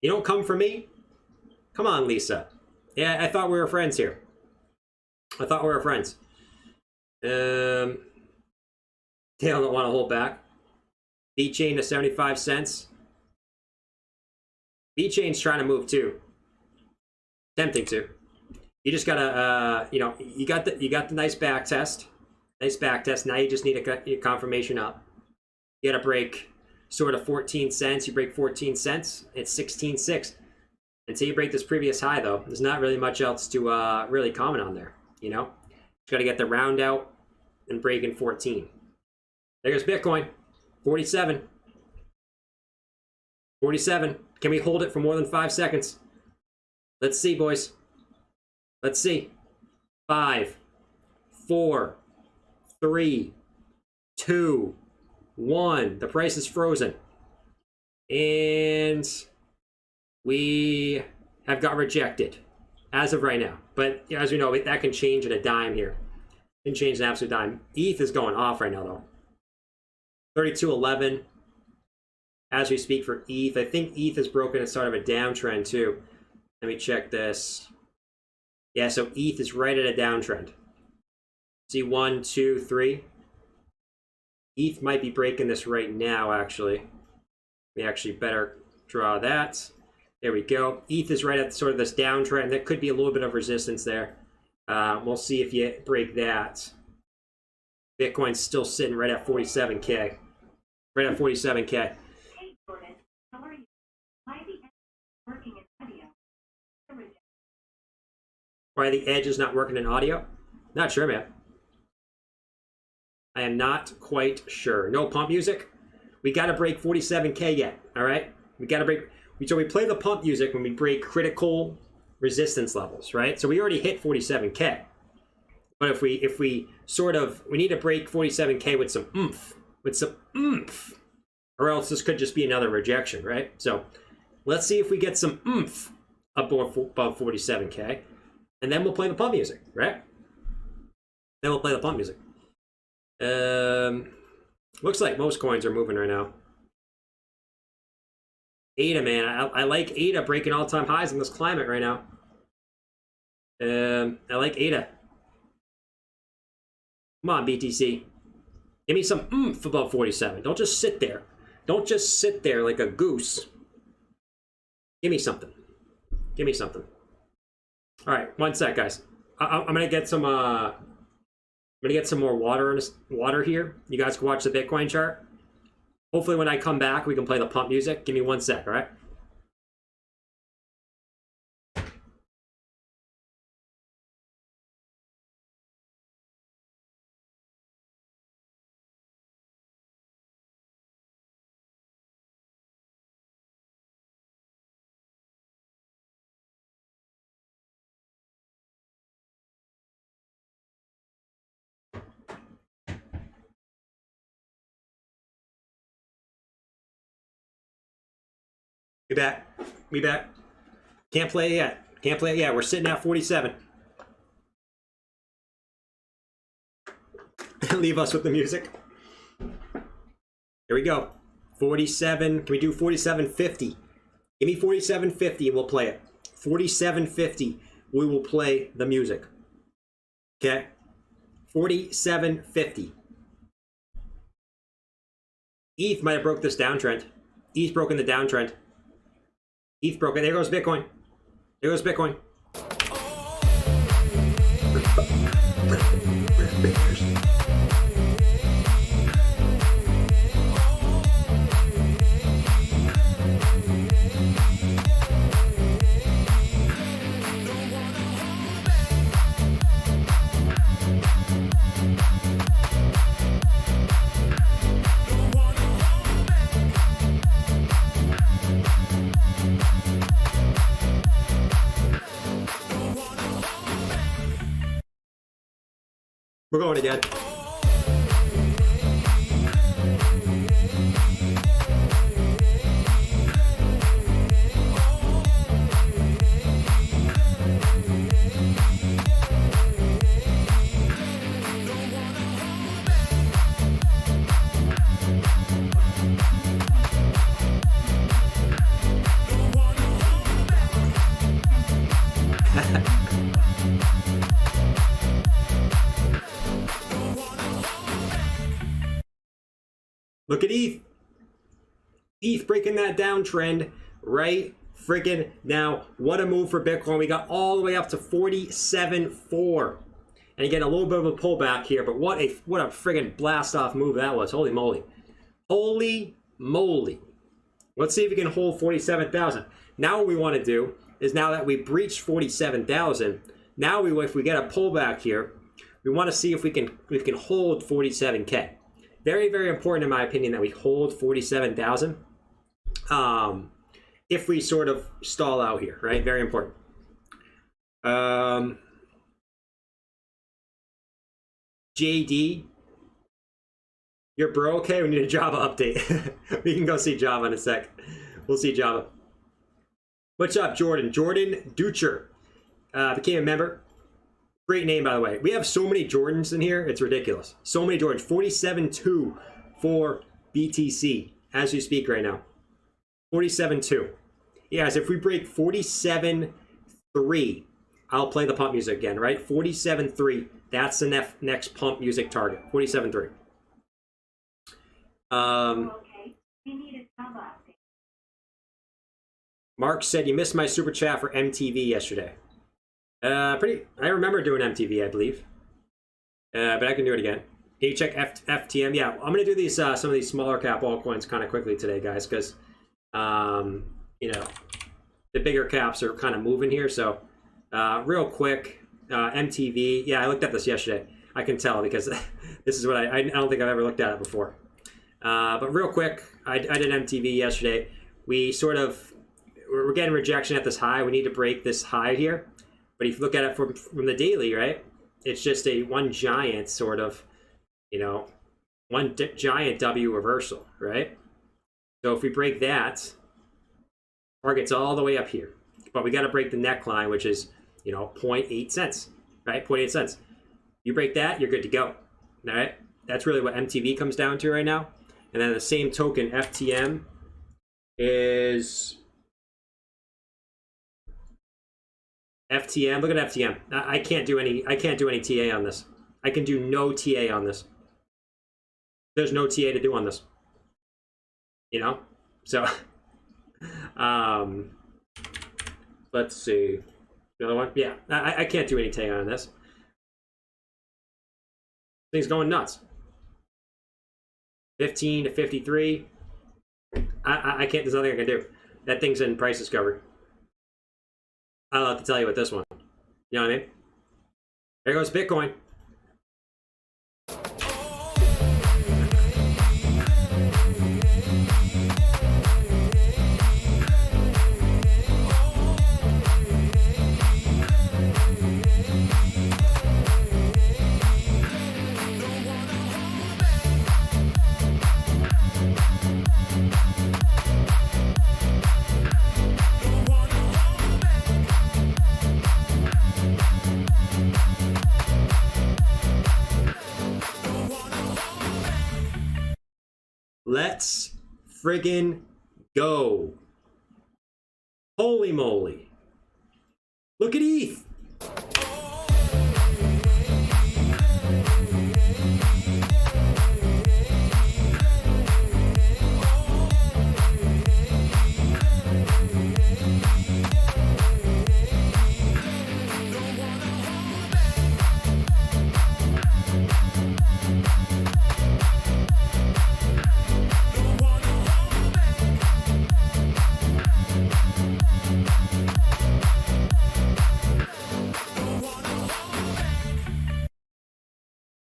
you don't come for me? Come on, Lisa. Yeah, I thought we were friends here. I thought we were friends. Dale don't want to hold back. B-Chain to 75 cents. B-Chain's trying to move too. Tempting to. You just gotta, you got the nice back test. Nice back test. Now you just need to cut your confirmation up. You gotta break sort of 14 cents. You break 14 cents, it's 16.6. Until you break this previous high, though, there's not really much else to really comment on there, you know? Just gotta get the round out and break in 14. There goes Bitcoin, 47. 47. Can we hold it for more than 5 seconds? Let's see, boys. Let's see. 5, 4, 3, 2, 1. The price is frozen. And we have got rejected as of right now. But as we know, that can change in a dime here. Can change an absolute dime. ETH is going off right now, though. 32.11. as we speak for ETH. I think ETH has broken a sort of a downtrend too. Let me check this. Yeah, so ETH is right at a downtrend. See 1, 2, 3. ETH might be breaking this right now, actually. We actually better draw that. There we go. ETH is right at sort of this downtrend. There could be a little bit of resistance there. We'll see if you break that. Bitcoin's still sitting right at 47K. Right at 47K. Hey, Jordan, how are you? Why the edge working in audio? Why the edge is not working in audio? Not sure, man. I am not quite sure. No pump music? We got to break 47K yet, all right? We got to break. So we play the pump music when we break critical resistance levels, right? So we already hit 47K. But if we sort of, we need to break 47K with some oomph, or else this could just be another rejection, right? So let's see if we get some oomph above 47K, and then we'll play the pump music, right? Then we'll play the pump music. Looks like most coins are moving right now. ADA, man, I like ADA breaking all-time highs in this climate right now. I like ADA. Come on, BTC. Give me some oomph above 47. Don't just sit there. Don't just sit there like a goose. Give me something. Give me something. All right, one sec, guys. I'm gonna get some. I'm gonna get some more water here. You guys can watch the Bitcoin chart. Hopefully, when I come back, we can play the pump music. Give me one sec, all right? Be back. Be back. Can't play it yet. Can't play it yet. We're sitting at 47. Leave us with the music. Here we go. 47. Can we do 47.50? Give me 47.50 and we'll play it. 47.50. We will play the music. Okay? 47.50. ETH might have broke this downtrend. ETH broken the downtrend. ETH broken. There goes Bitcoin. There goes Bitcoin. We're going again. Look at ETH. ETH breaking that downtrend right freaking now. What a move for Bitcoin. We got all the way up to 47.4. And again, a little bit of a pullback here, but what a friggin' blast off move that was. Holy moly. Holy moly. Let's see if we can hold 47,000. Now what we want to do is, now that we breached 47,000, now if we get a pullback here, we want to see if we can hold 47K. Very, very important in my opinion that we hold 47,000. If we sort of stall out here, right? Very important. JD, your bro, okay? We need a Java update. We can go see Java in a sec. We'll see Java. What's up, Jordan? Jordan Ducher became a member. Great name, by the way. We have so many Jordans in here. It's ridiculous. So many Jordans. 47.2 for BTC as we speak right now. 47.2. Yeah, guys, if we break 47.3, I'll play the pump music again, right? 47.3. That's the next pump music target. 47.3. Okay. We need a job update. Mark said you missed my super chat for MTV yesterday. I remember doing MTV, I believe. But I can do it again. Can you check FTM? Yeah, I'm gonna do these some of these smaller cap altcoins kind of quickly today, guys, because you know, the bigger caps are kind of moving here. So real quick, MTV. Yeah, I looked at this yesterday. I can tell because this is what I don't think I've ever looked at it before. But real quick, I did MTV yesterday. We're getting rejection at this high. We need to break this high here. But if you look at it from the daily, right, it's just one giant sort of, you know, giant W reversal, right? So if we break that, target's all the way up here. But we got to break the neckline, which is, you know, 0.8 cents, right? 0.8 cents. You break that, you're good to go. All right? That's really what MTV comes down to right now. And then the same token, FTM, is FTM. Look at FTM. I can't do any TA on this. I can do no TA on this. There's no TA to do on this. You know? So let's see. Another one? Yeah. I can't do any TA on this. Thing's going nuts. 15 to 53. I can't, there's nothing I can do. That thing's in price discovery. I'll have to tell you with this one. You know what I mean? There goes Bitcoin. Let's friggin' go. Holy moly. Look at ETH.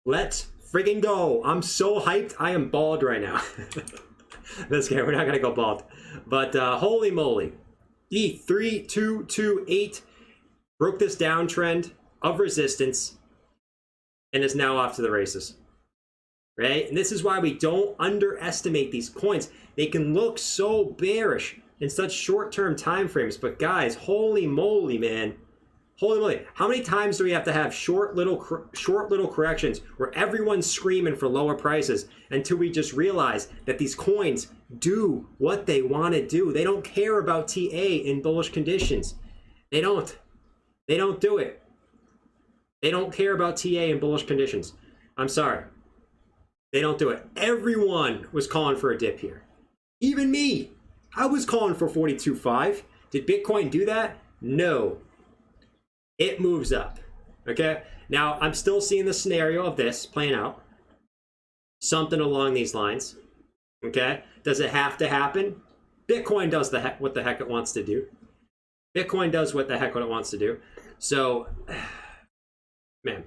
Let's friggin' go. I'm so hyped. I am bald right now. This guy, we're not going to go bald. But holy moly. E3228 broke this downtrend of resistance and is now off to the races. Right? And this is why we don't underestimate these coins. They can look so bearish in such short-term time frames. But guys, holy moly, man. Holy moly, how many times do we have to have short little corrections where everyone's screaming for lower prices until we just realize that these coins do what they want to do? They don't care about TA in bullish conditions. They don't. They don't do it. They don't care about TA in bullish conditions. I'm sorry. They don't do it. Everyone was calling for a dip here. Even me. I was calling for 42.5. Did Bitcoin do that? No. It moves up, okay? Now, I'm still seeing the scenario of this playing out. Something along these lines, okay? Does it have to happen? Bitcoin does what the heck it wants to do. Bitcoin does what the heck it wants to do. So, man,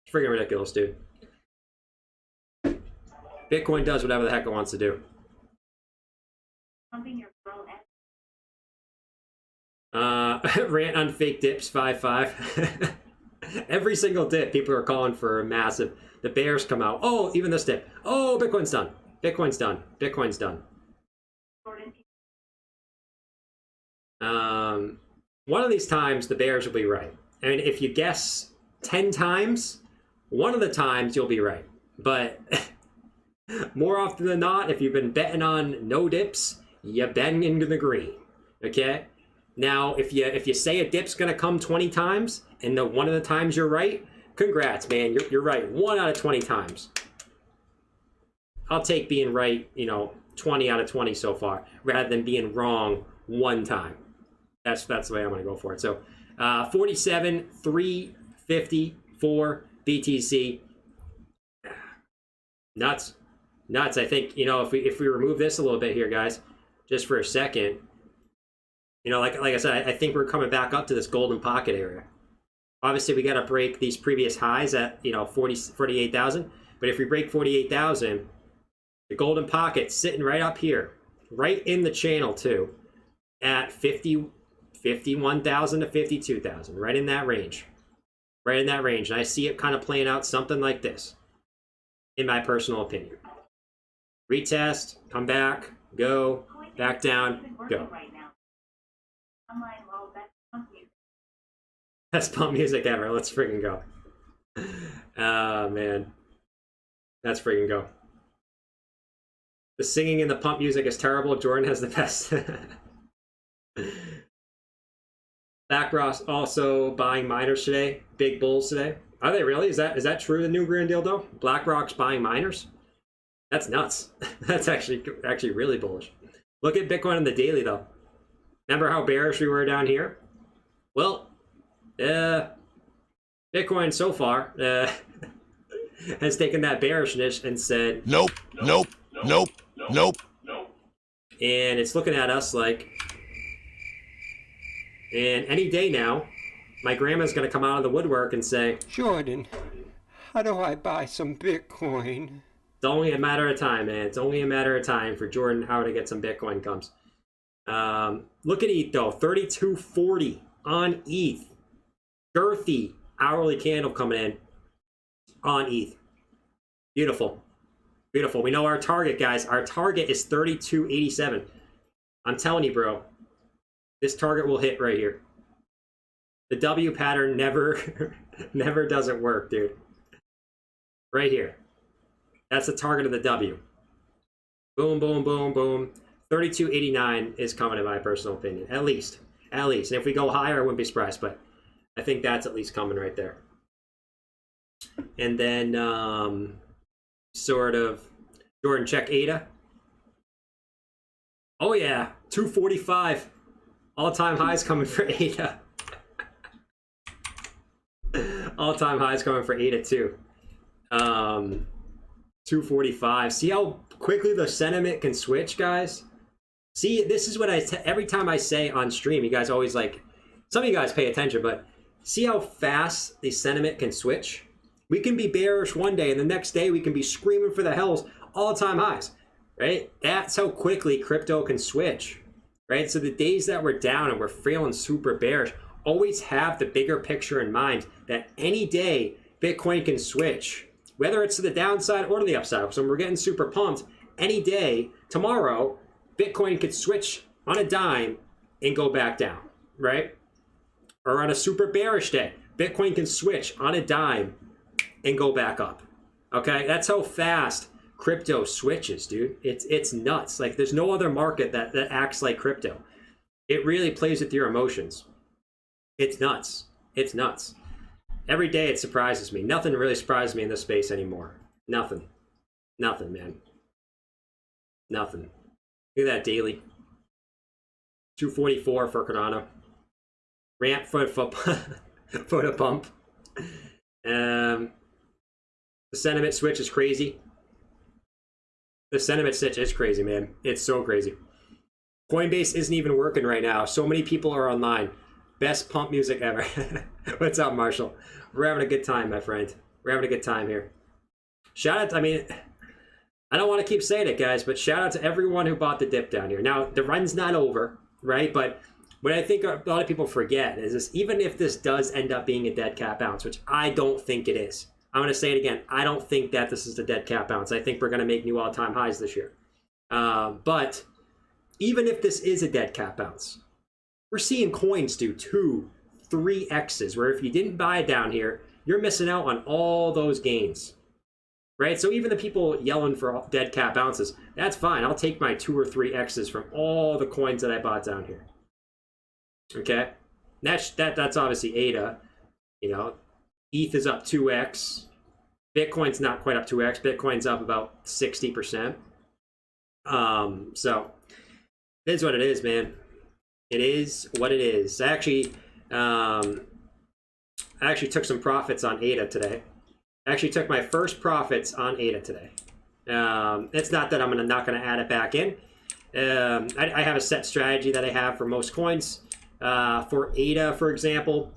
it's freaking ridiculous, dude. Bitcoin does whatever the heck it wants to do. Something your girl at. Rant on fake dips 5.5. Every single dip, people are calling for a massive. The bears come out. Oh, even this dip. Oh, Bitcoin's done. Bitcoin's done. Bitcoin's done. One of these times, the bears will be right. I mean, if you guess 10 times, one of the times you'll be right. But more often than not, if you've been betting on no dips, you bend into the green. Okay. Now, if you say a dip's gonna come 20 times, and one of the times you're right, congrats, man. You're right 1 out of 20 times. I'll take being right, 20 out of 20 so far, rather than being wrong 1 time. That's the way I'm gonna go for it. So 47,354 BTC. Nuts. I think, if we remove this a little bit here, guys, just for a second, like I said, I think we're coming back up to this golden pocket area. Obviously, we got to break these previous highs at 48,000. But if we break 48,000, the golden pocket sitting right up here, right in the channel too, at 51,000 to 52,000, right in that range, And I see it kind of playing out something like this, in my personal opinion. Retest, come back, go, back down, go. Best pump music ever. Let's freaking go. Oh, man. Let's freaking go. The singing in the pump music is terrible. Jordan has the best. BlackRock also buying miners today. Big bulls today. Are they really? Is that true, the new Grand Deal, though? BlackRock's buying miners? That's nuts. That's actually really bullish. Look at Bitcoin on the daily, though. Remember how bearish we were down here? Well, Bitcoin so far has taken that bearishness and said, nope. And it's looking at us like, and any day now, my grandma's going to come out of the woodwork and say, Jordan, how do I buy some Bitcoin? It's only a matter of time, man. It's only a matter of time for Jordan how to get some Bitcoin comes. Look at ETH, though. 3240 on ETH. Girthy hourly candle coming in on ETH. Beautiful. Beautiful. We know our target, guys. Our target is 3287. I'm telling you, bro. This target will hit right here. The W pattern never doesn't work, dude. Right here. That's the target of the W. Boom, boom, boom, boom. 3289 is coming, in my personal opinion. At least. And if we go higher, I wouldn't be surprised, but I think that's at least coming right there. And then, Jordan, check ADA. Oh, yeah. 245. All-time highs coming for ADA. All-time highs coming for ADA, too. 245. See how quickly the sentiment can switch, guys? See, this is what every time I say on stream, you guys always like, some of you guys pay attention, but see how fast the sentiment can switch? We can be bearish one day, and the next day we can be screaming for the hells, all-time highs, right? That's how quickly crypto can switch, right? So the days that we're down and we're feeling super bearish, always have the bigger picture in mind that any day Bitcoin can switch, whether it's to the downside or to the upside. So when we're getting super pumped, any day, tomorrow, Bitcoin could switch on a dime and go back down, right? Or on a super bearish day, Bitcoin can switch on a dime and go back up. Okay, that's how fast crypto switches, dude. It's nuts. Like, there's no other market that acts like crypto. It really plays with your emotions. It's nuts. It's nuts. Every day it surprises me. Nothing really surprises me in this space anymore. Nothing, man. Nothing. Look at that daily. 244 for Cardano. Ramp for a pump. The sentiment switch is crazy. The sentiment switch is crazy, man. It's so crazy. Coinbase isn't even working right now. So many people are online. Best pump music ever. What's up, Marshall? We're having a good time, my friend. We're having a good time here. Shout out, I don't want to keep saying it, guys, but shout out to everyone who bought the dip down here. Now, the run's not over, right? But what I think a lot of people forget is this, even if this does end up being a dead cat bounce, which I don't think it is. I'm going to say it again. I don't think that this is the dead cat bounce. I think we're going to make new all-time highs this year. But even if this is a dead cat bounce, we're seeing coins do 2, 3X's, where if you didn't buy it down here, you're missing out on all those gains. right? So even the people yelling for dead cat bounces, that's fine. I'll take my 2 or 3 X's from all the coins that I bought down here. Okay, that's obviously ADA. You know, ETH is up 2x. Bitcoin's not quite up 2x. Bitcoin's up about 60%. So it is what it is, man. It is what it is. I actually took some profits on ADA today. I actually took my first profits on ADA today. It's not that I'm not gonna add it back in. I have a set strategy that I have for most coins. For ADA, for example,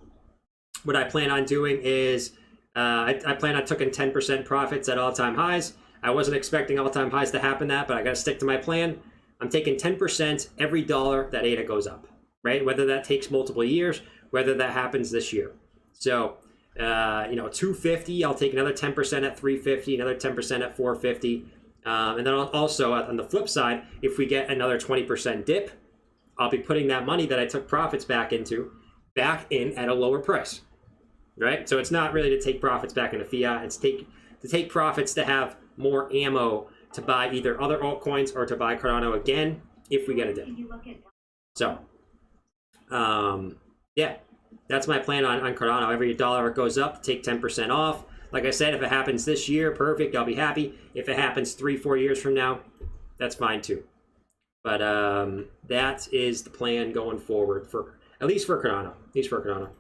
what I plan on doing is I plan on taking 10% profits at all-time highs. I wasn't expecting all-time highs to happen but I got to stick to my plan. I'm taking 10% every dollar that ADA goes up, right? Whether that takes multiple years, whether that happens this year. So, 250, I'll take another 10% at 350, another 10% at 450. And then also on the flip side, if we get another 20% dip, I'll be putting that money that I took profits back in at a lower price, right? So it's not really to take profits back into fiat. It's to take profits to have more ammo to buy either other altcoins or to buy Cardano again if we get a dip. So, yeah, that's my plan on Cardano. Every dollar it goes up, take 10% off. Like I said, if it happens this year, perfect, I'll be happy. If it happens 3-4 years from now, that's fine too. But that is the plan going forward at least for Cardano.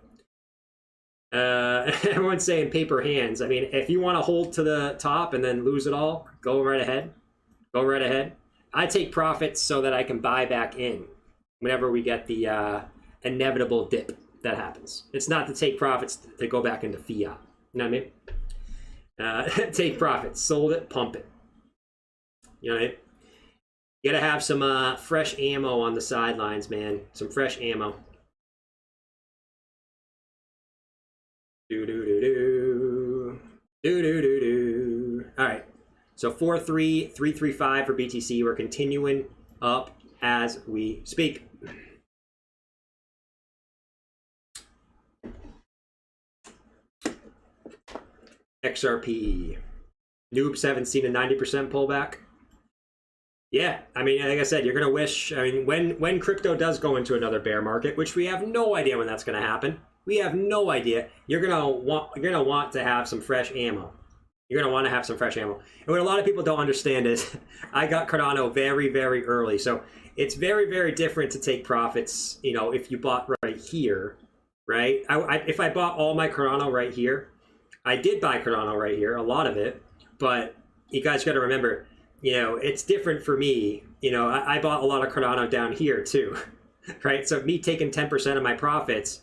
Everyone's saying paper hands. I mean, if you want to hold to the top and then lose it all, go right ahead. I take profits so that I can buy back in whenever we get the inevitable dip that happens. It's not to take profits to go back into fiat. You know what I mean? Take profits, sold it, pump it. You know what I mean? You gotta have some fresh ammo on the sidelines, man. Some fresh ammo. All right. So 43335 for BTC. We're continuing up as we speak. XRP. Noobs haven't seen a 90% pullback. Yeah, I mean, like I said, you're gonna wish. I mean, when crypto does go into another bear market, which we have no idea when that's gonna happen. We have no idea. You're gonna want to have some fresh ammo. You're gonna want to have some fresh ammo. And what a lot of people don't understand is, I got Cardano very, very early, so it's very, very different to take profits. You know, if you bought right here, right? If I bought all my Cardano right here, I did buy Cardano right here, a lot of it, but you guys got to remember. You know, it's different for me. You know, I bought a lot of Cardano down here too, right? So me taking 10% of my profits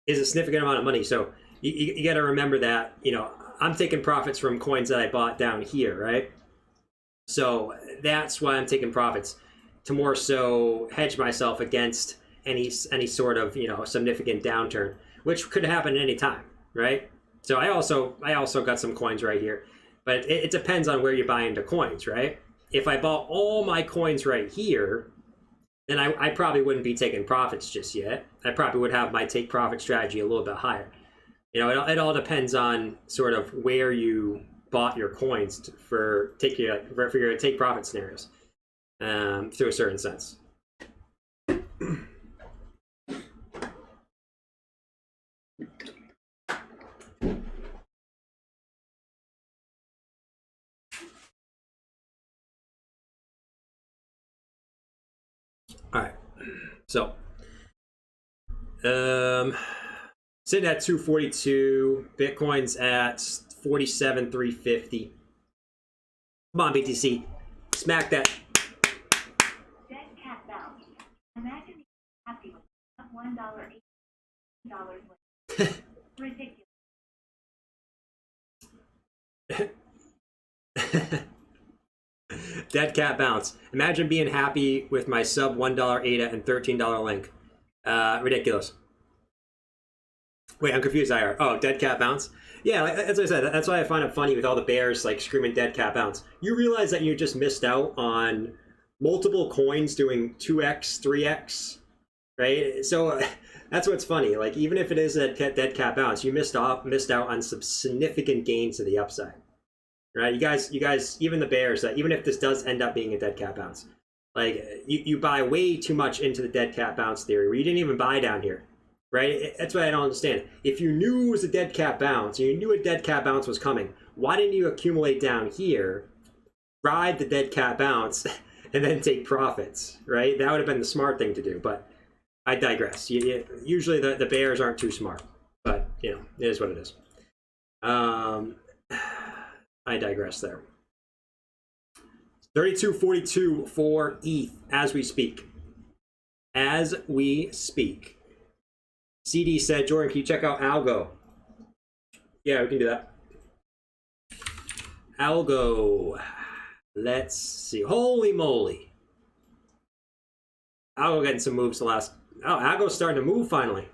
is a significant amount of money. So you got to remember that, you know, I'm taking profits from coins that I bought down here, right? So that's why I'm taking profits, to more so hedge myself against any sort of, you know, significant downturn, which could happen at any time, right? So I also got some coins right here. But it depends on where you buy into coins, right? If I bought all my coins right here, then I probably wouldn't be taking profits just yet. I probably would have my take profit strategy a little bit higher. You know, it all depends on sort of where you bought your coins for your take profit scenarios, to a certain sense. All right, so sitting at 242, Bitcoin's at 47,350. Come on, BTC, smack that. Dead cat bounce. Imagine being happy with $1, $8 ridiculous. Dead cat bounce. Imagine being happy with my sub $1 ADA and $13 link. Ridiculous. Wait, I'm confused, IR. Oh, dead cat bounce? Yeah, as I said, that's why I find it funny with all the bears like screaming dead cat bounce. You realize that you just missed out on multiple coins doing 2x, 3x, right? So that's what's funny. Like, even if it is a dead cat bounce, you missed out on some significant gains to the upside. right? You guys, even the bears, that even if this does end up being a dead cat bounce, like you buy way too much into the dead cat bounce theory, where you didn't even buy down here, right? That's what I don't understand. If you knew it was a dead cat bounce, you knew a dead cat bounce was coming, why didn't you accumulate down here, ride the dead cat bounce, and then take profits, right? That would have been the smart thing to do, but I digress. Usually the bears aren't too smart, but you know, it is what it is. I digress there. 32.42 for ETH as we speak. As we speak. CD said, Jordan, can you check out Algo? Yeah, we can do that. Algo. Let's see. Holy moly. Algo getting some moves the last... Oh, Algo's starting to move finally.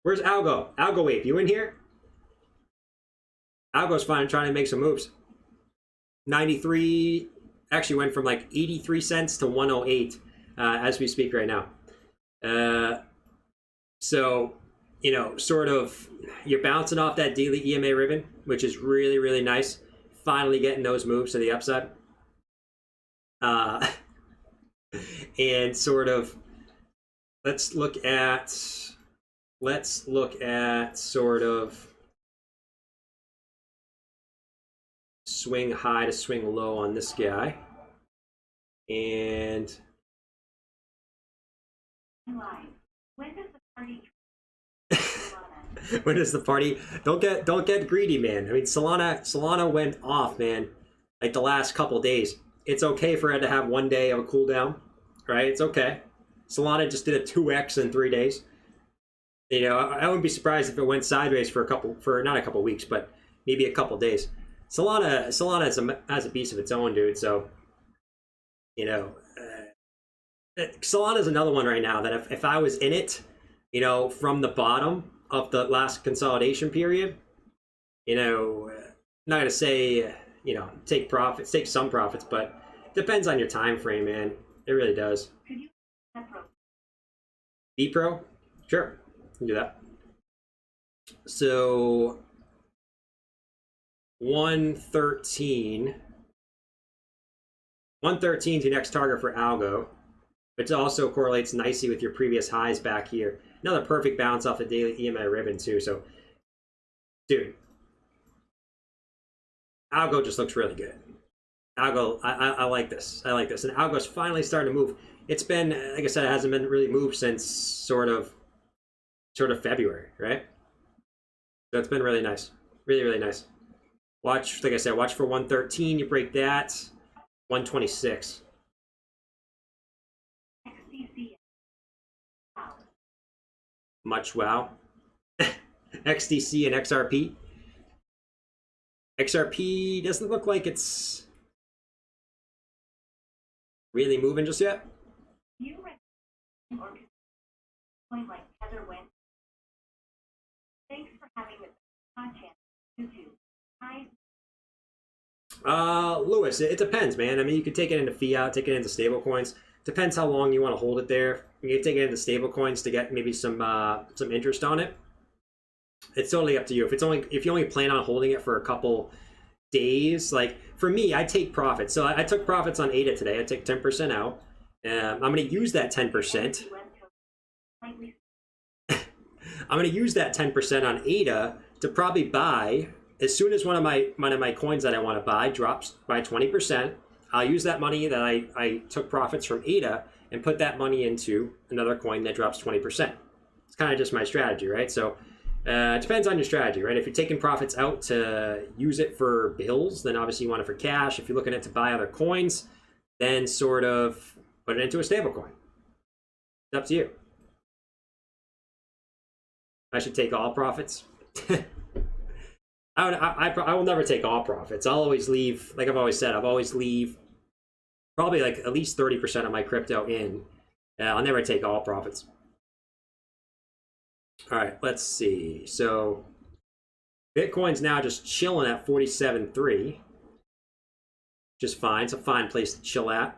Where's Algo? Algo Wave, you in here? Algo's finally trying to make some moves. 93... Actually went from like 83 cents to 108 as we speak right now. So, you know, sort of, you're bouncing off that daily EMA ribbon, which is really, really nice. Finally getting those moves to the upside. And sort of, let's look at sort of swing high to swing low on this guy. And when does the party when is the party? Don't get greedy, man. I mean, Solana went off, man. Like the last couple days. It's okay for it to have one day of a cooldown, right? It's okay. Solana just did a 2x in 3 days. You know, I wouldn't be surprised if it went sideways for not a couple weeks, but maybe a couple days. Solana has a piece of its own, dude. So, you know, Solana is another one right now that if I was in it, you know, from the bottom of the last consolidation period, you know, I'm not gonna say, you know, take some profits, but it depends on your time frame, man. It really does. could you separate B-Pro? Sure, you can do that. So 113 is your next target for Algo, which also correlates nicely with your previous highs back here. Another perfect bounce off the daily EMA ribbon too. So, dude, Algo just looks really good. Algo, I like this. I like this. And Algo's finally starting to move. It's been, like I said, it hasn't been really moved since sort of February, right? So it's been really nice. Really, really nice. Watch, like I said, watch for 113. You break that. 126. XDC? Much wow. XDC and XRP. XRP doesn't look like it's really moving just yet. You read or point like Heather went. Thanks for having this content. YouTube. Lewis, it depends, man. I mean, you could take it into fiat, take it into stable coins. Depends how long you want to hold it there. You can take it into stable coins to get maybe some interest on it. It's totally up to you. If you only plan on holding it for a couple days, like for me, I take profits. So I took profits on ADA today. I took 10% out. I'm going to use that 10%. I'm going to use that 10% on ADA to probably buy as soon as one of my coins that I want to buy drops by 20%. I'll use that money that I took profits from ADA and put that money into another coin that drops 20%. It's kind of just my strategy, right? So it depends on your strategy, right? If you're taking profits out to use it for bills, then obviously you want it for cash. If you're looking at to buy other coins, then sort of put it into a stable coin. It's up to you. I should take all profits. I will never take all profits. I'll always leave, like I've always said, leave probably like at least 30% of my crypto in. I'll never take all profits. All right, let's see. So Bitcoin's now just chilling at 47.3. Just fine. It's a fine place to chill at.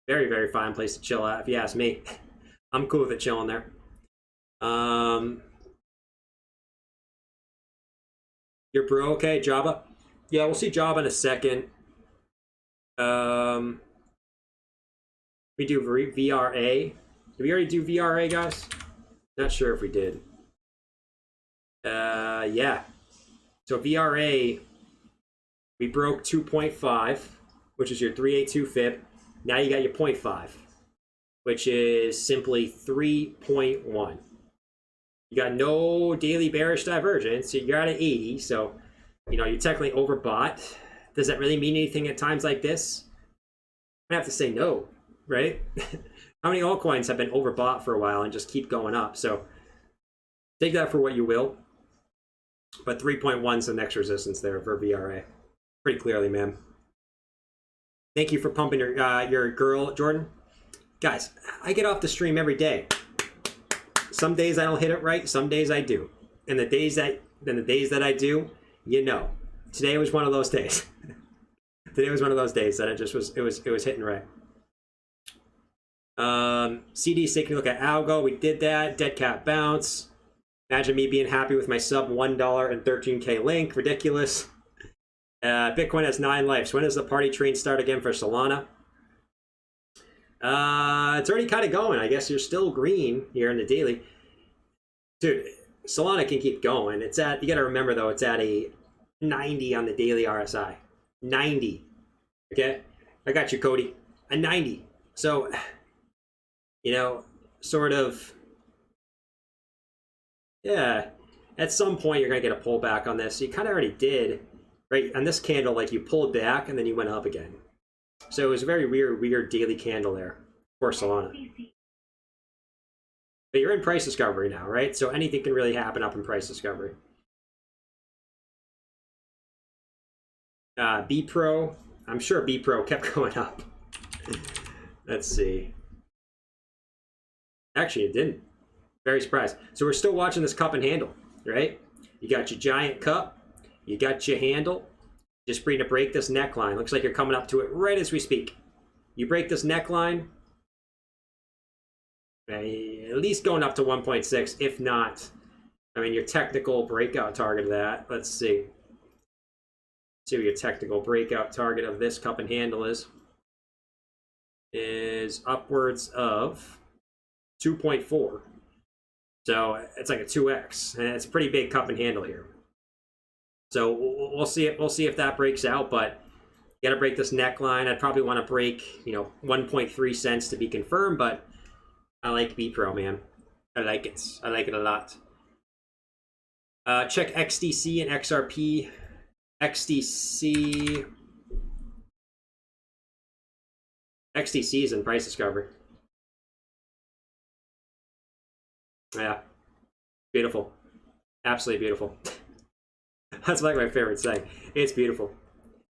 Very, very fine place to chill at, if you ask me. I'm cool with it chilling there. Your bro, okay, Java? Yeah, we'll see job in a second. We do VRA. Did we already do VRA, guys? Not sure if we did. Yeah. So VRA, we broke 2.5, which is your 382 fib. Now you got your 0.5, which is simply 3.1. You got no daily bearish divergence. So you're at an 80. So, you know, you're technically overbought. Does that really mean anything at times like this? I have to say no, right? How many altcoins have been overbought for a while and just keep going up? So take that for what you will. But 3.1 is the next resistance there for VRA. Pretty clearly, man. Thank you for pumping your girl, Jordan. Guys, I get off the stream every day. Some days I don't hit it right, some days I do. And the days that I do, you know. Today was one of those days. Today was one of those days that it was hitting right. CD's taking a look at Algo. We did that. Dead cat bounce. Imagine me being happy with my sub $1 and 13K link. Ridiculous. Bitcoin has 9 lives. When does the party train start again for Solana? It's already kind of going. I guess you're still green here in the daily. Dude, Solana can keep going. It's at, you got to remember though, it's at a 90 on the daily RSI. 90. Okay? I got you, Cody. A 90. So, you know, sort of, yeah, at some point you're going to get a pullback on this. You kind of already did, right? On this candle, like you pulled back and then you went up again. So it was a very weird daily candle there for Solana. But you're in price discovery now, right? So anything can really happen up in price discovery. B Pro, I'm sure B Pro kept going up. Let's see. Actually, it didn't. Very surprised. So we're still watching this cup and handle, right? You got your giant cup, you got your handle. Just to break this neckline. Looks like you're coming up to it right as we speak. You break this neckline, at least going up to 1.6, if not, I mean, your technical breakout target of that. Let's see. See what your technical breakout target of this cup and handle is upwards of 2.4. So it's like a 2x, and it's a pretty big cup and handle here. So we'll see it. We'll see if that breaks out, but you got to break this neckline. I'd probably want to break, 1.3 cents to be confirmed, but I like B Pro, man. I like it. I like it a lot. Check XDC and XRP. XDC is in price discovery. Yeah, beautiful, absolutely beautiful. That's like my favorite saying. It's beautiful,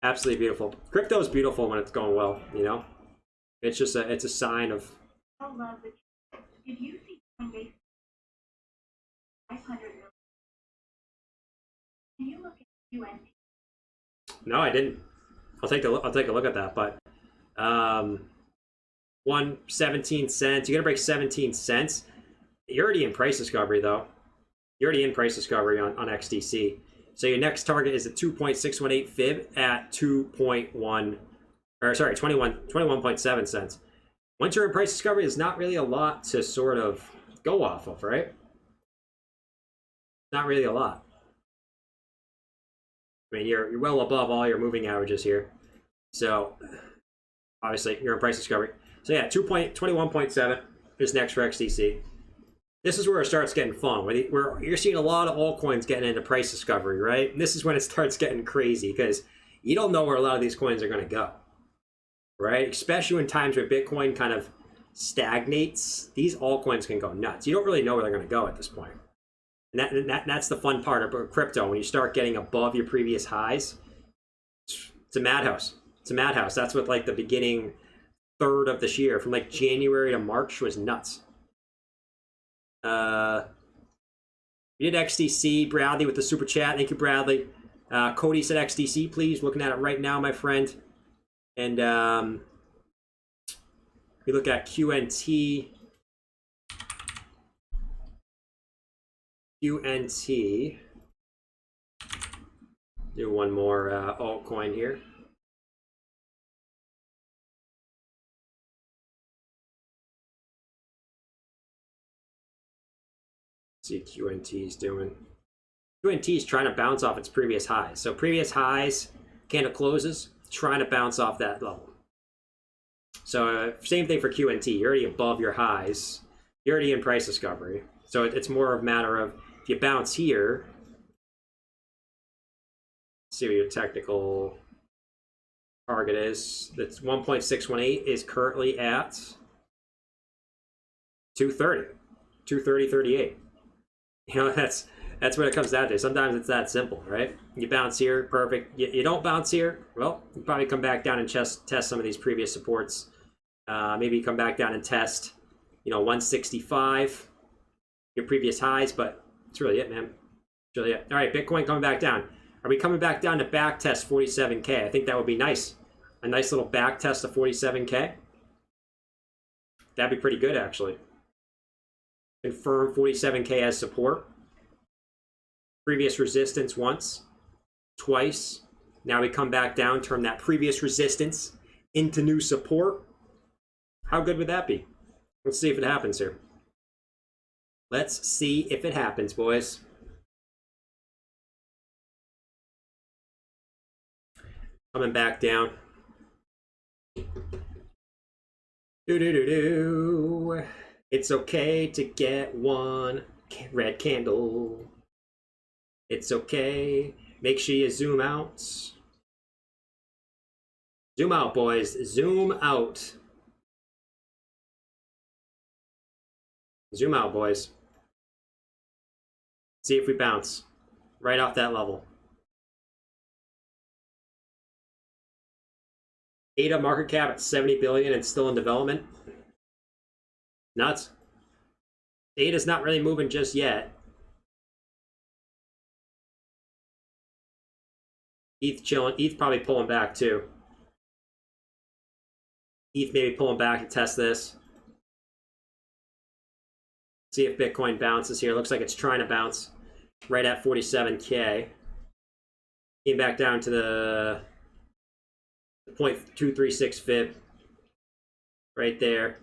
absolutely beautiful. Crypto is beautiful when it's going well. It's just it's a sign of. I love the. Did you see Coinbase 500 million? Can you look at UNT? No, I didn't. I'll take a look at that. But 17 cents. You got to break 17 cents. You're already in price discovery though. You're already in price discovery on XDC. So your next target is a 2.618 fib at 21.7 cents. Once you're in price discovery, there's not really a lot to sort of go off of, right? Not really a lot. I mean, you're well above all your moving averages here. So obviously you're in price discovery. So yeah, 21.7 is next for XDC. This is where it starts getting fun. Where you're seeing a lot of altcoins getting into price discovery, right? And this is when it starts getting crazy because you don't know where a lot of these coins are going to go, right? Especially in times where Bitcoin kind of stagnates, these altcoins can go nuts. You don't really know where they're going to go at this point. And that's the fun part about crypto. When you start getting above your previous highs, it's a madhouse. It's a madhouse. That's what like the beginning third of this year, from like January to March, was nuts. We did XDC. Bradley with the super chat. Thank you, Bradley. Cody said XDC, please. Looking at it right now, my friend. And we look at QNT. Do one more altcoin here. See QNT is doing. QNT is trying to bounce off its previous highs. So previous highs, candle closes, trying to bounce off that level. So same thing for QNT. You're already above your highs. You're already in price discovery. So it's more of a matter of if you bounce here. See what your technical target is. That's 1.618 is currently at 230, 230.38. You know, that's what it comes down to. Sometimes it's that simple, right? You bounce here, perfect. You don't bounce here, well, you probably come back down and test some of these previous supports. Maybe come back down and test, you know, 165, your previous highs, but that's really it, man. That's really it. All right, Bitcoin coming back down. Are we coming back down to back test 47K? I think that would be nice. A nice little back test of 47K. That'd be pretty good, actually. Confirm 47K as support. Previous resistance once, twice. Now we come back down, turn that previous resistance into new support. How good would that be? Let's see if it happens here. Let's see if it happens, boys. Coming back down. Do. It's okay to get one red candle. It's okay. Make sure you zoom out. Zoom out, boys. Zoom out. Zoom out, boys. See if we bounce right off that level. ADA market cap at 70 billion and still in development. Nuts. ADA's not really moving just yet. ETH chilling. ETH probably pulling back too. ETH maybe pulling back to test this. See if Bitcoin bounces here. Looks like it's trying to bounce right at 47K. Came back down to the 0.236 fib. Right there.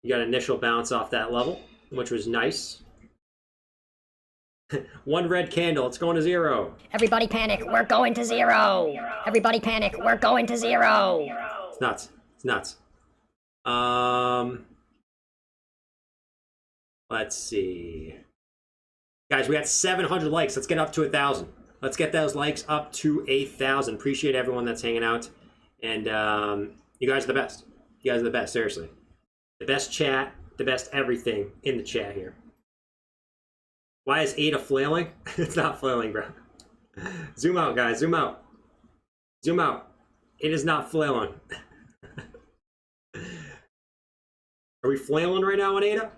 You got an initial bounce off that level, which was nice. One red candle, it's going to zero. Everybody panic, we're going to zero. Everybody panic, we're going to zero. It's nuts. It's nuts. Let's see. Guys, we got 700 likes. Let's get up to 1,000. Let's get those likes up to 1,000. Appreciate everyone that's hanging out. And you guys are the best. You guys are the best, seriously. The best chat, the best everything in the chat here. Why is ADA flailing? It's not flailing, bro. Zoom out, guys. Zoom out. Zoom out. It is not flailing. Are we flailing right now on ADA?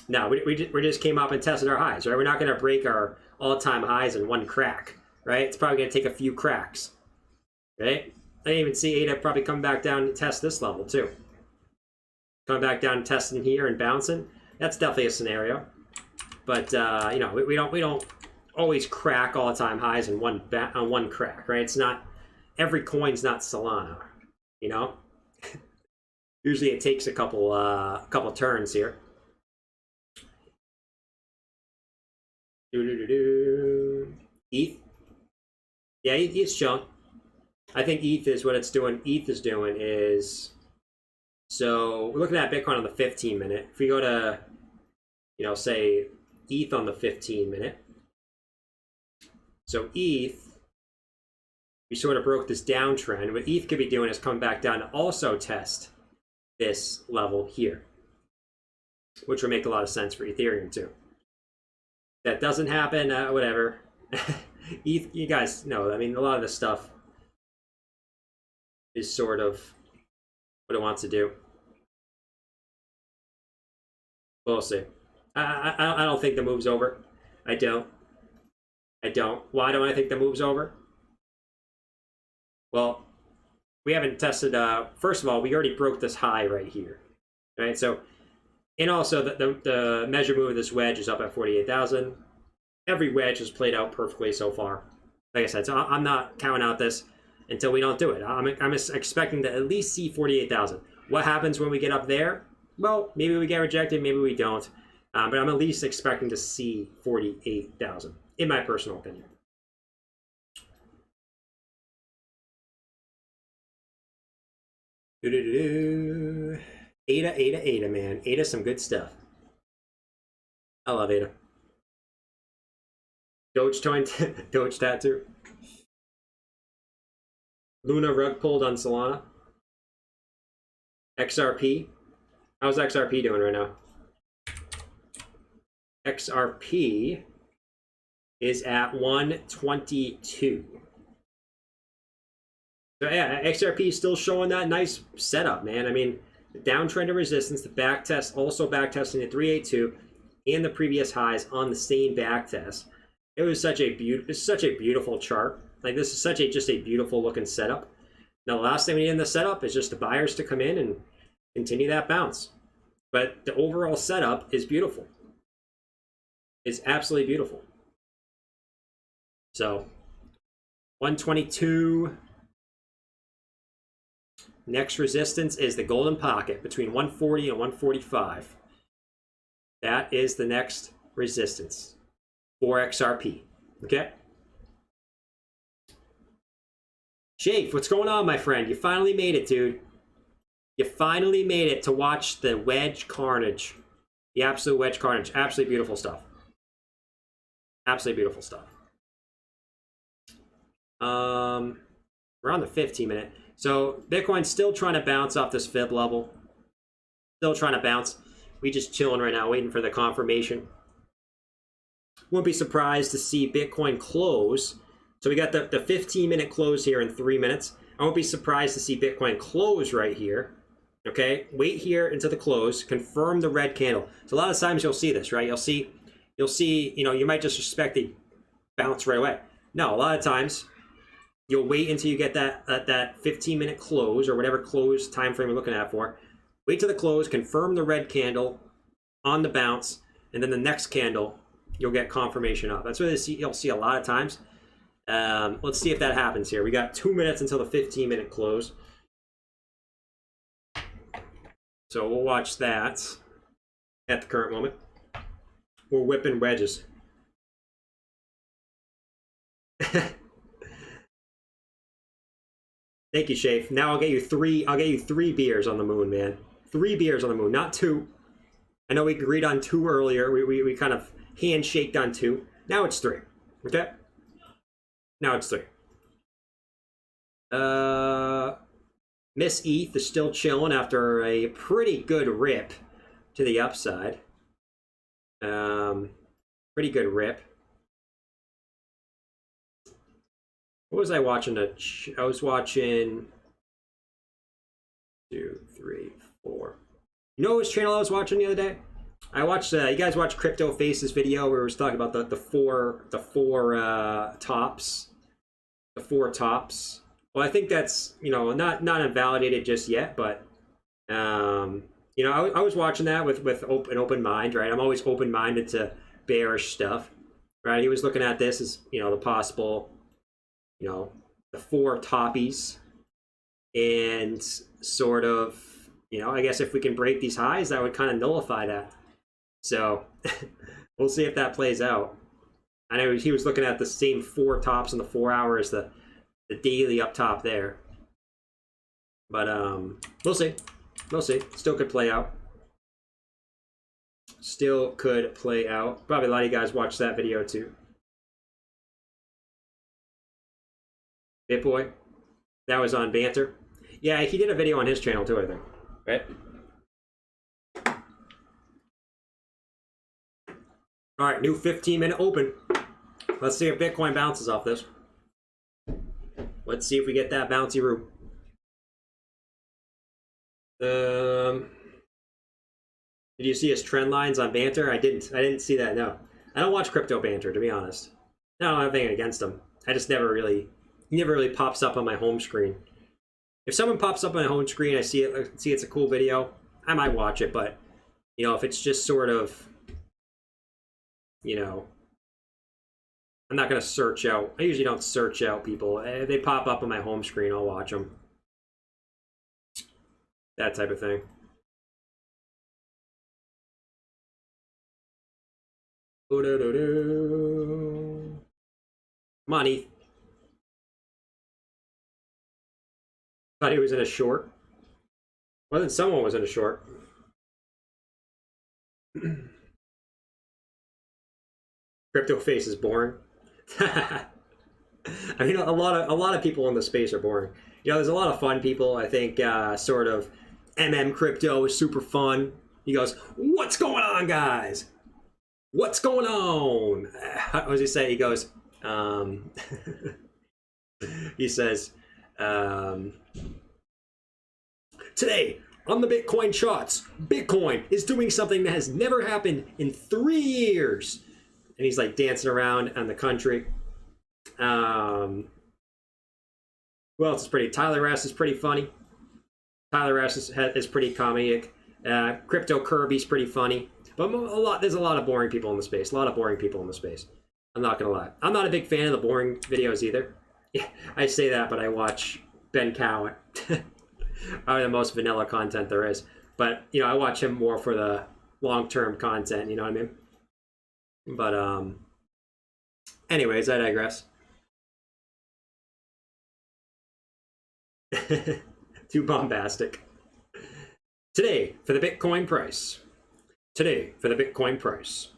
No, we just came up and tested our highs, right? We're not going to break our all-time highs in one crack, right? It's probably going to take a few cracks, right? I didn't even see ADA probably come back down and test this level, too. Coming back down and testing here and bouncing. That's definitely a scenario. But you know, we don't always crack all-time highs in one crack, right? It's not, every coin's not Solana, you know. Usually it takes a couple turns here. ETH, yeah, ETH's chilling. I think ETH is what it's doing. ETH is doing is, so we're looking at Bitcoin on the 15-minute. If we go to, you know, say ETH on the 15-minute. So ETH, we sort of broke this downtrend. What ETH could be doing is come back down to also test this level here, which would make a lot of sense for Ethereum too. That doesn't happen, whatever. ETH, you guys know, I mean, a lot of this stuff is sort of what it wants to do. We'll see. I don't think the move's over. I don't. Why don't I think the move's over? Well, we haven't tested, first of all, we already broke this high right here, right? So, and also the measure move of this wedge is up at 48,000. Every wedge has played out perfectly so far. Like I said, so I'm not counting out this until we don't do it. I'm expecting to at least see 48,000. What happens when we get up there? Well, maybe we get rejected, maybe we don't. But I'm at least expecting to see 48,000, in my personal opinion. ADA, man. ADA, some good stuff. I love ADA. Doge tattoo. Luna rug pulled on Solana. XRP. How's XRP doing right now? XRP is at 122. So yeah, XRP is still showing that nice setup, man. I mean, the downtrend of resistance, the back test, also back testing at 382, and the previous highs on the same back test. It was such a beautiful chart. Like, this is just a beautiful looking setup. Now, the last thing we need in the setup is just the buyers to come in and continue that bounce. But the overall setup is beautiful. It's absolutely beautiful. So, 122. Next resistance is the golden pocket between 140 and 145. That is the next resistance for XRP. Okay? Shafe, what's going on, my friend? You finally made it, dude. You finally made it to watch the wedge carnage. The absolute wedge carnage. Absolutely beautiful stuff. Absolutely beautiful stuff. We're on the 15-minute. So Bitcoin's still trying to bounce off this fib level. Still trying to bounce. We just chilling right now, waiting for the confirmation. Wouldn't be surprised to see Bitcoin close. So we got the 15-minute close here in 3 minutes. I won't be surprised to see Bitcoin close right here. Okay, wait here into the close, confirm the red candle. So a lot of times you'll see this, right? You'll see, you know, you might just expect the bounce right away. No, a lot of times you'll wait until you get that 15-minute close or whatever close time frame you're looking at for. Wait till the close, confirm the red candle on the bounce, and then the next candle you'll get confirmation of. That's what you'll see a lot of times. Let's see if that happens here. We got 2 minutes until the 15-minute close. So we'll watch that at the current moment. We're whipping wedges. Thank you, Shafe. Now I'll get you three beers on the moon, man. 3 beers on the moon, not 2. I know we agreed on 2 earlier. We kind of handshaked on 2. Now it's 3. Okay? Now it's 3. Miss ETH is still chilling after a pretty good rip to the upside. Pretty good rip. What was I watching? I was watching 2, 3, 4. You know which channel I was watching the other day? I watched. You guys watched Crypto Face's video where he was talking about the four tops. The 4 tops. Well, I think that's, you know, not invalidated just yet, but you know, I was watching that with an open mind, right? I'm always open-minded to bearish stuff, right? He was looking at this as, you know, the possible, you know, the 4 toppies, and sort of, you know, I guess if we can break these highs, that would kind of nullify that. So we'll see if that plays out. I know he was looking at the same 4 tops in the 4 hours, the daily up top there. But we'll see. We'll see. Still could play out. Still could play out. Probably a lot of you guys watched that video too. BitBoy. That was on Banter. Yeah, he did a video on his channel too, I think. Right? All right, new 15-minute open. Let's see if Bitcoin bounces off this. Let's see if we get that bouncy room. Did you see his trend lines on Banter? I didn't see that, no. I don't watch crypto Banter, to be honest. No, I don't have anything against him. I just he never really pops up on my home screen. If someone pops up on my home screen, I see it's a cool video, I might watch it, but, you know, if it's just sort of, you know, I'm not gonna search out. I usually don't search out people. If they pop up on my home screen, I'll watch them. That type of thing. Come on, Heath. Thought he was in a short. Wasn't someone was in a short. Crypto face is boring. I mean, a lot of people in the space are boring. You know, there's a lot of fun people. I think sort of crypto is super fun. He goes, "What's going on, guys? What's going on?" What does he say? He goes, he says, "Today on the Bitcoin charts, Bitcoin is doing something that has never happened in 3 years." And he's like dancing around on the country. Who else is pretty? Tyler S is pretty funny. Tyler S is pretty comedic. Crypto Kirby's pretty funny. But there's a lot of boring people in the space. A lot of boring people in the space. I'm not gonna lie. I'm not a big fan of the boring videos either. Yeah, I say that, but I watch Ben Cowan. Probably the most vanilla content there is. But you know, I watch him more for the long-term content. You know what I mean? But anyways, I digress. Too bombastic. Today for the Bitcoin price. Today for the Bitcoin price.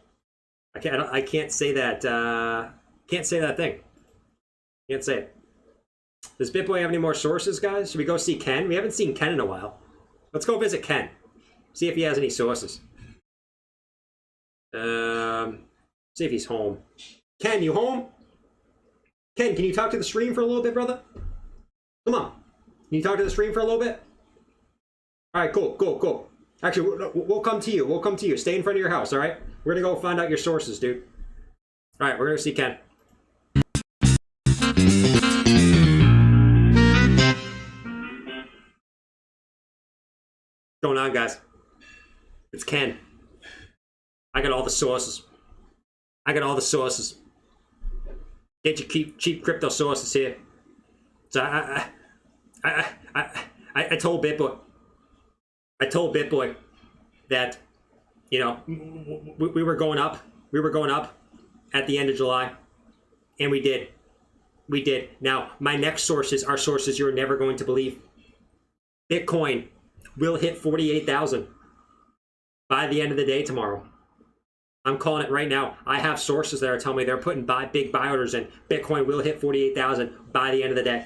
I can't say that. Can't say that thing. Can't say it. Does BitBoy have any more sources, guys? Should we go see Ken? We haven't seen Ken in a while. Let's go visit Ken. See if he has any sources. See if he's home. Ken, you home? Ken, can you talk to the stream for a little bit, brother? Come on. Can you talk to the stream for a little bit? All right, cool. Actually, we'll come to you. We'll come to you. Stay in front of your house, all right? We're going to go find out your sources, dude. All right, we're going to see Ken. What's going on, guys? It's Ken. I got all the sources. Get your cheap crypto sources here. So I told BitBoy. That, you know, we were going up. We were going up at the end of July, and we did. Now, my next sources are sources you're never going to believe. Bitcoin will hit 48,000 by the end of the day tomorrow. I'm calling it right now. I have sources that are telling me they're putting big buy orders in. Bitcoin will hit 48,000 by the end of the day.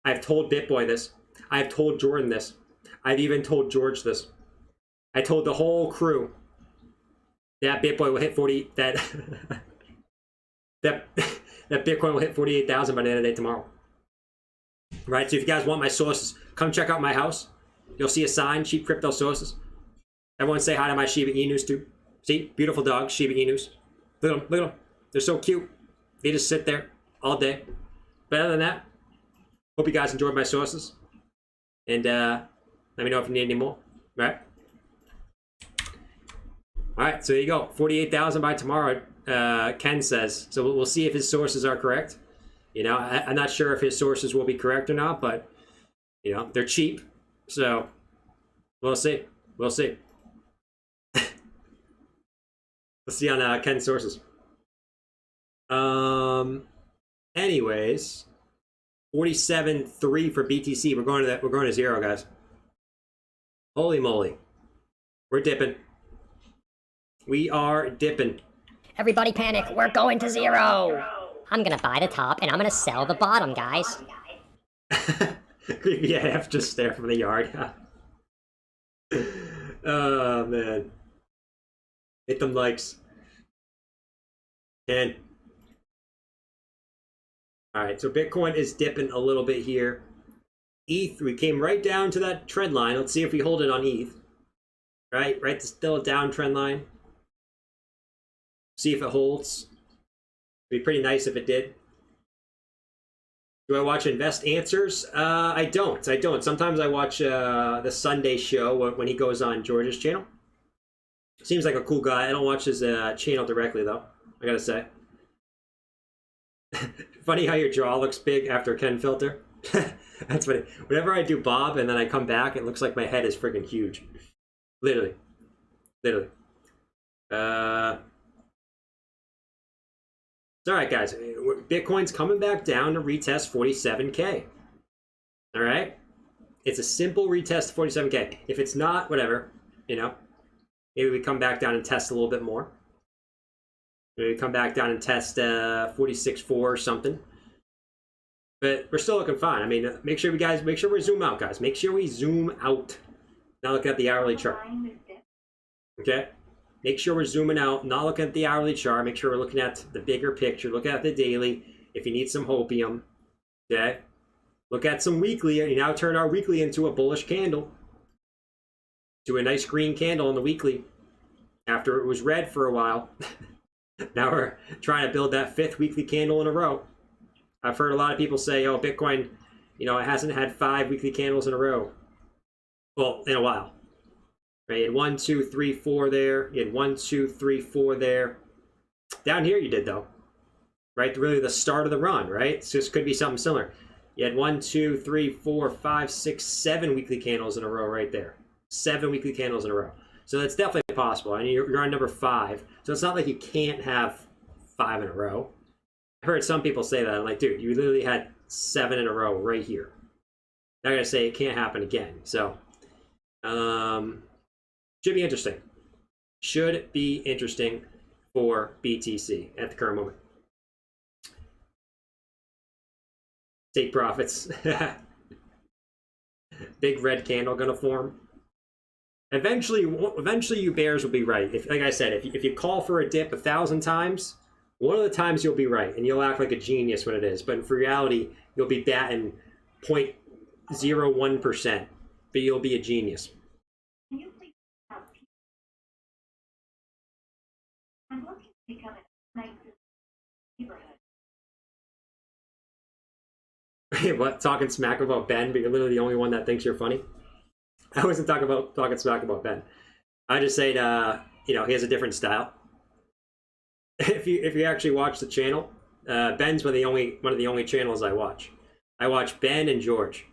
I've told BitBoy this. I've told Jordan this. I've even told George this. I told the whole crew that Bitcoin will hit 40. That Bitcoin will hit 48,000 by the end of the day tomorrow. Right. So if you guys want my sources, come check out my house. You'll see a sign: cheap crypto sources. Everyone say hi to my Shiba Inus too. See, beautiful dogs, Shiba Inus. Look at them. They're so cute. They just sit there all day. But other than that, hope you guys enjoyed my sources. And let me know if you need any more. All right? All right, so there you go. 48,000 by tomorrow, Ken says. So we'll see if his sources are correct. You know, I'm not sure if his sources will be correct or not, but, you know, they're cheap. So we'll see. We'll see on Ken's sources. Anyways, 47.3 for BTC. We're going to zero, guys. Holy moly, we're dipping. We are dipping. Everybody panic, we're going to zero. I'm gonna buy the top and I'm gonna sell the bottom, guys. Creepy AF just stare from the yard. Oh man. Hit them likes. And all right, so Bitcoin is dipping a little bit here. ETH, we came right down to that trend line. Let's see if we hold it on ETH. Right, still a down trend line. See if it holds. It'd be pretty nice if it did. Do I watch Invest Answers? I don't. Sometimes I watch the Sunday show when he goes on George's channel. Seems like a cool guy. I don't watch his channel directly though, I gotta say. Funny how your jaw looks big after Ken filter. That's funny. Whenever I do Bob and then I come back, it looks like my head is freaking huge. Literally. Literally. It's all right, guys. Bitcoin's coming back down to retest 47K. All right? It's a simple retest 47K. If it's not, whatever, you know, maybe we come back down and test a little bit more. Maybe we come back down and test 46.4 or something. But we're still looking fine. I mean, make sure we zoom out, guys. Make sure we zoom out. Now look at the hourly chart. Okay? Make sure we're zooming out, not looking at the hourly chart. Make sure we're looking at the bigger picture. Look at the daily. If you need some hopium, okay? Look at some weekly. You now turn our weekly into a bullish candle. To a nice green candle on the weekly. After it was red for a while. Now we're trying to build that 5th weekly candle in a row. I've heard a lot of people say, oh, Bitcoin, you know, it hasn't had 5 weekly candles in a row. Well, in a while. Right, you had 1, 2, 3, 4 there. You had 1, 2, 3, 4 there. Down here you did, though. Right, really the start of the run, right? So this could be something similar. You had 1, 2, 3, 4, 5, 6, 7 weekly candles in a row right there. 7 weekly candles in a row. So that's definitely possible. I mean, you're on number 5. So it's not like you can't have 5 in a row. I've heard some people say that. I'm like, dude, you literally had 7 in a row right here. I'm not going to say it can't happen again. So, should be interesting. Should be interesting for BTC at the current moment. Take profits. Big red candle gonna form. Eventually you bears will be right. Like I said, if you call for a dip 1,000 times, one of the times you'll be right, and you'll act like a genius when it is. But in reality, you'll be batting 0.01%, but you'll be a genius. Can you please help people? I'm looking to become a nice neighborhood. What? Talking smack about Ben, but you're literally the only one that thinks you're funny? I wasn't talking smack about Ben. I just said, you know, he has a different style. If you actually watch the channel, Ben's one of the only channels I watch. I watch Ben and George.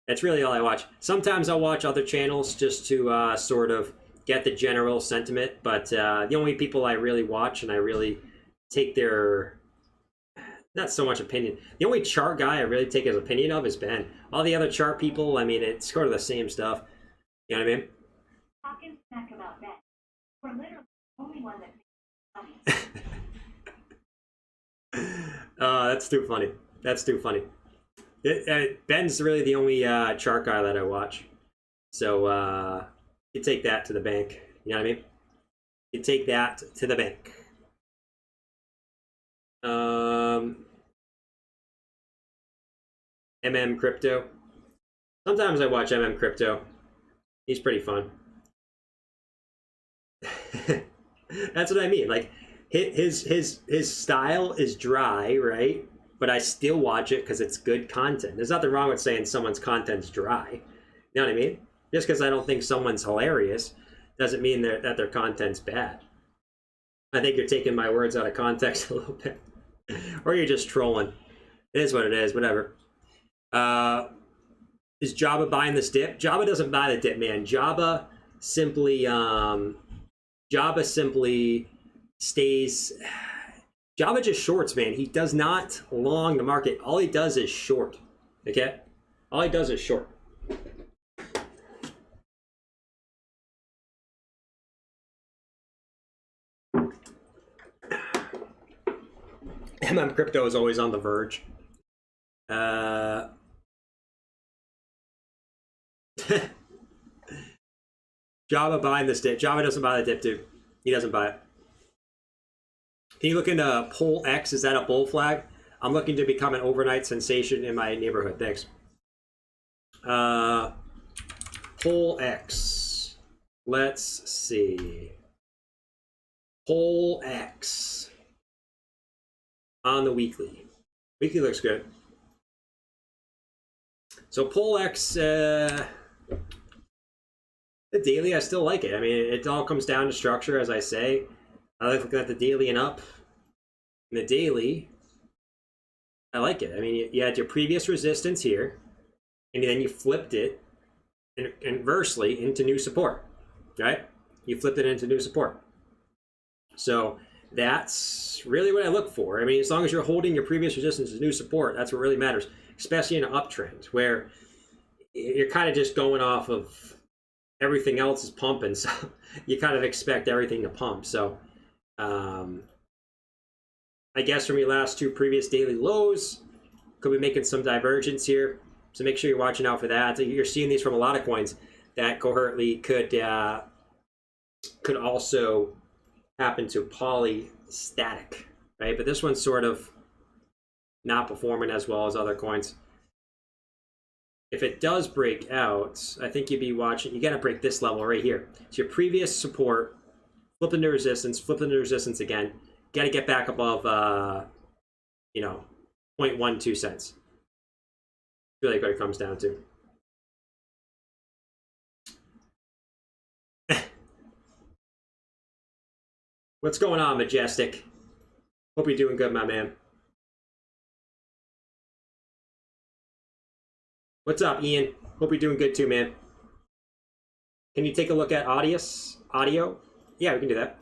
That's really all I watch. Sometimes I'll watch other channels just to sort of get the general sentiment, but the only people I really watch and I really take their, not so much opinion. The only chart guy I really take his opinion of is Ben. All the other chart people, I mean, it's sort of the same stuff. You know what I mean? Talking smack about that. We're literally the only one that thinks it's funny. That's too funny. That's too funny. Ben's really the only chart guy that I watch. So you take that to the bank. You know what I mean? You take that to the bank. MM Crypto. Sometimes I watch MM Crypto. He's pretty fun. That's what I mean. Like his style is dry, right? But I still watch it because it's good content. There's nothing wrong with saying someone's content's dry. You know what I mean? Just because I don't think someone's hilarious doesn't mean that their content's bad. I think you're taking my words out of context a little bit. Or you're just trolling. It is what it is, whatever. Is Jabba buying this dip? Jabba doesn't buy the dip, man. Jabba simply stays. Jabba just shorts, man. He does not long the market. All he does is short. Okay? All he does is short. MM Crypto is always on the verge. Jabba buying this dip. Jabba doesn't buy the dip, dude. He doesn't buy it. Can you look into Pole X? Is that a bull flag? I'm looking to become an overnight sensation in my neighborhood. Thanks. Pole X. Let's see. Pole X. On the weekly. Weekly looks good. So Pole X, the daily, I still like it. I mean, it all comes down to structure, as I say. I like looking at the daily and up. In the daily, I like it. I mean, you had your previous resistance here, and then you flipped it inversely into new support, right? You flipped it into new support. So that's really what I look for. I mean, as long as you're holding your previous resistance as new support, that's what really matters, especially in an uptrend where you're kind of just going off of everything else is pumping. So you kind of expect everything to pump. So I guess from your last two previous daily lows, could be making some divergence here. So make sure you're watching out for that. So you're seeing these from a lot of coins that coherently could also happen to polystatic, right? But this one's sort of not performing as well as other coins. If it does break out, I think you'd be watching, you gotta break this level right here. So your previous support, flip into resistance, flip into resistance again. Gotta get back above, 0.12 cents. Really what it comes down to. What's going on, Majestic? Hope you're doing good, my man. What's up, Ian? Hope you're doing good too, man. Can you take a look at audio? Yeah, we can do that.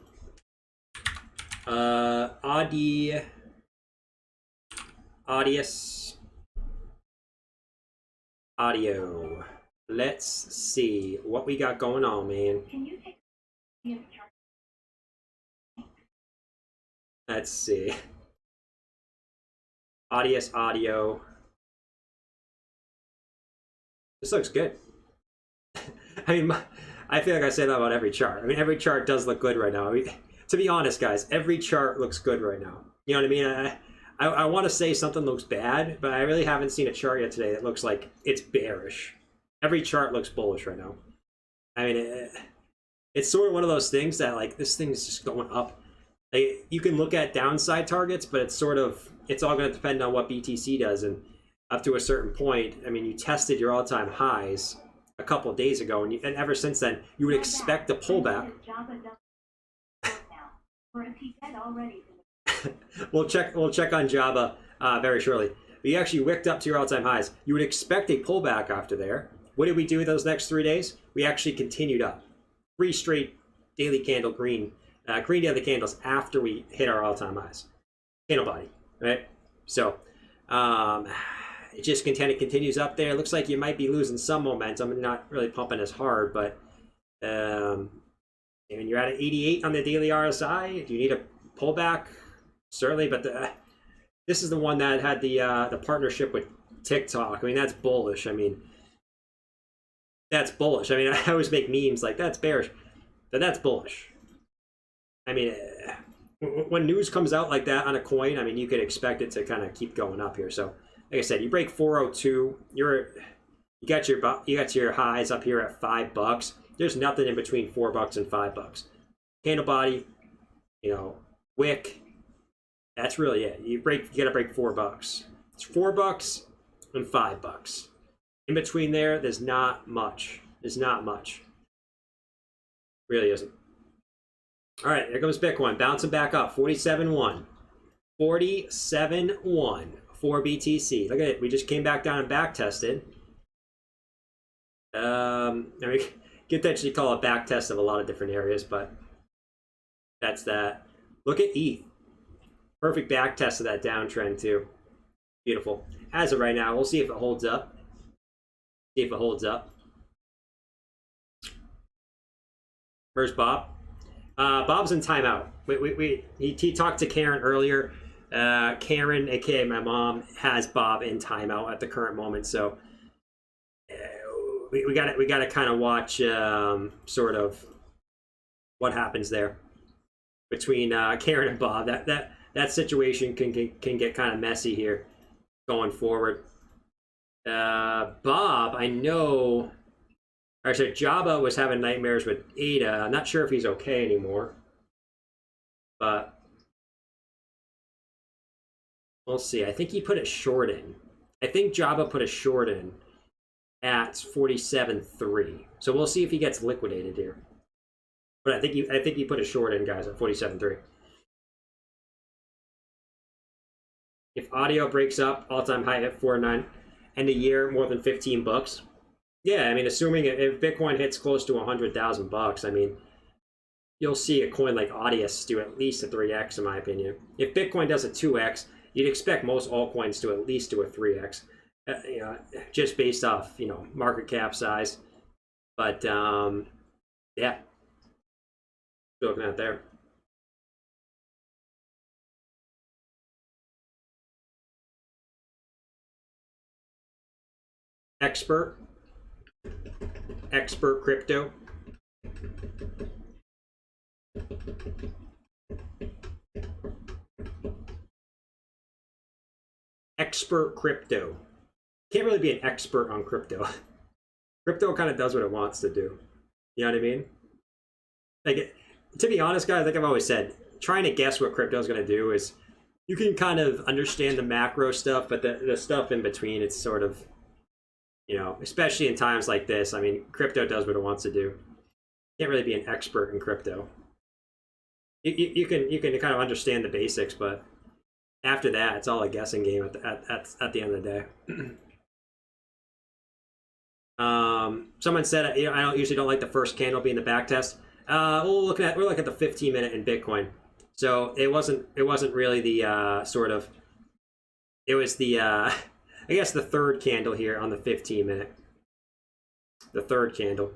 Audio. Let's see what we got going on, man. Can you take the chart? Let's see. Audio. This looks good. I mean, I feel like I say that about every chart. I mean, every chart does look good right now. I mean, to be honest, guys, every chart looks good right now. You know what I mean? I want to say something looks bad, but I really haven't seen a chart yet today that looks like it's bearish. Every chart looks bullish right now. I mean, it's sort of one of those things that, like, this thing's just going up. Like, you can look at downside targets, but it's all going to depend on what BTC does. And up to a certain point, I mean, you tested your all-time highs a couple of days ago, and ever since then, you would expect a pullback. We'll check on Java very shortly. But you actually wicked up to your all-time highs. You would expect a pullback after there. What did we do those next 3 days? We actually continued up. 3 straight daily candle green daily candles after we hit our all-time highs. Candle body, right? So it just continues up there. It looks like you might be losing some momentum and not really pumping as hard, but and you're at an 88 on the daily RSI. Do you need a pullback? Certainly, but this is the one that had the partnership with TikTok. I mean, that's bullish. I mean, that's bullish. I mean, I always make memes like that's bearish, but that's bullish. I mean, when news comes out like that on a coin, I mean, you could expect it to kind of keep going up here. So, like I said, you break 402, you got your highs up here at $5. There's nothing in between $4 and $5. Candle body, wick. That's really it. You gotta break $4. It's $4 and $5. In between there's not much. There's not much. Really isn't. All right, here comes Bitcoin, bouncing back up, 47.1. 47.1 for BTC. Look at it. We just came back down and back tested. I mean, you could actually call it back test of a lot of different areas, but that's that. Look at ETH. Perfect back test of that downtrend too. Beautiful. As of right now, we'll see if it holds up. See if it holds up. Where's Bob? Bob's in timeout. He talked to Karen earlier. Karen, aka my mom, has Bob in timeout at the current moment. So we got to kind of watch sort of what happens there between Karen and Bob. That situation can get kind of messy here going forward. Bob, I know. Actually, Jabba was having nightmares with Ada. I'm not sure if he's okay anymore, but we'll see. I think he put a short in. I think Jabba put a short in at 47.3. So we'll see if he gets liquidated here. But I think he put a short in, guys, at 47.3. If audio breaks up, all-time high at 4.9, end of year more than 15 bucks. Yeah, I mean, assuming if Bitcoin hits close to 100,000 bucks, I mean, you'll see a coin like Audius do at least a 3x, in my opinion. If Bitcoin does a 2x, you'd expect most altcoins to at least do a 3x, you know, just based off, you know, market cap size. But yeah, looking at there. Expert crypto. Expert crypto. Can't really be an expert on crypto. Crypto kind of does what it wants to do. You know what I mean? Like, to be honest, guys, like I've always said, trying to guess what crypto is going to do is, you can kind of understand the macro stuff, but the stuff in between, it's sort of, you know, especially in times like this. I mean, crypto does what it wants to do. Can't really be an expert in crypto. You can kind of understand the basics, but after that, it's all a guessing game at the end of the day. Someone said, you know, I usually don't like the first candle being the back test. We're looking at the 15-minute in Bitcoin. So it wasn't really the sort of, it was the I guess the third candle here on the 15-minute. The third candle.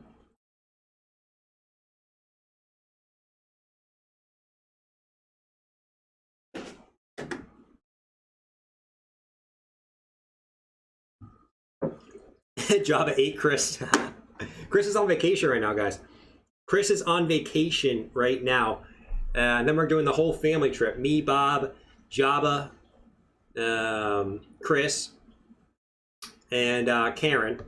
Java 8, Chris. Chris is on vacation right now, guys. Chris is on vacation right now. And then we're doing the whole family trip. Me, Bob, Java, Chris, and Karen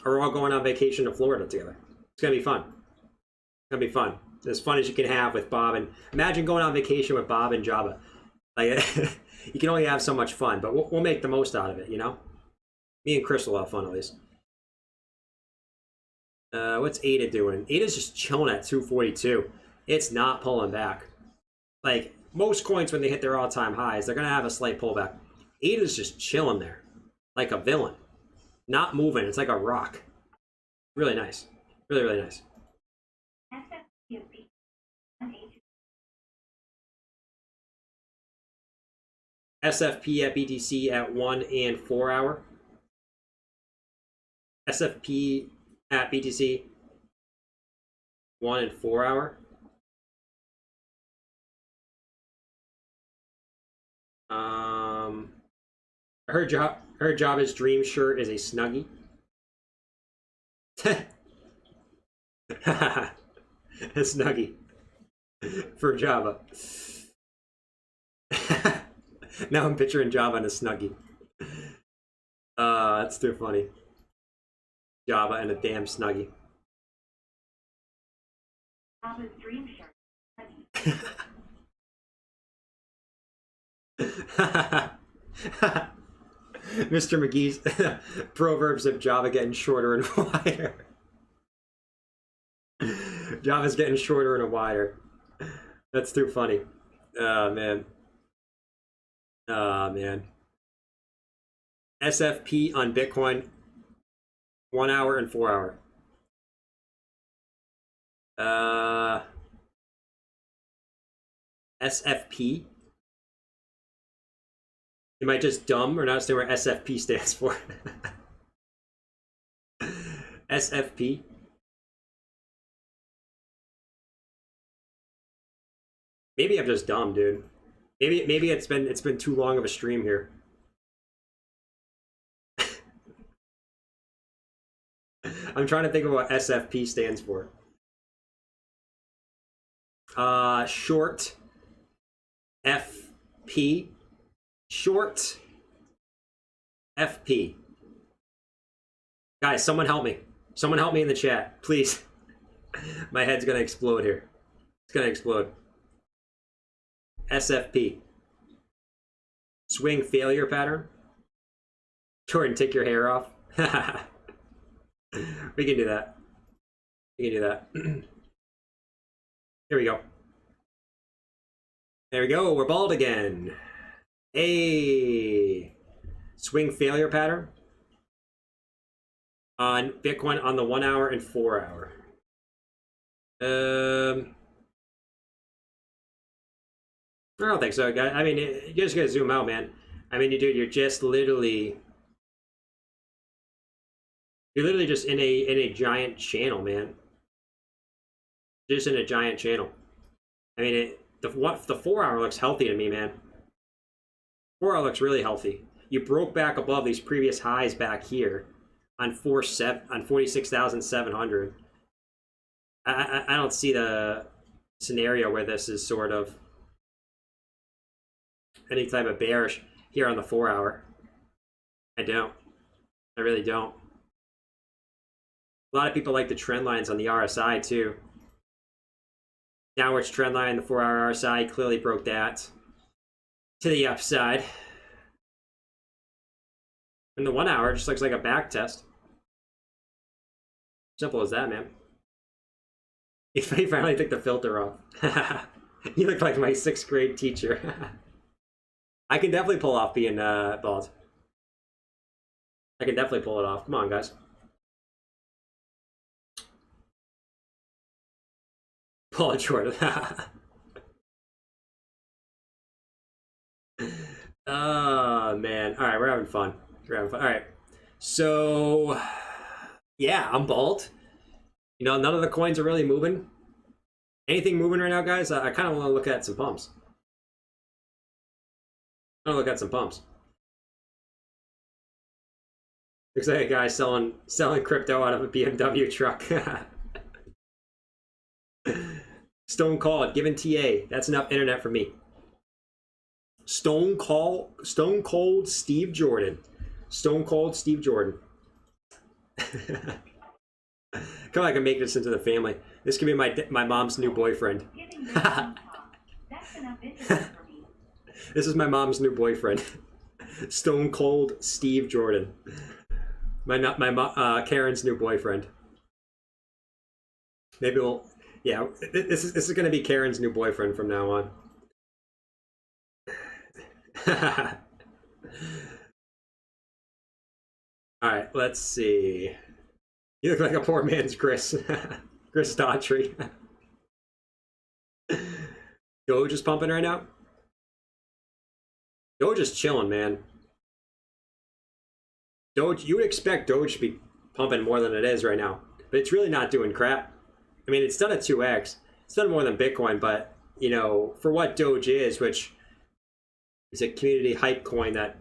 are all going on vacation to Florida together. It's going to be fun. It's going to be fun. As fun as you can have with Bob. And imagine going on vacation with Bob and Java. Like, you can only have so much fun, but we'll make the most out of it, you know? Me and Chris will have fun at least. What's ADA doing? ADA's just chilling at 242. It's not pulling back. Like, most coins, when they hit their all-time highs, they're going to have a slight pullback. ADA's just chilling there. Like a villain. Not moving. It's like a rock. Really nice. Really, really nice. SFP at BTC at 1 and 4 hour. SFP at BTC 1 and 4 hour. Her Java's dream shirt is a Snuggie. A Snuggie for Java. Now I'm picturing Java and a Snuggie. That's too funny. Java and a damn Snuggie. Java's dream shirt. Mr. McGee's proverbs of Java getting shorter and wider. Java's getting shorter and wider. That's too funny. Oh, man. Oh, man. SFP on Bitcoin, 1 hour and 4 hour. SFP? Am I just dumb or not understand where SFP stands for? SFP? Maybe I'm just dumb, dude. Maybe it's been too long of a stream here. I'm trying to think of what SFP stands for. Short FP. Short FP. Guys, someone help me. Someone help me in the chat, please. My head's gonna explode here. It's gonna explode. SFP. Swing failure pattern. Jordan, take your hair off. We can do that. We can do that. Here we go. There we go. We're bald again. A swing failure pattern on Bitcoin on the 1 hour and 4 hour. I don't think so, guys. I mean, you just gotta zoom out, man. I mean, dude, you're literally just in a giant channel, man. Just in a giant channel. I mean, the 4 hour looks healthy to me, man. 4 hour looks really healthy. You broke back above these previous highs back here on 46,700. I don't see the scenario where this is sort of any type of bearish here on the 4 hour. I don't. I really don't. A lot of people like the trend lines on the RSI too. Downwards trend line, the 4 hour RSI clearly broke that to the upside. And the 1 hour just looks like a back test. Simple as that, man. You finally took the filter off. You look like my 6th grade teacher. I can definitely pull off being bald. I can definitely pull it off. Come on, guys. Pull it short. Oh, man. All right, we're having fun. All right. So, yeah, I'm bald. You know, none of the coins are really moving. Anything moving right now, guys? I kind of want to look at some pumps. I want to look at some pumps. Looks like a guy selling crypto out of a BMW truck. Stone Cold, giving TA. That's enough internet for me. Stone Cold Steve Jordan. Stone Cold Steve Jordan. Come on, I can make this into the family. This could be my mom's new boyfriend. This is my mom's new boyfriend. Stone Cold Steve Jordan. Karen's new boyfriend. Maybe we'll, yeah, this is gonna be Karen's new boyfriend from now on. All right, let's see. You look like a poor man's Chris. Chris Daughtry. Doge is pumping right now. Doge is chilling, man. Doge, you would expect Doge to be pumping more than it is right now, but it's really not doing crap. I mean, it's done a 2x. It's done more than Bitcoin, but, you know, for what Doge is, which is a community hype coin that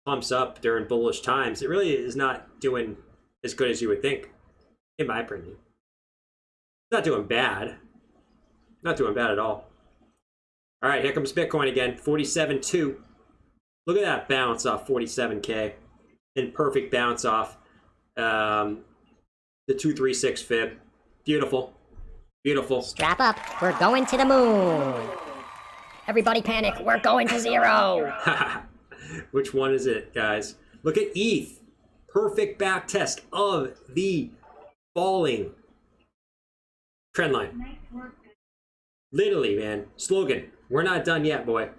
pumps up during bullish times, it really is not doing as good as you would think, in my opinion. It's not doing bad. Not doing bad at all. All right, here comes Bitcoin again, 47.2. Look at that bounce off 47K. And perfect bounce off the 236 fib. Beautiful. Beautiful. Strap up, we're going to the moon. Everybody panic, we're going to zero. Which one is it, guys? Look at ETH. Perfect back test of the falling trend line. Nice work. Literally, man. Slogan. We're not done yet, boy.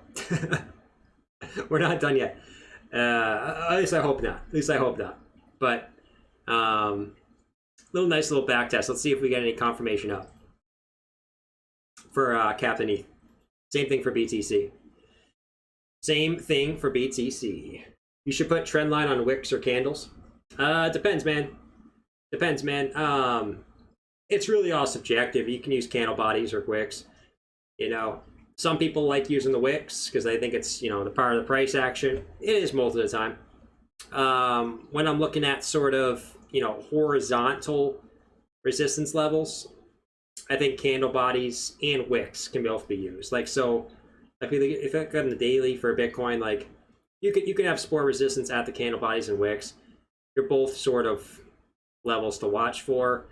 We're not done yet. At least I hope not. At least I hope not. But, nice little back test. Let's see if we get any confirmation up for Captain ETH. Same thing for BTC. Same thing for BTC. You should put trend line on wicks or candles. Depends, man. Depends, man. It's really all subjective. You can use candle bodies or wicks. You know, some people like using the wicks because they think it's, you know, the part of the price action. It is most of the time. When I'm looking at sort of, you know, horizontal resistance levels, I think candle bodies and wicks can both be used. Like, so, like if I look at the daily for Bitcoin, like you can have support resistance at the candle bodies and wicks. They're both sort of levels to watch for.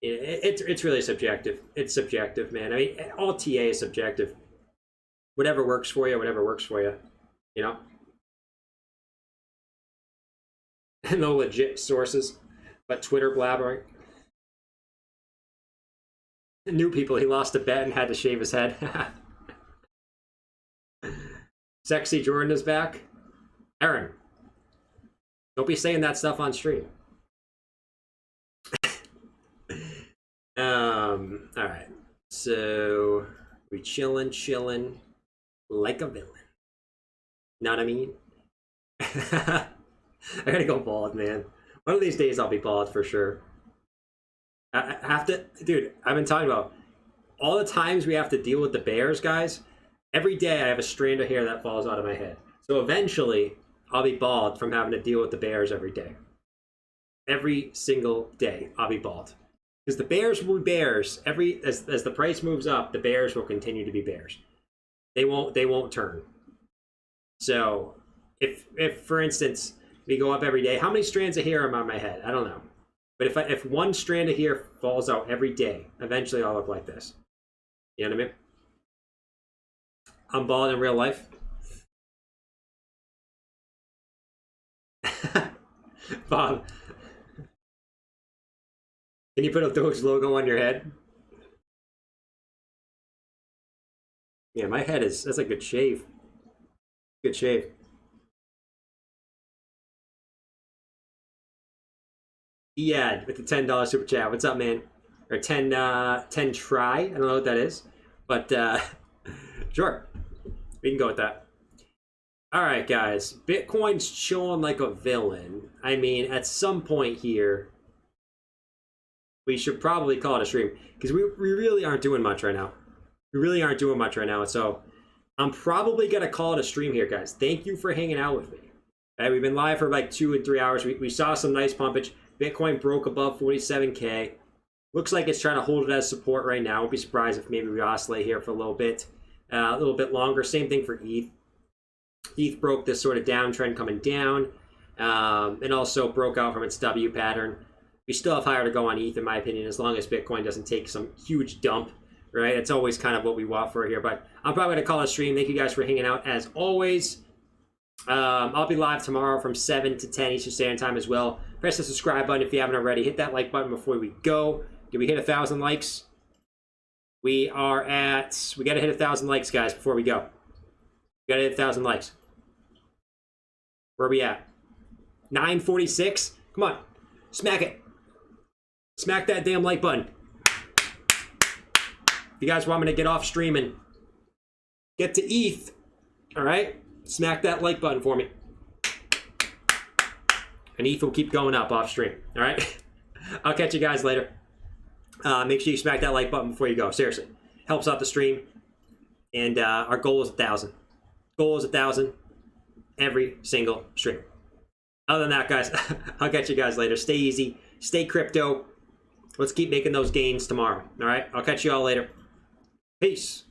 It's really subjective. It's subjective, man. I mean, all TA is subjective. Whatever works for you, whatever works for you. You know? No legit sources, but Twitter blabbering. New people, he lost a bet and had to shave his head. Sexy Jordan is back. Aaron, don't be saying that stuff on stream. All right. So we chilling like a villain. Know what I mean? I gotta go bald, man. One of these days I'll be bald for sure. I have to, dude. I've been talking about all the times we have to deal with the bears, guys. Every day I have a strand of hair that falls out of my head. So eventually I'll be bald from having to deal with the bears every day. Every single day I'll be bald. Because the bears will be bears. As the price moves up, the bears will continue to be bears. They won't turn. So if for instance we go up every day, how many strands of hair am on my head? I don't know. But if one strand of hair falls out every day, eventually I'll look like this. You know what I mean? I'm bald in real life. Bob, can you put a Doge logo on your head? Yeah, my head that's a good shave. Good shave. Yeah, with the $10 super chat. What's up, man? Or 10 try. I don't know what that is. But sure. We can go with that. All right, guys. Bitcoin's chilling like a villain. I mean, at some point here, we should probably call it a stream. Because we really aren't doing much right now. We really aren't doing much right now. So I'm probably going to call it a stream here, guys. Thank you for hanging out with me. Right, we've been live for like 2 and 3 hours. We saw some nice pumpage. Bitcoin broke above 47K. Looks like it's trying to hold it as support right now. Won't be surprised if maybe we oscillate here for a little bit longer. Same thing for ETH. ETH broke this sort of downtrend coming down, and also broke out from its W pattern. We still have higher to go on ETH, in my opinion, as long as Bitcoin doesn't take some huge dump, right? It's always kind of what we want for here. But I'm probably going to call it a stream. Thank you guys for hanging out, as always. I'll be live tomorrow from 7 to 10 Eastern Standard Time as well. Press the subscribe button if you haven't already. Hit that like button before we go. Did we hit 1,000 likes? We got to hit 1,000 likes, guys, before we go. We got to hit 1,000 likes. Where are we at? 946? Come on. Smack it. Smack that damn like button. If you guys want me to get off streaming, get to ETH, all right? Smack that like button for me. And ETH will keep going up off stream, all right? I'll catch you guys later. Make sure you smack that like button before you go. Seriously. Helps out the stream. And our goal is 1,000. Goal is 1,000 every single stream. Other than that, guys, I'll catch you guys later. Stay easy. Stay crypto. Let's keep making those gains tomorrow. All right? I'll catch you all later. Peace.